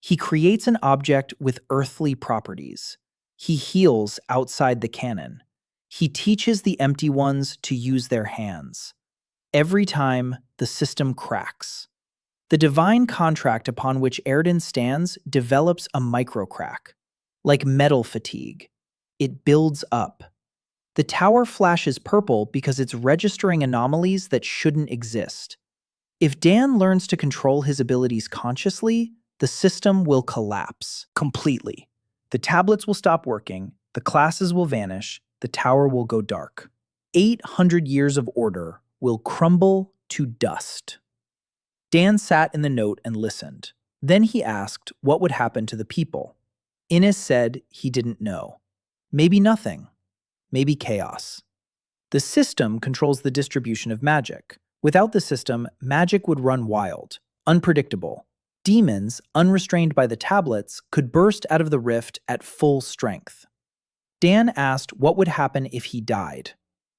he creates an object with earthly properties. He heals outside the canon. He teaches the empty ones to use their hands. Every time, the system cracks. The divine contract upon which Erden stands develops a microcrack. Like metal fatigue. It builds up. The tower flashes purple because it's registering anomalies that shouldn't exist. If Dan learns to control his abilities consciously, the system will collapse completely. The tablets will stop working, the classes will vanish, the tower will go dark. 800 years of order will crumble to dust." Dan sat in the note and listened. Then he asked what would happen to the people. Innes said he didn't know. Maybe nothing. Maybe chaos. The system controls the distribution of magic. Without the system, magic would run wild, unpredictable. Demons, unrestrained by the tablets, could burst out of the rift at full strength. Dan asked what would happen if he died.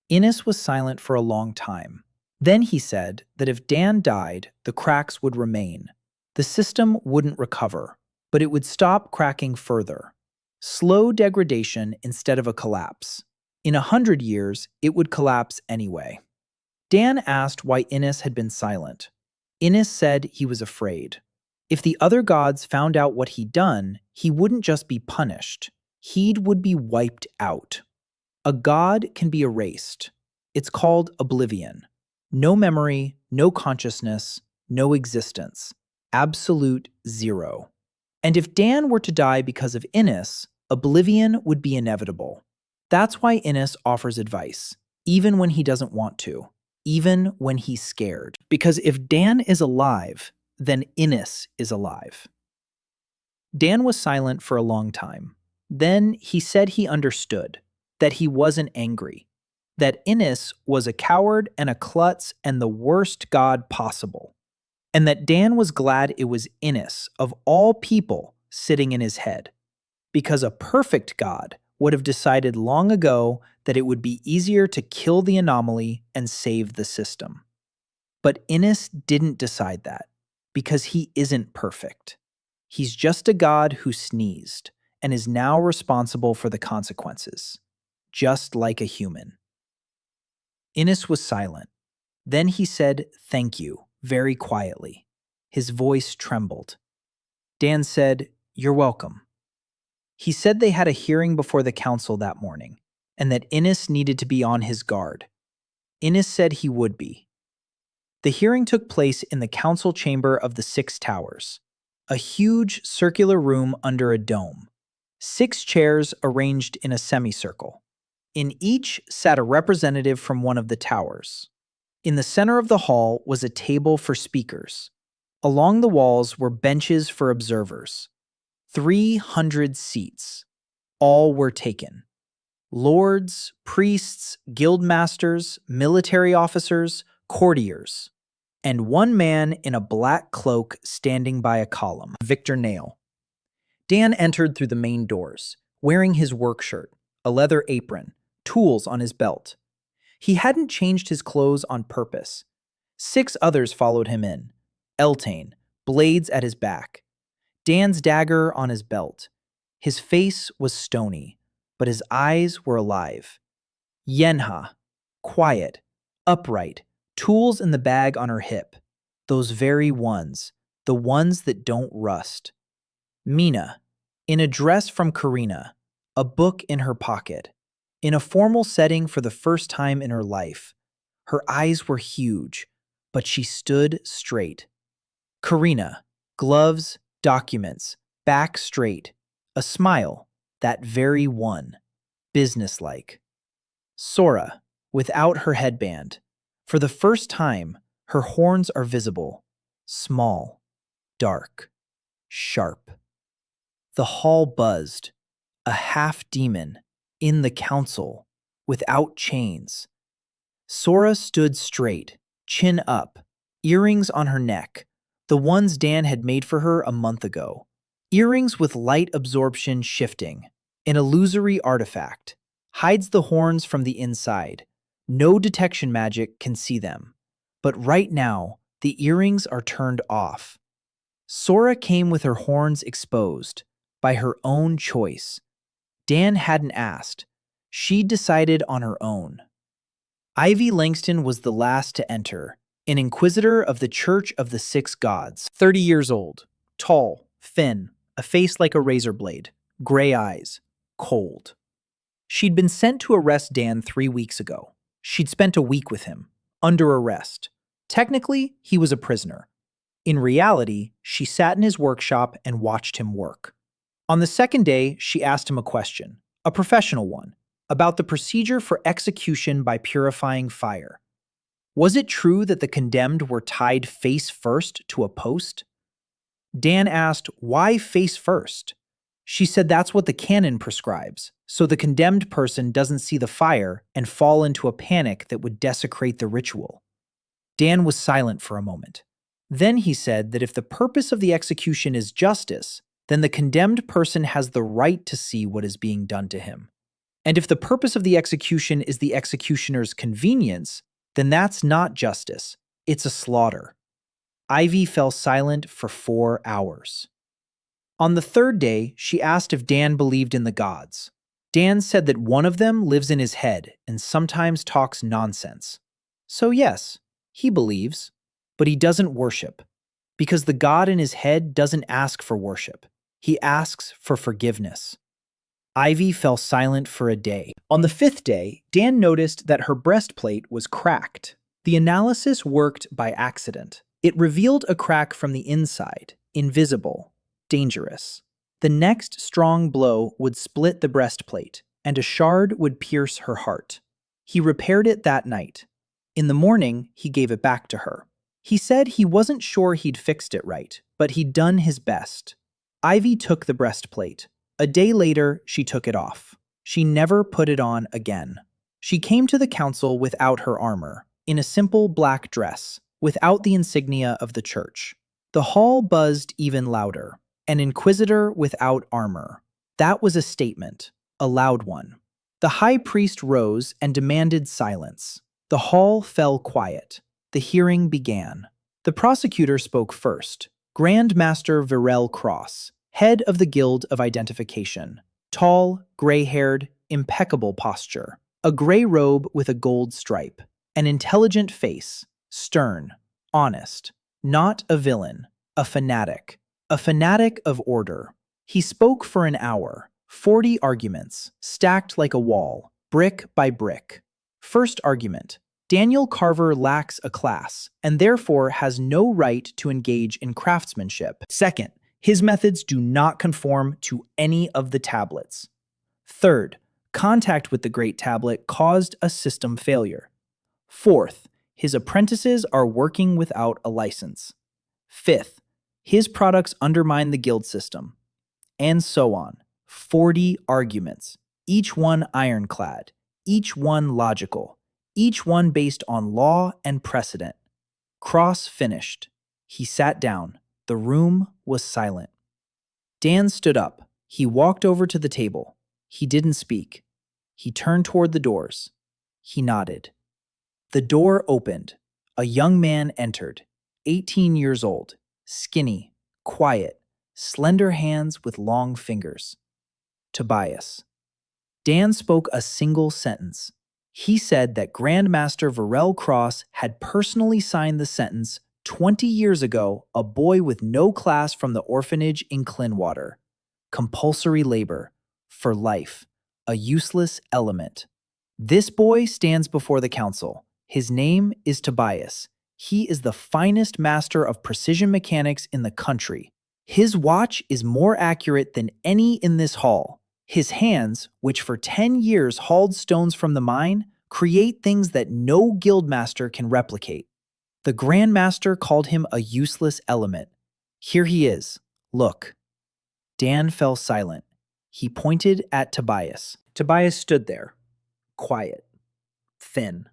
Innes was silent for a long time. Then he said that if Dan died, the cracks would remain. The system wouldn't recover, but it would stop cracking further. Slow degradation instead of a collapse. In 100 years, it would collapse anyway. Dan asked why Innes had been silent. Innes said he was afraid. If the other gods found out what he'd done, he wouldn't just be punished. He would be wiped out. A god can be erased. It's called oblivion. No memory, no consciousness, no existence. Absolute zero. And if Dan were to die because of Innes, oblivion would be inevitable. That's why Innes offers advice, even when he doesn't want to, even when he's scared. Because if Dan is alive, then Innes is alive. Dan was silent for a long time. Then he said he understood, that he wasn't angry, that Innes was a coward and a klutz and the worst god possible, and that Dan was glad it was Innes, of all people, sitting in his head, because a perfect god would have decided long ago that it would be easier to kill the anomaly and save the system. But Innes didn't decide that, because he isn't perfect. He's just a god who sneezed and is now responsible for the consequences, just like a human. Innes was silent. Then he said, "Thank you," very quietly. His voice trembled. Dan said, "You're welcome." He said they had a hearing before the council that morning, and that Innes needed to be on his guard. Innes said he would be. The hearing took place in the council chamber of the Six Towers, a huge circular room under a dome. 6 chairs arranged in a semicircle. In each sat a representative from one of the towers. In the center of the hall was a table for speakers. Along the walls were benches for observers. 300 seats. All were taken. Lords, priests, guildmasters, military officers, courtiers, and one man in a black cloak standing by a column, Victor Nail. Dan entered through the main doors, wearing his work shirt, a leather apron, tools on his belt. He hadn't changed his clothes on purpose. 6 others followed him in. Eltane, blades at his back. Dan's dagger on his belt. His face was stony, but his eyes were alive. Yenha, quiet, upright, tools in the bag on her hip. Those very ones, the ones that don't rust. Mina, in a dress from Karina, a book in her pocket. In a formal setting for the first time in her life. Her eyes were huge, but she stood straight. Karina, gloves, documents, back straight, a smile, that very one, businesslike. Sora, without her headband. For the first time, her horns are visible, small, dark, sharp. The hall buzzed, a half-demon, in the council, without chains. Sora stood straight, chin up, earrings on her neck, the ones Dan had made for her a month ago. Earrings with light absorption shifting, an illusory artifact, hides the horns from the inside. No detection magic can see them. But right now, the earrings are turned off. Sora came with her horns exposed, by her own choice. Dan hadn't asked. She decided on her own. Ivy Langston was the last to enter, an inquisitor of the Church of the Six Gods, 30 years old, tall, thin, a face like a razor blade, gray eyes, cold. She'd been sent to arrest Dan 3 weeks ago. She'd spent a week with him, under arrest. Technically, he was a prisoner. In reality, she sat in his workshop and watched him work. On the second day, she asked him a question, a professional one, about the procedure for execution by purifying fire. Was it true that the condemned were tied face first to a post? Dan asked, why face first? She said that's what the canon prescribes, so the condemned person doesn't see the fire and fall into a panic that would desecrate the ritual. Dan was silent for a moment. Then he said that if the purpose of the execution is justice, then the condemned person has the right to see what is being done to him. And if the purpose of the execution is the executioner's convenience, then that's not justice, it's a slaughter. Ivy fell silent for 4 hours. On the third day, she asked if Dan believed in the gods. Dan said that one of them lives in his head and sometimes talks nonsense. So yes, he believes, but he doesn't worship, because the god in his head doesn't ask for worship. He asks for forgiveness. Ivy fell silent for a day. On the 5th day, Dan noticed that her breastplate was cracked. The analysis worked by accident. It revealed a crack from the inside, invisible, dangerous. The next strong blow would split the breastplate, and a shard would pierce her heart. He repaired it that night. In the morning, he gave it back to her. He said he wasn't sure he'd fixed it right, but he'd done his best. Ivy took the breastplate. A day later, she took it off. She never put it on again. She came to the council without her armor, in a simple black dress, without the insignia of the church. The hall buzzed even louder. An inquisitor without armor. That was a statement, a loud one. The high priest rose and demanded silence. The hall fell quiet. The hearing began. The prosecutor spoke first. Grand Master Virel Cross, head of the Guild of Identification. Tall, gray-haired, impeccable posture. A gray robe with a gold stripe. An intelligent face. Stern. Honest. Not a villain. A fanatic of order. He spoke for an hour. 40 arguments, stacked like a wall, brick by brick. First argument. Daniel Carver lacks a class, and therefore has no right to engage in craftsmanship. Second, his methods do not conform to any of the tablets. Third, contact with the Great Tablet caused a system failure. Fourth, his apprentices are working without a license. Fifth, his products undermine the guild system. And so on. 40 arguments, each one ironclad, each one logical, each one based on law and precedent. Cross finished. He sat down. The room was silent. Dan stood up. He walked over to the table. He didn't speak. He turned toward the doors. He nodded. The door opened. A young man entered, 18 years old, skinny, quiet, slender hands with long fingers. Tobias. Dan spoke a single sentence. He said that Grandmaster Varel Cross had personally signed the sentence 20 years ago, a boy with no class from the orphanage in Clinwater. Compulsory labor. For life. A useless element. This boy stands before the council. His name is Tobias. He is the finest master of precision mechanics in the country. His watch is more accurate than any in this hall. His hands, which for 10 years hauled stones from the mine, create things that no guildmaster can replicate. The Grandmaster called him a useless element. Here he is. Look. Dan fell silent. He pointed at Tobias. Tobias stood there, quiet, thin,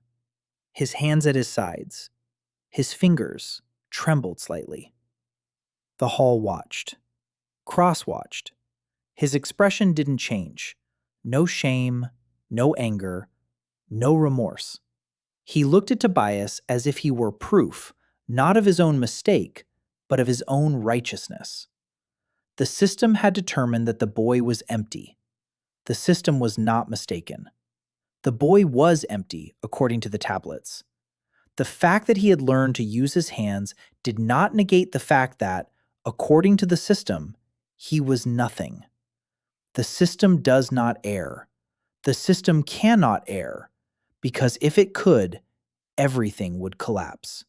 his hands at his sides. His fingers trembled slightly. The hall watched. Cross watched. His expression didn't change. No shame, no anger, no remorse. He looked at Tobias as if he were proof, not of his own mistake, but of his own righteousness. The system had determined that the boy was empty. The system was not mistaken. The boy was empty, according to the tablets. The fact that he had learned to use his hands did not negate the fact that, according to the system, he was nothing. The system does not err. The system cannot err, because if it could, everything would collapse.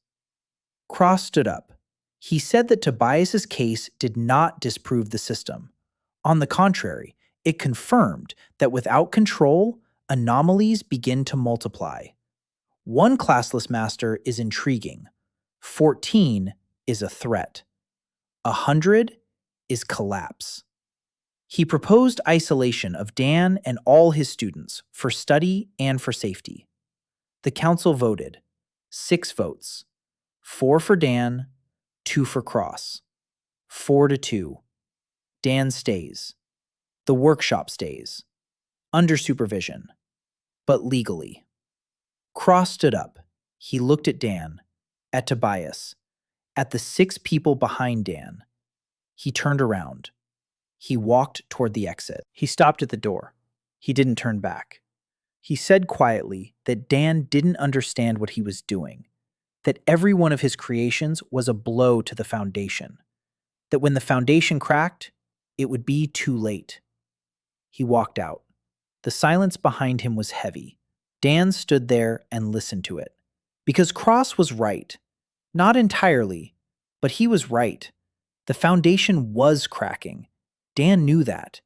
Cross stood up. He said that Tobias's case did not disprove the system. On the contrary, it confirmed that without control, anomalies begin to multiply. One classless master is intriguing. 14 is a threat. 100 is collapse. He proposed isolation of Dan and all his students for study and for safety. The council voted. 6 votes. 4 for Dan, 2 for Cross. 4-2. Dan stays. The workshop stays. Under supervision. But legally. Cross stood up. He looked at Dan, at Tobias, at the 6 people behind Dan. He turned around. He walked toward the exit. He stopped at the door. He didn't turn back. He said quietly that Dan didn't understand what he was doing, that every one of his creations was a blow to the foundation, that when the foundation cracked, it would be too late. He walked out. The silence behind him was heavy. Dan stood there and listened to it. Because Cross was right. Not entirely, but he was right. The foundation was cracking. Dan knew that.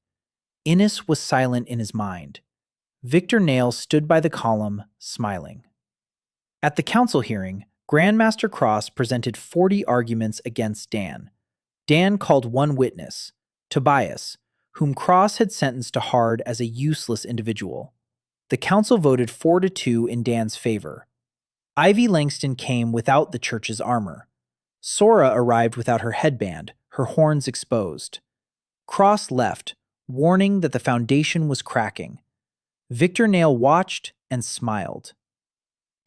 Innes was silent in his mind. Victor Nail stood by the column, smiling. At the council hearing, Grandmaster Cross presented 40 arguments against Dan. Dan called one witness, Tobias, whom Cross had sentenced to hard as a useless individual. The council voted 4-2 in Dan's favor. Ivy Langston came without the church's armor. Sora arrived without her headband, her horns exposed. Cross left, warning that the foundation was cracking. Victor Nail watched and smiled.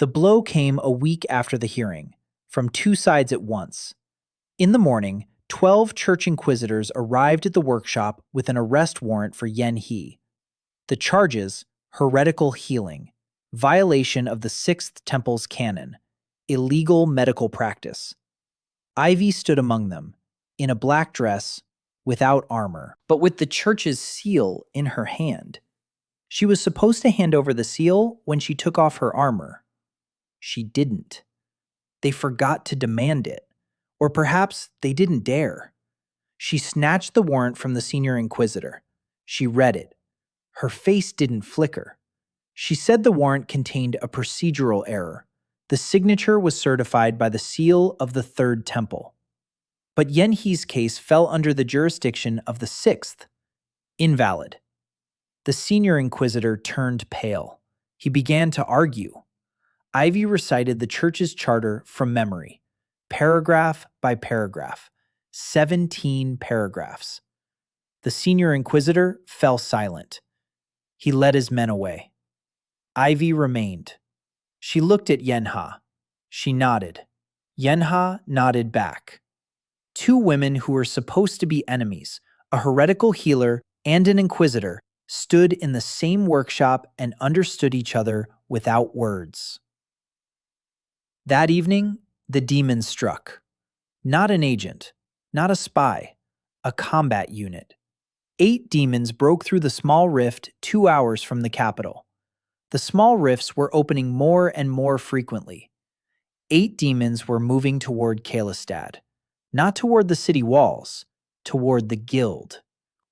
The blow came a week after the hearing, from 2 sides at once. In the morning, 12 church inquisitors arrived at the workshop with an arrest warrant for Yen He. The charges: heretical healing, violation of the 6th Temple's canon, illegal medical practice. Ivy stood among them, in a black dress, without armor, but with the church's seal in her hand. She was supposed to hand over the seal when she took off her armor. She didn't. They forgot to demand it. Or perhaps they didn't dare. She snatched the warrant from the senior inquisitor. She read it. Her face didn't flicker. She said the warrant contained a procedural error. The signature was certified by the seal of the Third Temple. But Yenhe's case fell under the jurisdiction of the Sixth. Invalid. The senior inquisitor turned pale. He began to argue. Ivy recited the church's charter from memory, paragraph by paragraph, 17 paragraphs. The senior inquisitor fell silent. He led his men away. Ivy remained. She looked at Yenha. She nodded. Yenha nodded back. Two women who were supposed to be enemies, a heretical healer and an inquisitor, stood in the same workshop and understood each other without words. That evening, the demon struck. Not an agent, not a spy, a combat unit. 8 demons broke through the small rift 2 hours from the capital. The small rifts were opening more and more frequently. 8 demons were moving toward Kalistad, not toward the city walls, toward the guild,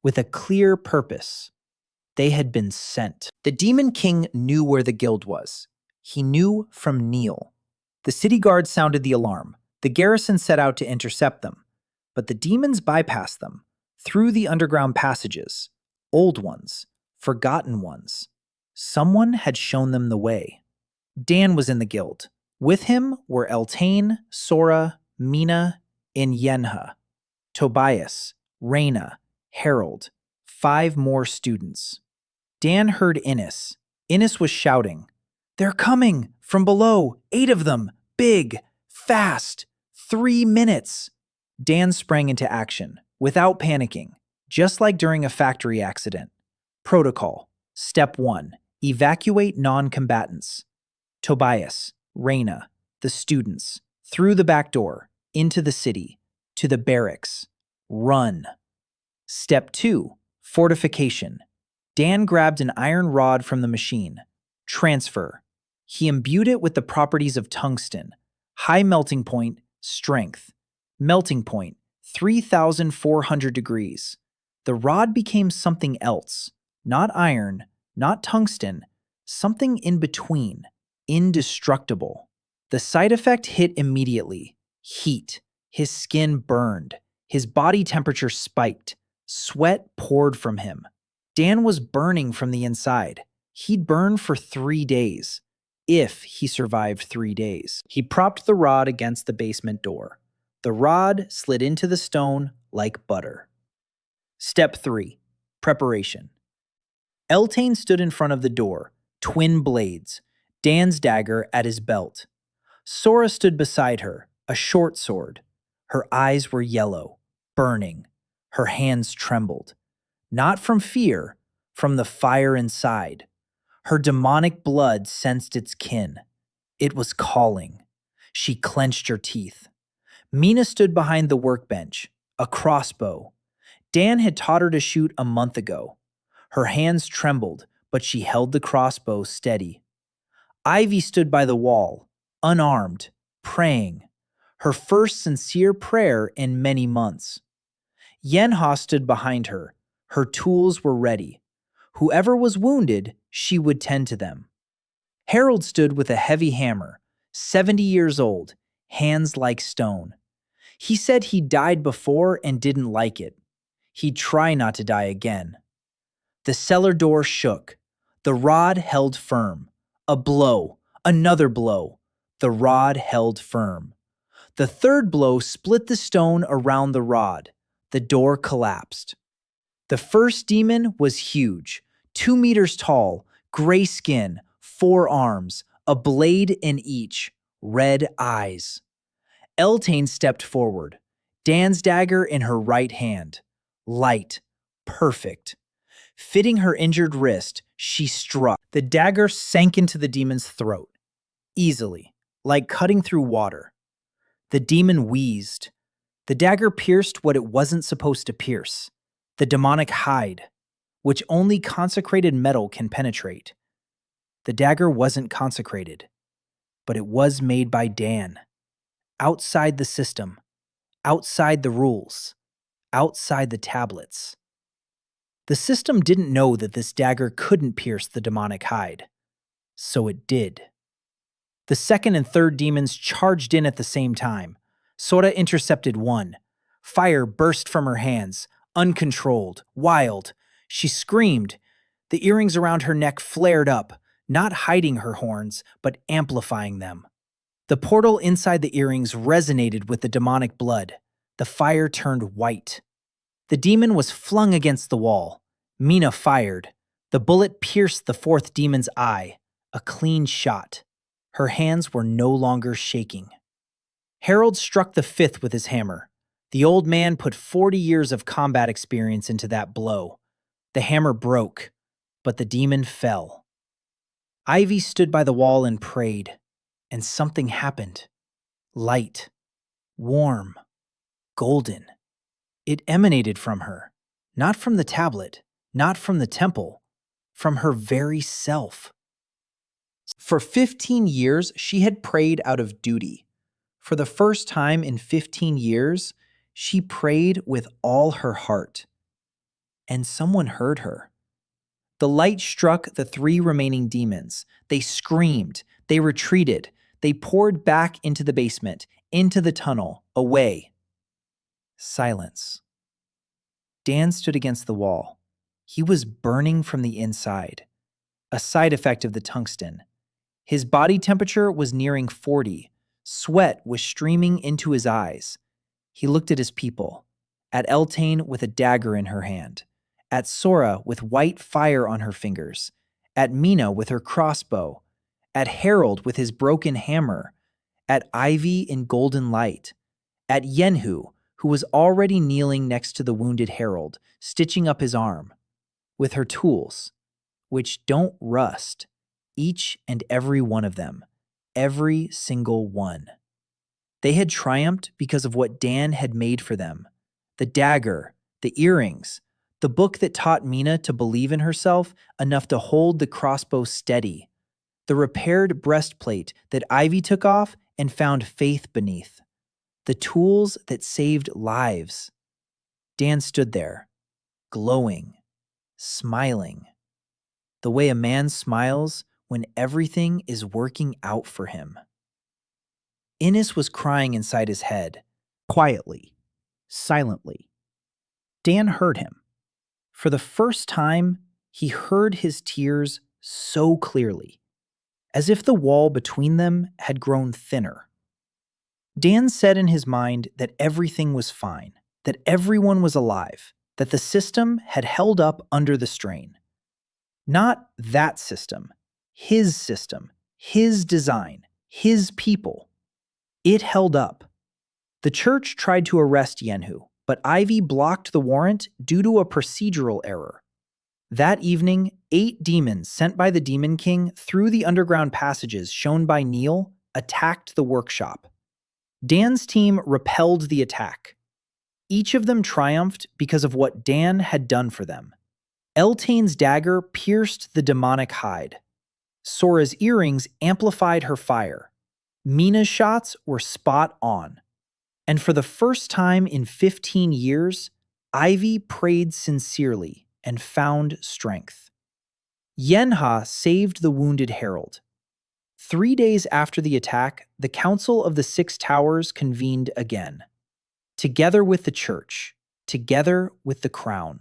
with a clear purpose. They had been sent. The Demon King knew where the guild was. He knew from Neil. The city guard sounded the alarm. The garrison set out to intercept them. But the demons bypassed them, through the underground passages, old ones, forgotten ones. Someone had shown them the way. Dan was in the guild. With him were Eltane, Sora, Mina, and Yenha, Tobias, Reyna, Harold, 5 more students. Dan heard Innes. Innes was shouting, "They're coming! From below! 8 of them! Big! Fast! 3 minutes!" Dan sprang into action, without panicking, just like during a factory accident. Protocol. Step 1. Evacuate non-combatants. Tobias, Reyna, the students, through the back door, into the city, to the barracks. Run. Step 2. Fortification. Dan grabbed an iron rod from the machine. Transfer. He imbued it with the properties of tungsten. High melting point, strength. Melting point, 3,400 degrees. The rod became something else. Not iron, not tungsten, something in between. Indestructible. The side effect hit immediately. Heat. His skin burned. His body temperature spiked. Sweat poured from him. Dan was burning from the inside. He'd burn for 3 days. If he survived 3 days. He propped the rod against the basement door. The rod slid into the stone like butter. Step 3. Preparation. Eltane stood in front of the door, twin blades, Dan's dagger at his belt. Sora stood beside her, a short sword. Her eyes were yellow, burning. Her hands trembled. Not from fear, from the fire inside. Her demonic blood sensed its kin. It was calling. She clenched her teeth. Mina stood behind the workbench, a crossbow. Dan had taught her to shoot a month ago. Her hands trembled, but she held the crossbow steady. Ivy stood by the wall, unarmed, praying. Her first sincere prayer in many months. Yenha stood behind her. Her tools were ready. Whoever was wounded, she would tend to them. Harold stood with a heavy hammer, 70 years old, hands like stone. He said he died before and didn't like it. He'd try not to die again. The cellar door shook. The rod held firm. A blow, another blow. The rod held firm. The third blow split the stone around the rod. The door collapsed. The first demon was huge, 2 meters tall, gray skin, 4 arms, a blade in each, red eyes. Eltane stepped forward, Dan's dagger in her right hand. Light, perfect. Fitting her injured wrist, she struck. The dagger sank into the demon's throat, easily, like cutting through water. The demon wheezed. The dagger pierced what it wasn't supposed to pierce, the demonic hide, which only consecrated metal can penetrate. The dagger wasn't consecrated, but it was made by Dan, outside the system, outside the rules, outside the tablets. The system didn't know that this dagger couldn't pierce the demonic hide, so it did. The second and third demons charged in at the same time. Sora intercepted one. Fire burst from her hands, uncontrolled, wild. She screamed. The earrings around her neck flared up, not hiding her horns, but amplifying them. The portal inside the earrings resonated with the demonic blood. The fire turned white. The demon was flung against the wall. Mina fired. The bullet pierced the fourth demon's eye. A clean shot. Her hands were no longer shaking. Harold struck the fifth with his hammer. The old man put 40 years of combat experience into that blow. The hammer broke, but the demon fell. Ivy stood by the wall and prayed, and something happened. Light, warm, golden. It emanated from her, not from the tablet, not from the temple, from her very self. For 15 years, she had prayed out of duty. For the first time in 15 years, she prayed with all her heart. And someone heard her. The light struck the three remaining demons. They screamed. They retreated. They poured back into the basement, into the tunnel, away. Silence. Dan stood against the wall. He was burning from the inside, a side effect of the tungsten. His body temperature was nearing 40. Sweat was streaming into his eyes. He looked at his people, at Eltane with a dagger in her hand, at Sora with white fire on her fingers, at Mina with her crossbow, at Harold with his broken hammer, at Ivy in golden light, at Yenhu, who was already kneeling next to the wounded Harold, stitching up his arm, with her tools, which don't rust, each and every one of them, every single one. They had triumphed because of what Dan had made for them. The dagger, the earrings, the book that taught Mina to believe in herself enough to hold the crossbow steady, the repaired breastplate that Ivy took off and found faith beneath, the tools that saved lives. Dan stood there, glowing, smiling, the way a man smiles when everything is working out for him. Innes was crying inside his head, quietly, silently. Dan heard him. For the first time, he heard his tears so clearly, as if the wall between them had grown thinner. Dan said in his mind that everything was fine, that everyone was alive, that the system had held up under the strain. Not that system, his design, his people. It held up. The church tried to arrest Yenhu, but Ivy blocked the warrant due to a procedural error. That evening, 8 demons sent by the Demon King through the underground passages shown by Neil attacked the workshop. Dan's team repelled the attack. Each of them triumphed because of what Dan had done for them. Eltane's dagger pierced the demonic hide. Sora's earrings amplified her fire. Mina's shots were spot on. And for the first time in 15 years, Ivy prayed sincerely and found strength. Yenha saved the wounded Harold. 3 days after the attack, the Council of the Six Towers convened again. Together with the church, together with the crown.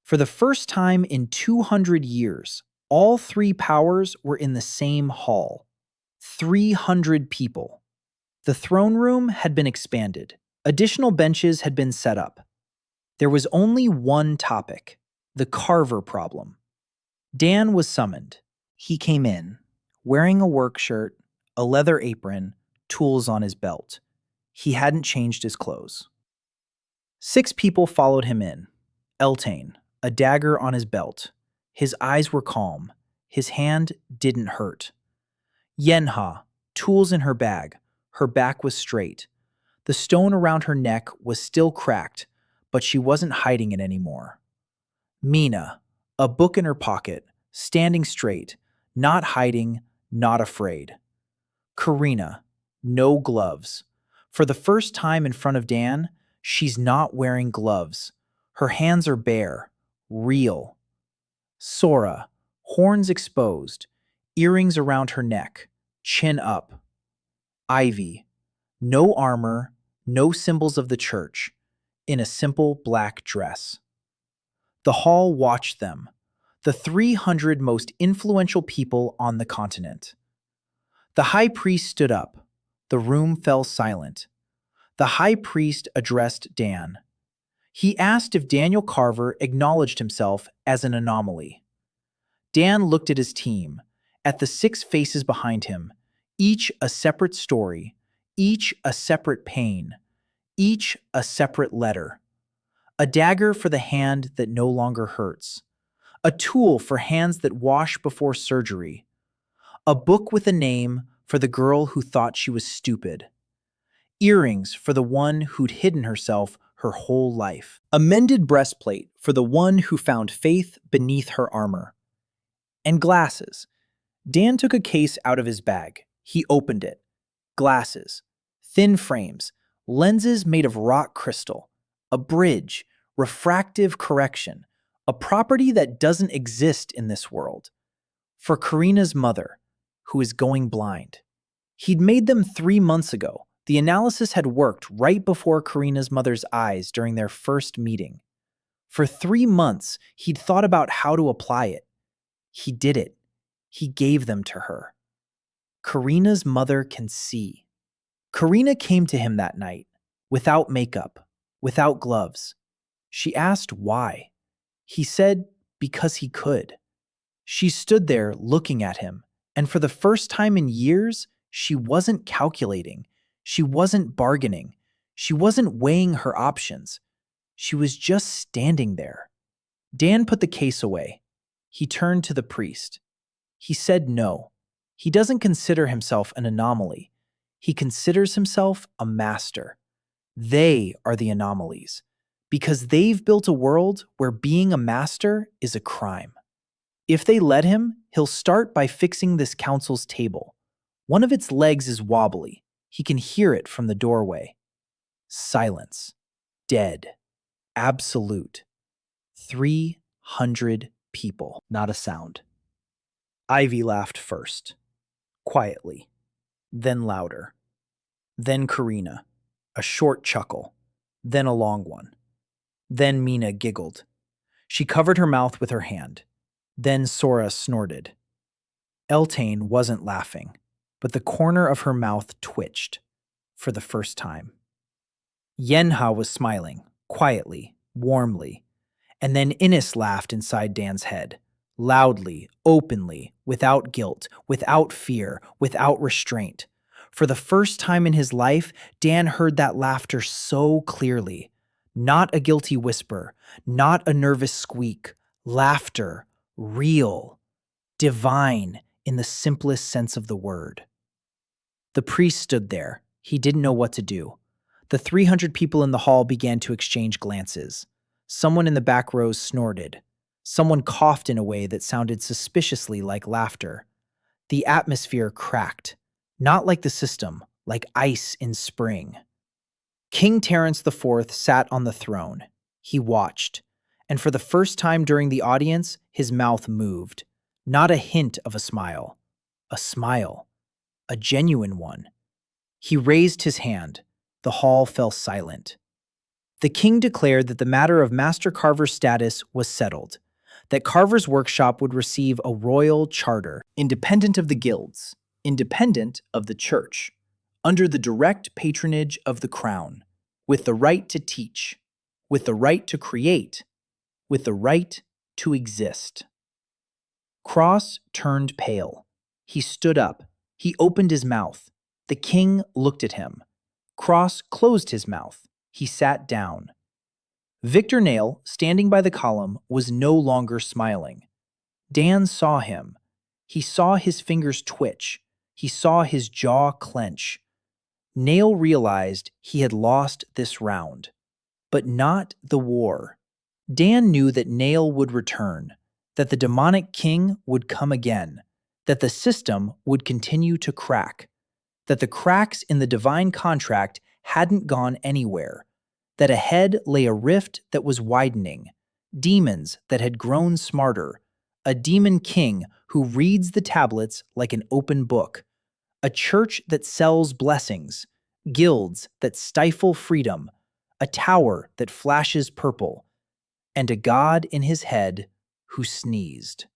For the first time in 200 years, all 3 powers were in the same hall. 300 people. The throne room had been expanded. Additional benches had been set up. There was only one topic, the Carver problem. Dan was summoned. He came in, wearing a work shirt, a leather apron, tools on his belt. He hadn't changed his clothes. 6 people followed him in. Eltane, a dagger on his belt. His eyes were calm. His hand didn't hurt. Yenha, tools in her bag. Her back was straight. The stone around her neck was still cracked, but she wasn't hiding it anymore. Mina, a book in her pocket, standing straight, not hiding, not afraid. Karina, no gloves. For the first time in front of Dan, she's not wearing gloves. Her hands are bare, real. Sora, horns exposed, earrings around her neck, chin up. Ivy, no armor, no symbols of the church, in a simple black dress. The hall watched them, the 300 most influential people on the continent. The high priest stood up. The room fell silent. The high priest addressed Dan. He asked if Daniel Carver acknowledged himself as an anomaly. Dan looked at his team, at the 6 faces behind him, each a separate story, each a separate pain, each a separate letter. A dagger for the hand that no longer hurts, a tool for hands that wash before surgery, a book with a name for the girl who thought she was stupid, earrings for the one who'd hidden herself her whole life, a mended breastplate for the one who found faith beneath her armor, and glasses. Dan took a case out of his bag. He opened it. Glasses, thin frames, lenses made of rock crystal, a bridge, refractive correction, a property that doesn't exist in this world. For Karina's mother, who is going blind. He'd made them 3 months ago. The analysis had worked right before Karina's mother's eyes during their first meeting. For 3 months, he'd thought about how to apply it. He did it. He gave them to her. Karina's mother can see. Karina came to him that night, without makeup, without gloves. She asked why. He said because he could. She stood there looking at him, and for the first time in years, she wasn't calculating. She wasn't bargaining. She wasn't weighing her options. She was just standing there. Dan put the case away. He turned to the priest. He said no. He doesn't consider himself an anomaly. He considers himself a master. They are the anomalies, because they've built a world where being a master is a crime. If they let him, he'll start by fixing this council's table. One of its legs is wobbly. He can hear it from the doorway. Silence. Dead. Absolute. 300 people. Not a sound. Ivy laughed first. Quietly. Then louder. Then Karina. A short chuckle. Then a long one. Then Mina giggled. She covered her mouth with her hand. Then Sora snorted. Eltane wasn't laughing, but the corner of her mouth twitched for the first time. Yenha was smiling, quietly, warmly, and then Innes laughed inside Dan's head, loudly, openly, without guilt, without fear, without restraint. For the first time in his life, Dan heard that laughter so clearly. Not a guilty whisper, not a nervous squeak. Laughter, real, divine in the simplest sense of the word. The priest stood there. He didn't know what to do. The 300 people in the hall began to exchange glances. Someone in the back rows snorted. Someone coughed in a way that sounded suspiciously like laughter. The atmosphere cracked. Not like the system, like ice in spring. King Terence IV sat on the throne. He watched. And for the first time during the audience, his mouth moved. Not a hint of a smile. A smile. A genuine one. He raised his hand. The hall fell silent. The king declared that the matter of Master Carver's status was settled, that Carver's workshop would receive a royal charter, independent of the guilds, independent of the church, under the direct patronage of the crown, with the right to teach, with the right to create, with the right to exist. Cross turned pale. He stood up. He opened his mouth. The king looked at him. Cross closed his mouth. He sat down. Victor Nail, standing by the column, was no longer smiling. Dan saw him. He saw his fingers twitch. He saw his jaw clench. Nail realized he had lost this round, but not the war. Dan knew that Nail would return, that the demonic king would come again, that the system would continue to crack, that the cracks in the divine contract hadn't gone anywhere, that ahead lay a rift that was widening, demons that had grown smarter, a demon king who reads the tablets like an open book, a church that sells blessings, guilds that stifle freedom, a tower that flashes purple, and a god in his head who sneezed.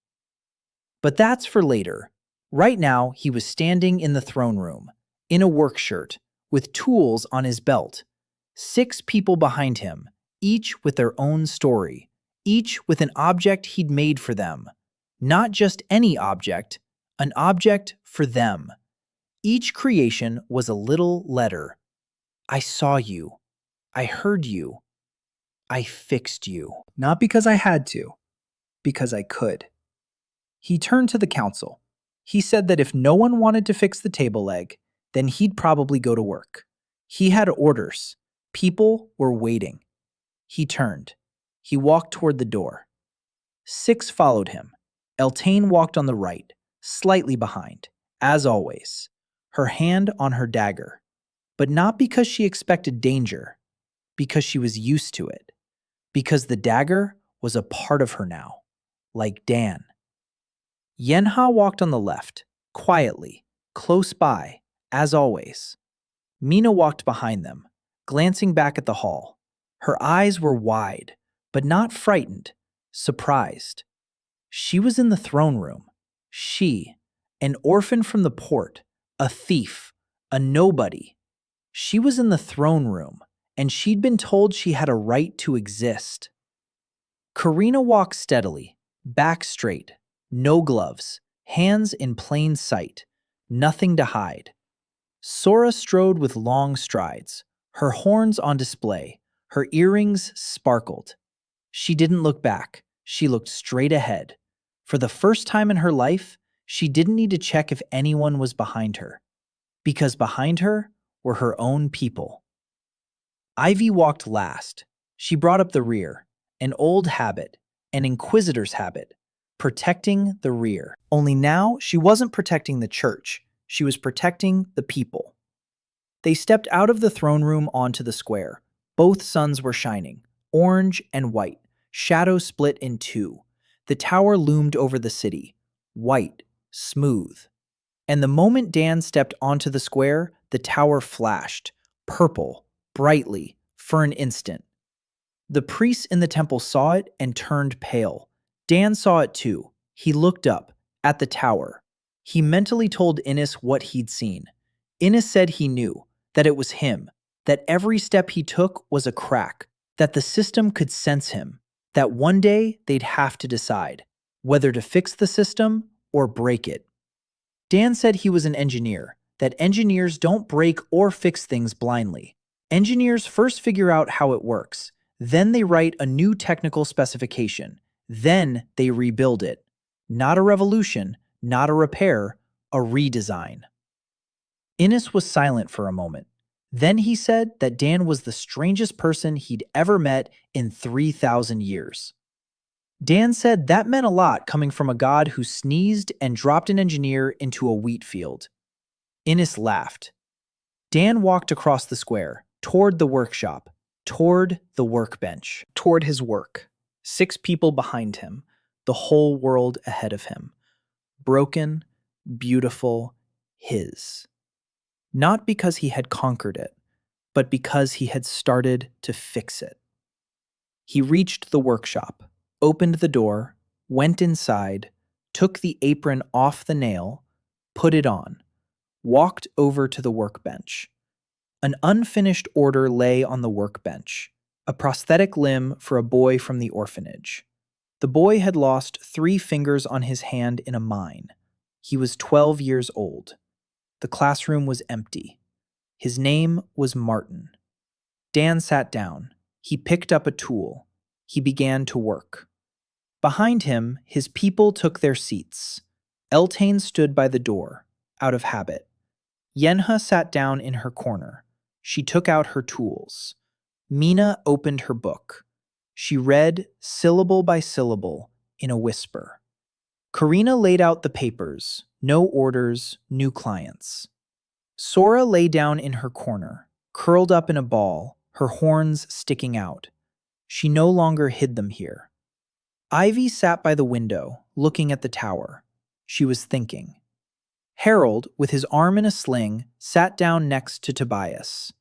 But that's for later. Right now, he was standing in the throne room, in a work shirt, with tools on his belt. 6 people behind him, each with their own story, each with an object he'd made for them. Not just any object, an object for them. Each creation was a little letter. I saw you. I heard you. I fixed you. Not because I had to, because I could. He turned to the council. He said that if no one wanted to fix the table leg, then he'd probably go to work. He had orders. People were waiting. He turned. He walked toward the door. 6 followed him. Eltaine walked on the right, slightly behind, as always, her hand on her dagger. But not because she expected danger, because she was used to it. Because the dagger was a part of her now, like Dan. Yenha walked on the left, quietly, close by, as always. Mina walked behind them, glancing back at the hall. Her eyes were wide, but not frightened, surprised. She was in the throne room. She, an orphan from the port, a thief, a nobody. She was in the throne room, and she'd been told she had a right to exist. Karina walked steadily, back straight, no gloves, hands in plain sight, nothing to hide. Sora strode with long strides, her horns on display, her earrings sparkled. She didn't look back, she looked straight ahead. For the first time in her life, she didn't need to check if anyone was behind her, because behind her were her own people. Ivy walked last. She brought up the rear, an old habit, an inquisitor's habit, protecting the rear. Only now, she wasn't protecting the church. She was protecting the people. They stepped out of the throne room onto the square. Both suns were shining, orange and white, shadows split in 2. The tower loomed over the city, white, smooth. And the moment Dan stepped onto the square, the tower flashed, purple, brightly, for an instant. The priests in the temple saw it and turned pale. Dan saw it too. He looked up, at the tower. He mentally told Innes what he'd seen. Innes said he knew, that it was him, that every step he took was a crack, that the system could sense him, that one day they'd have to decide whether to fix the system or break it. Dan said he was an engineer, that engineers don't break or fix things blindly. Engineers first figure out how it works, then they write a new technical specification, then they rebuild it. Not a revolution, not a repair, a redesign. Innes was silent for a moment. Then he said that Dan was the strangest person he'd ever met in 3,000 years. Dan said that meant a lot coming from a god who sneezed and dropped an engineer into a wheat field. Innes laughed. Dan walked across the square, toward the workshop, toward the workbench, toward his work. 6 people behind him, the whole world ahead of him. Broken, beautiful, his. Not because he had conquered it, but because he had started to fix it. He reached the workshop, opened the door, went inside, took the apron off the nail, put it on, walked over to the workbench. An unfinished order lay on the workbench, a prosthetic limb for a boy from the orphanage. The boy had lost 3 fingers on his hand in a mine. He was 12 years old. The classroom was empty. His name was Martin. Dan sat down. He picked up a tool. He began to work. Behind him, his people took their seats. Eltaine stood by the door, out of habit. Yenha sat down in her corner. She took out her tools. Mina opened her book. She read syllable by syllable in a whisper. Karina laid out the papers. No orders, new clients. Sora lay down in her corner, curled up in a ball, her horns sticking out. She no longer hid them here. Ivy sat by the window, looking at the tower. She was thinking. Harold, with his arm in a sling, sat down next to Tobias.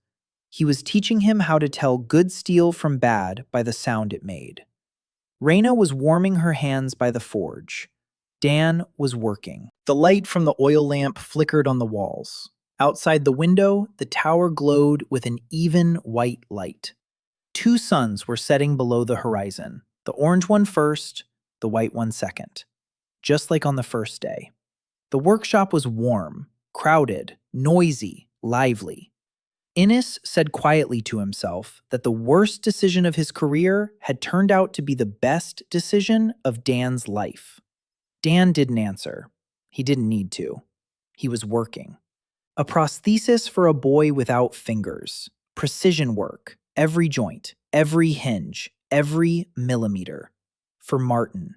He was teaching him how to tell good steel from bad by the sound it made. Raina was warming her hands by the forge. Dan was working. The light from the oil lamp flickered on the walls. Outside the window, the tower glowed with an even white light. Two suns were setting below the horizon, the orange one first, the white one second, just like on the first day. The workshop was warm, crowded, noisy, lively. Innes said quietly to himself that the worst decision of his career had turned out to be the best decision of Dan's life. Dan didn't answer. He didn't need to. He was working. A prosthesis for a boy without fingers. Precision work. Every joint, every hinge, every millimeter. For Martin.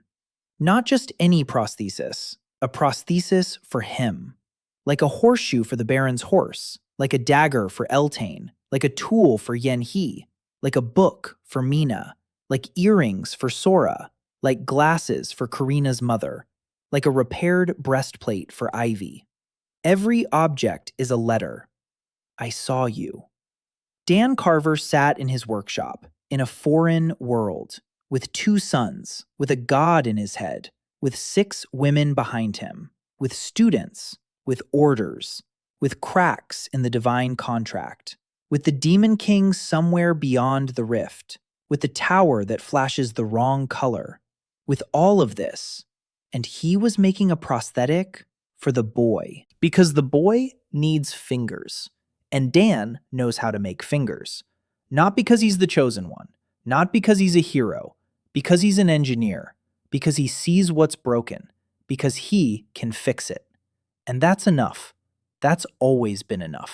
Not just any prosthesis. A prosthesis for him. Like a horseshoe for the Baron's horse. Like a dagger for Eltane. Like a tool for Yen He. Like a book for Mina. Like earrings for Sora. Like glasses for Karina's mother. Like a repaired breastplate for Ivy. Every object is a letter. I saw you. Dan Carver sat in his workshop, in a foreign world, with two sons, with a god in his head, with 6 women behind him, with students, with orders, with cracks in the divine contract, with the demon king somewhere beyond the rift, with the tower that flashes the wrong color, with all of this. And he was making a prosthetic for the boy, because the boy needs fingers. And Dan knows how to make fingers. Not because he's the chosen one, not because he's a hero, because he's an engineer, because he sees what's broken, because he can fix it. And that's enough. That's always been enough.